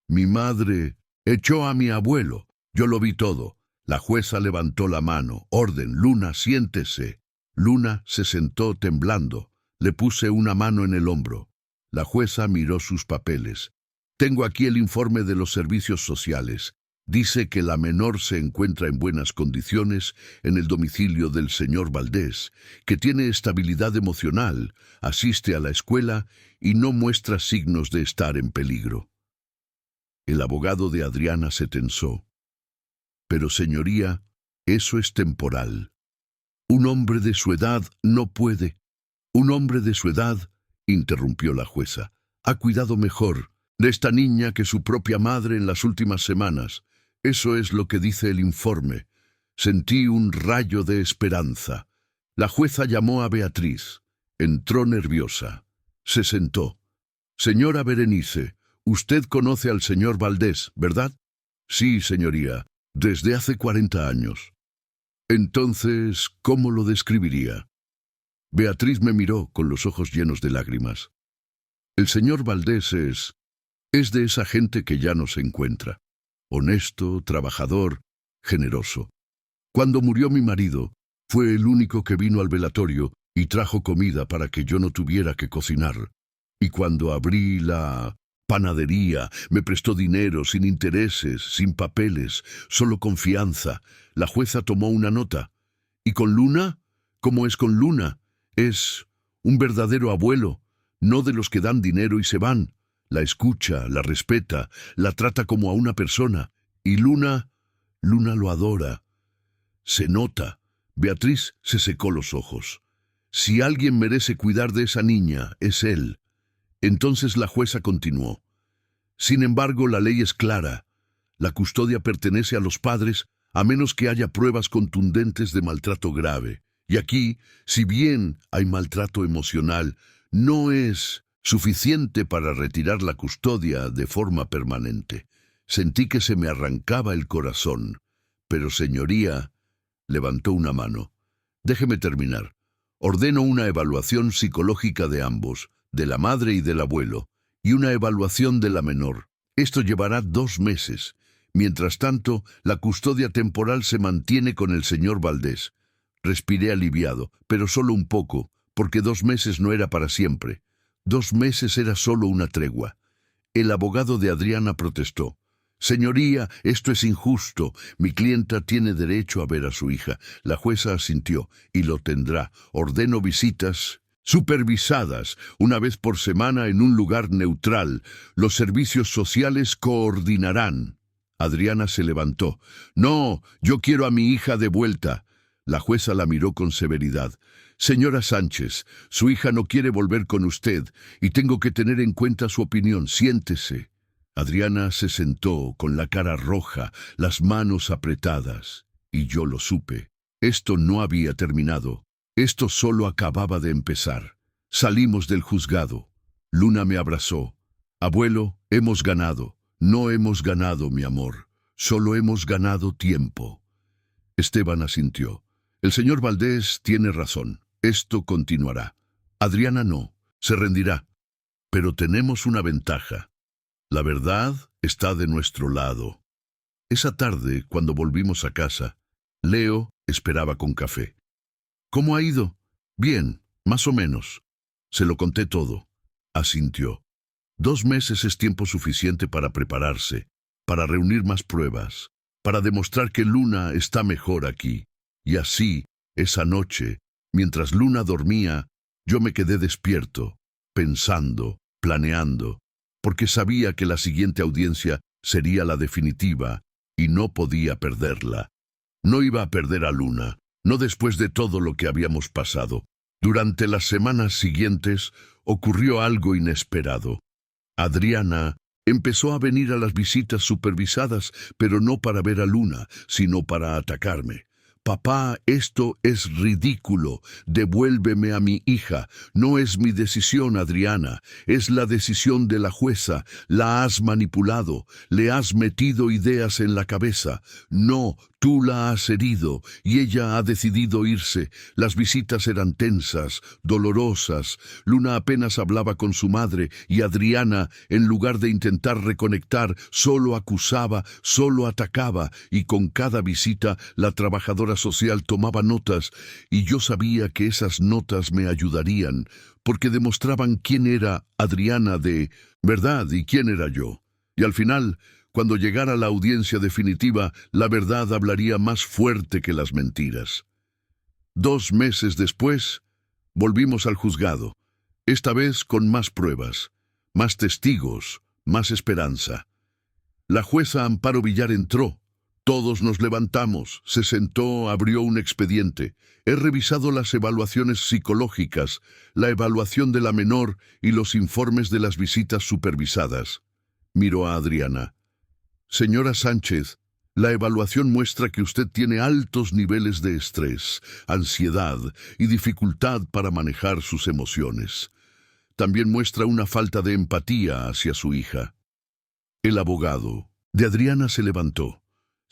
Mi madre echó a mi abuelo. Yo lo vi todo. La jueza levantó la mano. Orden, Luna, siéntese. Luna se sentó temblando. Le puse una mano en el hombro. La jueza miró sus papeles. Tengo aquí el informe de los servicios sociales. Dice que la menor se encuentra en buenas condiciones en el domicilio del señor Valdés, que tiene estabilidad emocional, asiste a la escuela y no muestra signos de estar en peligro. El abogado de Adriana se tensó. Pero, señoría, eso es temporal. Un hombre de su edad no puede. Un hombre de su edad, interrumpió la jueza, ha cuidado mejor de esta niña que su propia madre en las últimas semanas. Eso es lo que dice el informe. Sentí un rayo de esperanza. La jueza llamó a Beatriz. Entró nerviosa. Se sentó. Señora Berenice, usted conoce al señor Valdés, ¿verdad? Sí, señoría, desde hace 40 años. Entonces, ¿cómo lo describiría? Beatriz me miró con los ojos llenos de lágrimas. El señor Valdés es de esa gente que ya no se encuentra. Honesto, trabajador, generoso. Cuando murió mi marido, fue el único que vino al velatorio y trajo comida para que yo no tuviera que cocinar. Y cuando abrí la panadería, me prestó dinero sin intereses, sin papeles, solo confianza. La jueza tomó una nota. ¿Y con Luna? ¿Cómo es con Luna? Es un verdadero abuelo, no de los que dan dinero y se van. La escucha, la respeta, la trata como a una persona. Y Luna lo adora. Se nota. Beatriz se secó los ojos. Si alguien merece cuidar de esa niña, es él. Entonces la jueza continuó. Sin embargo, la ley es clara. La custodia pertenece a los padres a menos que haya pruebas contundentes de maltrato grave. Y aquí, si bien hay maltrato emocional, no es suficiente para retirar la custodia de forma permanente. Sentí que se me arrancaba el corazón. Pero, señoría, levantó una mano. Déjeme terminar. Ordeno una evaluación psicológica de ambos, de la madre y del abuelo, y una evaluación de la menor. Esto llevará 2 meses. Mientras tanto, la custodia temporal se mantiene con el señor Valdés. Respiré aliviado, pero solo un poco, porque 2 meses no era para siempre. 2 meses era solo una tregua. El abogado de Adriana protestó. Señoría, esto es injusto. Mi clienta tiene derecho a ver a su hija. La jueza asintió, y lo tendrá. Ordeno visitas supervisadas, una vez por semana en un lugar neutral. Los servicios sociales coordinarán. Adriana se levantó. No, yo quiero a mi hija de vuelta. La jueza la miró con severidad. Señora Sánchez, su hija no quiere volver con usted, y tengo que tener en cuenta su opinión. Siéntese. Adriana se sentó con la cara roja, las manos apretadas, y yo lo supe. Esto no había terminado. Esto solo acababa de empezar. Salimos del juzgado. Luna me abrazó. Abuelo, hemos ganado. No hemos ganado, mi amor. Solo hemos ganado tiempo. Esteban asintió. El señor Valdés tiene razón. Esto continuará. Adriana no. Se rendirá. Pero tenemos una ventaja. La verdad está de nuestro lado. Esa tarde, cuando volvimos a casa, Leo esperaba con café. ¿Cómo ha ido? Bien, más o menos. Se lo conté todo. Asintió. 2 meses es tiempo suficiente para prepararse, para reunir más pruebas, para demostrar que Luna está mejor aquí. Y así, esa noche, mientras Luna dormía, yo me quedé despierto, pensando, planeando, porque sabía que la siguiente audiencia sería la definitiva y no podía perderla. No iba a perder a Luna, no después de todo lo que habíamos pasado. Durante las semanas siguientes ocurrió algo inesperado. Adriana empezó a venir a las visitas supervisadas, pero no para ver a Luna, sino para atacarme. Papá, esto es ridículo. Devuélveme a mi hija. No es mi decisión, Adriana. Es la decisión de la jueza. La has manipulado. Le has metido ideas en la cabeza. No, tú la has herido y ella ha decidido irse. Las visitas eran tensas, dolorosas. Luna apenas hablaba con su madre y Adriana, en lugar de intentar reconectar, solo acusaba, solo atacaba, y con cada visita la trabajadora social tomaba notas, y yo sabía que esas notas me ayudarían, porque demostraban quién era Adriana de verdad y quién era yo. Y al final, cuando llegara la audiencia definitiva, la verdad hablaría más fuerte que las mentiras. 2 meses después, volvimos al juzgado, esta vez con más pruebas, más testigos, más esperanza. La jueza Amparo Villar entró. Todos nos levantamos, se sentó, abrió un expediente. He revisado las evaluaciones psicológicas, la evaluación de la menor y los informes de las visitas supervisadas. Miró a Adriana. Señora Sánchez, la evaluación muestra que usted tiene altos niveles de estrés, ansiedad y dificultad para manejar sus emociones. También muestra una falta de empatía hacia su hija. El abogado de Adriana se levantó.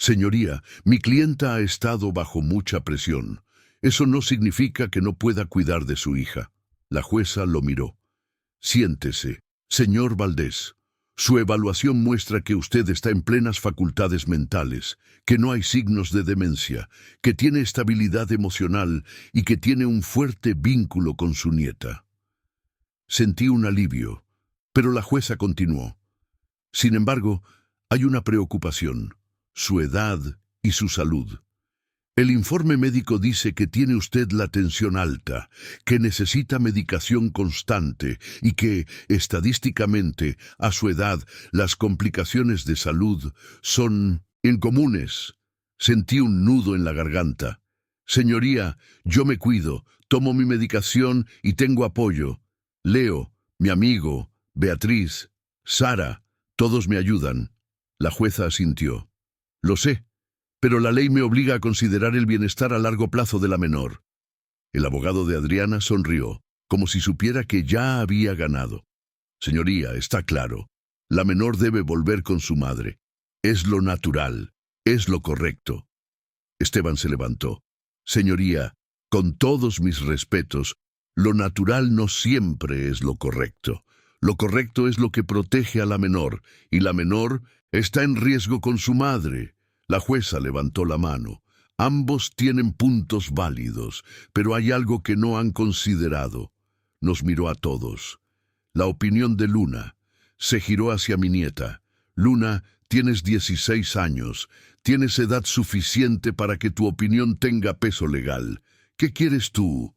Señoría, mi clienta ha estado bajo mucha presión. Eso no significa que no pueda cuidar de su hija. La jueza lo miró. Siéntese, señor Valdés. Su evaluación muestra que usted está en plenas facultades mentales, que no hay signos de demencia, que tiene estabilidad emocional y que tiene un fuerte vínculo con su nieta. Sentí un alivio, pero la jueza continuó. Sin embargo, hay una preocupación: su edad y su salud. El informe médico dice que tiene usted la tensión alta, que necesita medicación constante y que, estadísticamente, a su edad, las complicaciones de salud son incomunes. Sentí un nudo en la garganta. Señoría, yo me cuido, tomo mi medicación y tengo apoyo. Leo, mi amigo, Beatriz, Sara, todos me ayudan. La jueza asintió. Lo sé. pero la ley me obliga a considerar el bienestar a largo plazo de la menor. El abogado de Adriana sonrió, como si supiera que ya había ganado. Señoría, está claro. La menor debe volver con su madre. Es lo natural, es lo correcto. Esteban se levantó. Señoría, con todos mis respetos, lo natural no siempre es lo correcto. Lo correcto es lo que protege a la menor, y la menor está en riesgo con su madre. La jueza levantó la mano. Ambos tienen puntos válidos, pero hay algo que no han considerado. Nos miró a todos. La opinión de Luna. Se giró hacia mi nieta. Luna, tienes 16 años. Tienes edad suficiente para que tu opinión tenga peso legal. ¿Qué quieres tú?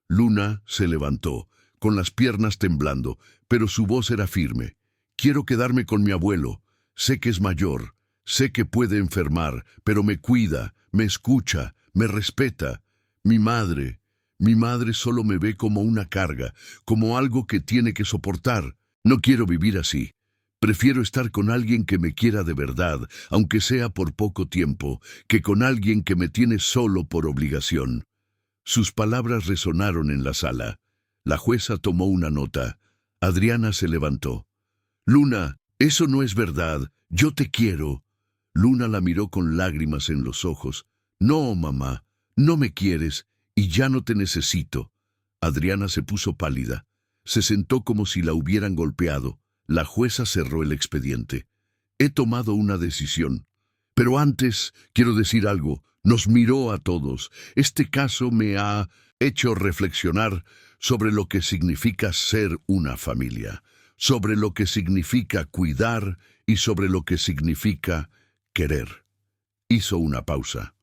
Luna se levantó, con las piernas temblando, pero su voz era firme. Quiero quedarme con mi abuelo. Sé que es mayor. Sé que puede enfermar, pero me cuida, me escucha, me respeta. Mi madre solo me ve como una carga, como algo que tiene que soportar. No quiero vivir así. Prefiero estar con alguien que me quiera de verdad, aunque sea por poco tiempo, que con alguien que me tiene solo por obligación. Sus palabras resonaron en la sala. La jueza tomó una nota. Adriana se levantó. Luna, eso no es verdad. Yo te quiero. Luna la miró con lágrimas en los ojos. No, mamá, no me quieres y ya no te necesito. Adriana se puso pálida. Se sentó como si la hubieran golpeado. La jueza cerró el expediente. He tomado una decisión. Pero antes, quiero decir algo. Nos miró a todos. Este caso me ha hecho reflexionar sobre lo que significa ser una familia, sobre lo que significa cuidar y sobre lo que significa querer. Hizo una pausa.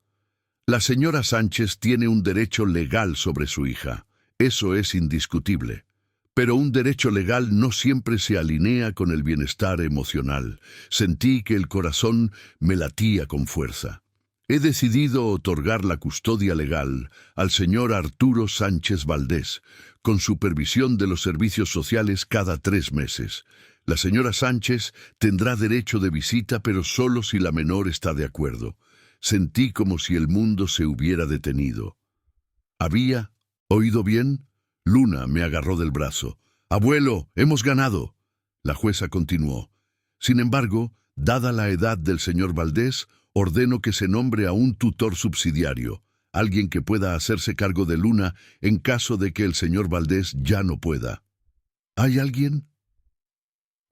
La señora Sánchez tiene un derecho legal sobre su hija. Eso es indiscutible. Pero un derecho legal no siempre se alinea con el bienestar emocional. Sentí que el corazón me latía con fuerza. He decidido otorgar la custodia legal al señor Arturo Sánchez Valdés, con supervisión de los servicios sociales cada 3 meses. La señora Sánchez tendrá derecho de visita, pero solo si la menor está de acuerdo. Sentí como si el mundo se hubiera detenido. ¿Había oído bien? Luna me agarró del brazo. «Abuelo, hemos ganado». La jueza continuó. Sin embargo, dada la edad del señor Valdés, ordeno que se nombre a un tutor subsidiario, alguien que pueda hacerse cargo de Luna en caso de que el señor Valdés ya no pueda. ¿Hay alguien?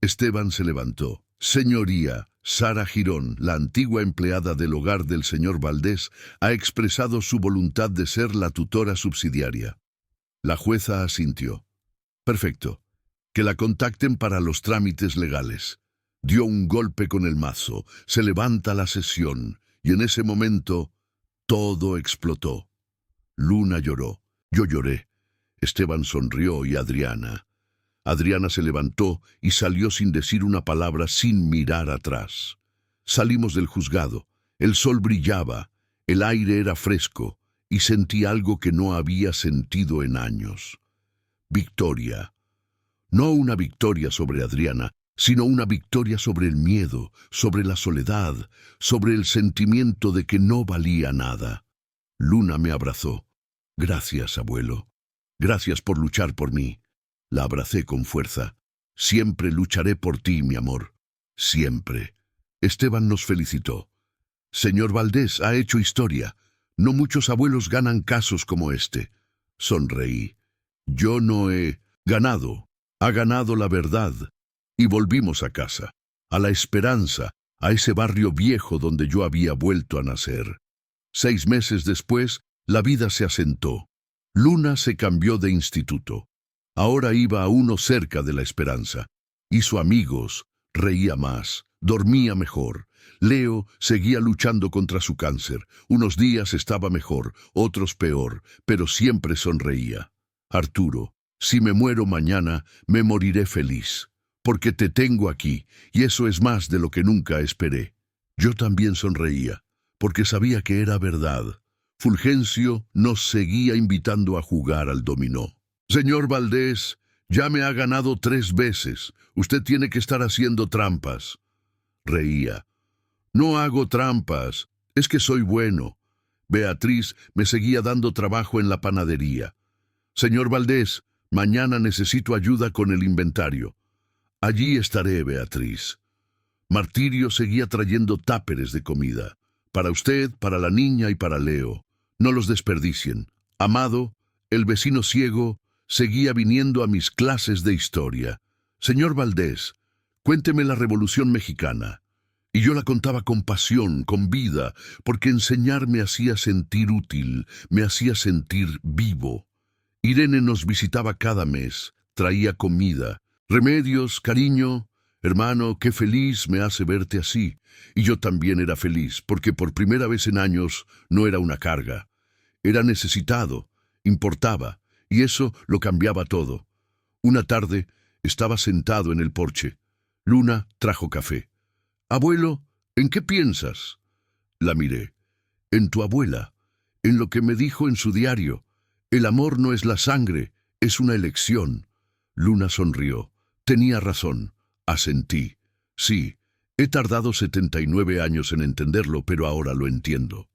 Esteban se levantó. Señoría, Sara Girón, la antigua empleada del hogar del señor Valdés, ha expresado su voluntad de ser la tutora subsidiaria. La jueza asintió. Perfecto. Que la contacten para los trámites legales. Dio un golpe con el mazo. Se levanta la sesión. Y en ese momento, todo explotó. Luna lloró. Yo lloré. Esteban sonrió y Adriana. Adriana se levantó y salió sin decir una palabra, sin mirar atrás. Salimos del juzgado. El sol brillaba. El aire era fresco. Y sentí algo que no había sentido en años. Victoria. No una victoria sobre Adriana, sino una victoria sobre el miedo, sobre la soledad, sobre el sentimiento de que no valía nada. Luna me abrazó. Gracias, abuelo. Gracias por luchar por mí. La abracé con fuerza. Siempre lucharé por ti, mi amor. Siempre. Esteban nos felicitó. Señor Valdés ha hecho historia. No muchos abuelos ganan casos como este. Sonreí. Yo no he ganado. Ha ganado la verdad. Y volvimos a casa, a la esperanza, a ese barrio viejo donde yo había vuelto a nacer. 6 meses después, la vida se asentó. Luna se cambió de instituto. Ahora iba a uno cerca de la esperanza. Hizo amigos, reía más, dormía mejor. Leo seguía luchando contra su cáncer. Unos días estaba mejor, otros peor, pero siempre sonreía. Arturo, si me muero mañana, me moriré feliz, porque te tengo aquí, y eso es más de lo que nunca esperé. Yo también sonreía, porque sabía que era verdad. Fulgencio nos seguía invitando a jugar al dominó. Señor Valdés, ya me ha ganado 3 veces. Usted tiene que estar haciendo trampas. Reía. No hago trampas. Es que soy bueno. Beatriz me seguía dando trabajo en la panadería. Señor Valdés, mañana necesito ayuda con el inventario. Allí estaré, Beatriz. Martirio seguía trayendo táperes de comida. Para usted, para la niña y para Leo. No los desperdicien. Amado, el vecino ciego, seguía viniendo a mis clases de historia. Señor Valdés, cuénteme la Revolución Mexicana. Y yo la contaba con pasión, con vida, porque enseñar me hacía sentir útil, me hacía sentir vivo. Irene nos visitaba cada mes, traía comida, remedios, cariño. Hermano, qué feliz me hace verte así. Y yo también era feliz, porque por primera vez en años no era una carga. Era necesitado, importaba, y eso lo cambiaba todo. Una tarde estaba sentado en el porche. Luna trajo café. Abuelo, ¿en qué piensas? La miré. En tu abuela, en lo que me dijo en su diario. El amor no es la sangre, es una elección. Luna sonrió. Tenía razón. Asentí. Sí, he tardado 79 años en entenderlo, pero ahora lo entiendo.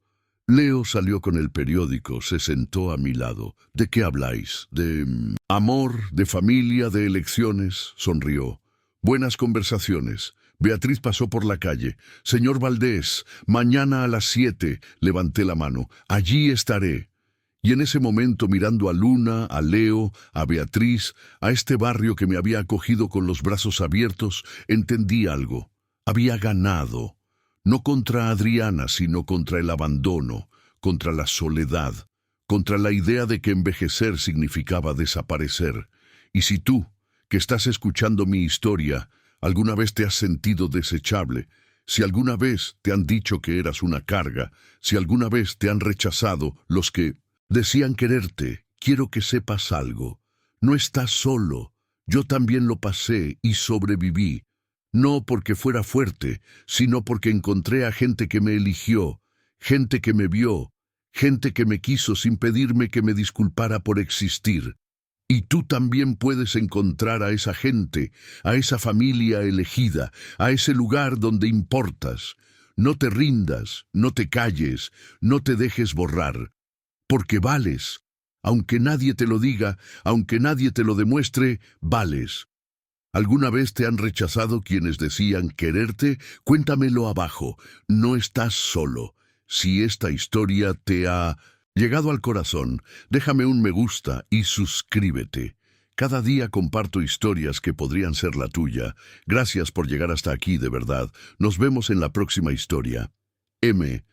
Leo salió con el periódico, se sentó a mi lado. ¿De qué habláis? ¿De amor, de familia, de elecciones? Sonrió. Buenas conversaciones. Beatriz pasó por la calle. Señor Valdés, mañana a las 7, levanté la mano. Allí estaré. Y en ese momento, mirando a Luna, a Leo, a Beatriz, a este barrio que me había acogido con los brazos abiertos, entendí algo. Había ganado. No contra Adriana, sino contra el abandono, contra la soledad, contra la idea de que envejecer significaba desaparecer. Y si tú, que estás escuchando mi historia, alguna vez te has sentido desechable, si alguna vez te han dicho que eras una carga, si alguna vez te han rechazado los que decían quererte, quiero que sepas algo. No estás solo. Yo también lo pasé y sobreviví. No porque fuera fuerte, sino porque encontré a gente que me eligió, gente que me vio, gente que me quiso sin pedirme que me disculpara por existir. Y tú también puedes encontrar a esa gente, a esa familia elegida, a ese lugar donde importas. No te rindas, no te calles, no te dejes borrar. Porque vales. Aunque nadie te lo diga, aunque nadie te lo demuestre, vales. ¿Alguna vez te han rechazado quienes decían quererte? Cuéntamelo abajo. No estás solo. Si esta historia te ha llegado al corazón, déjame un me gusta y suscríbete. Cada día comparto historias que podrían ser la tuya. Gracias por llegar hasta aquí, de verdad. Nos vemos en la próxima historia. M.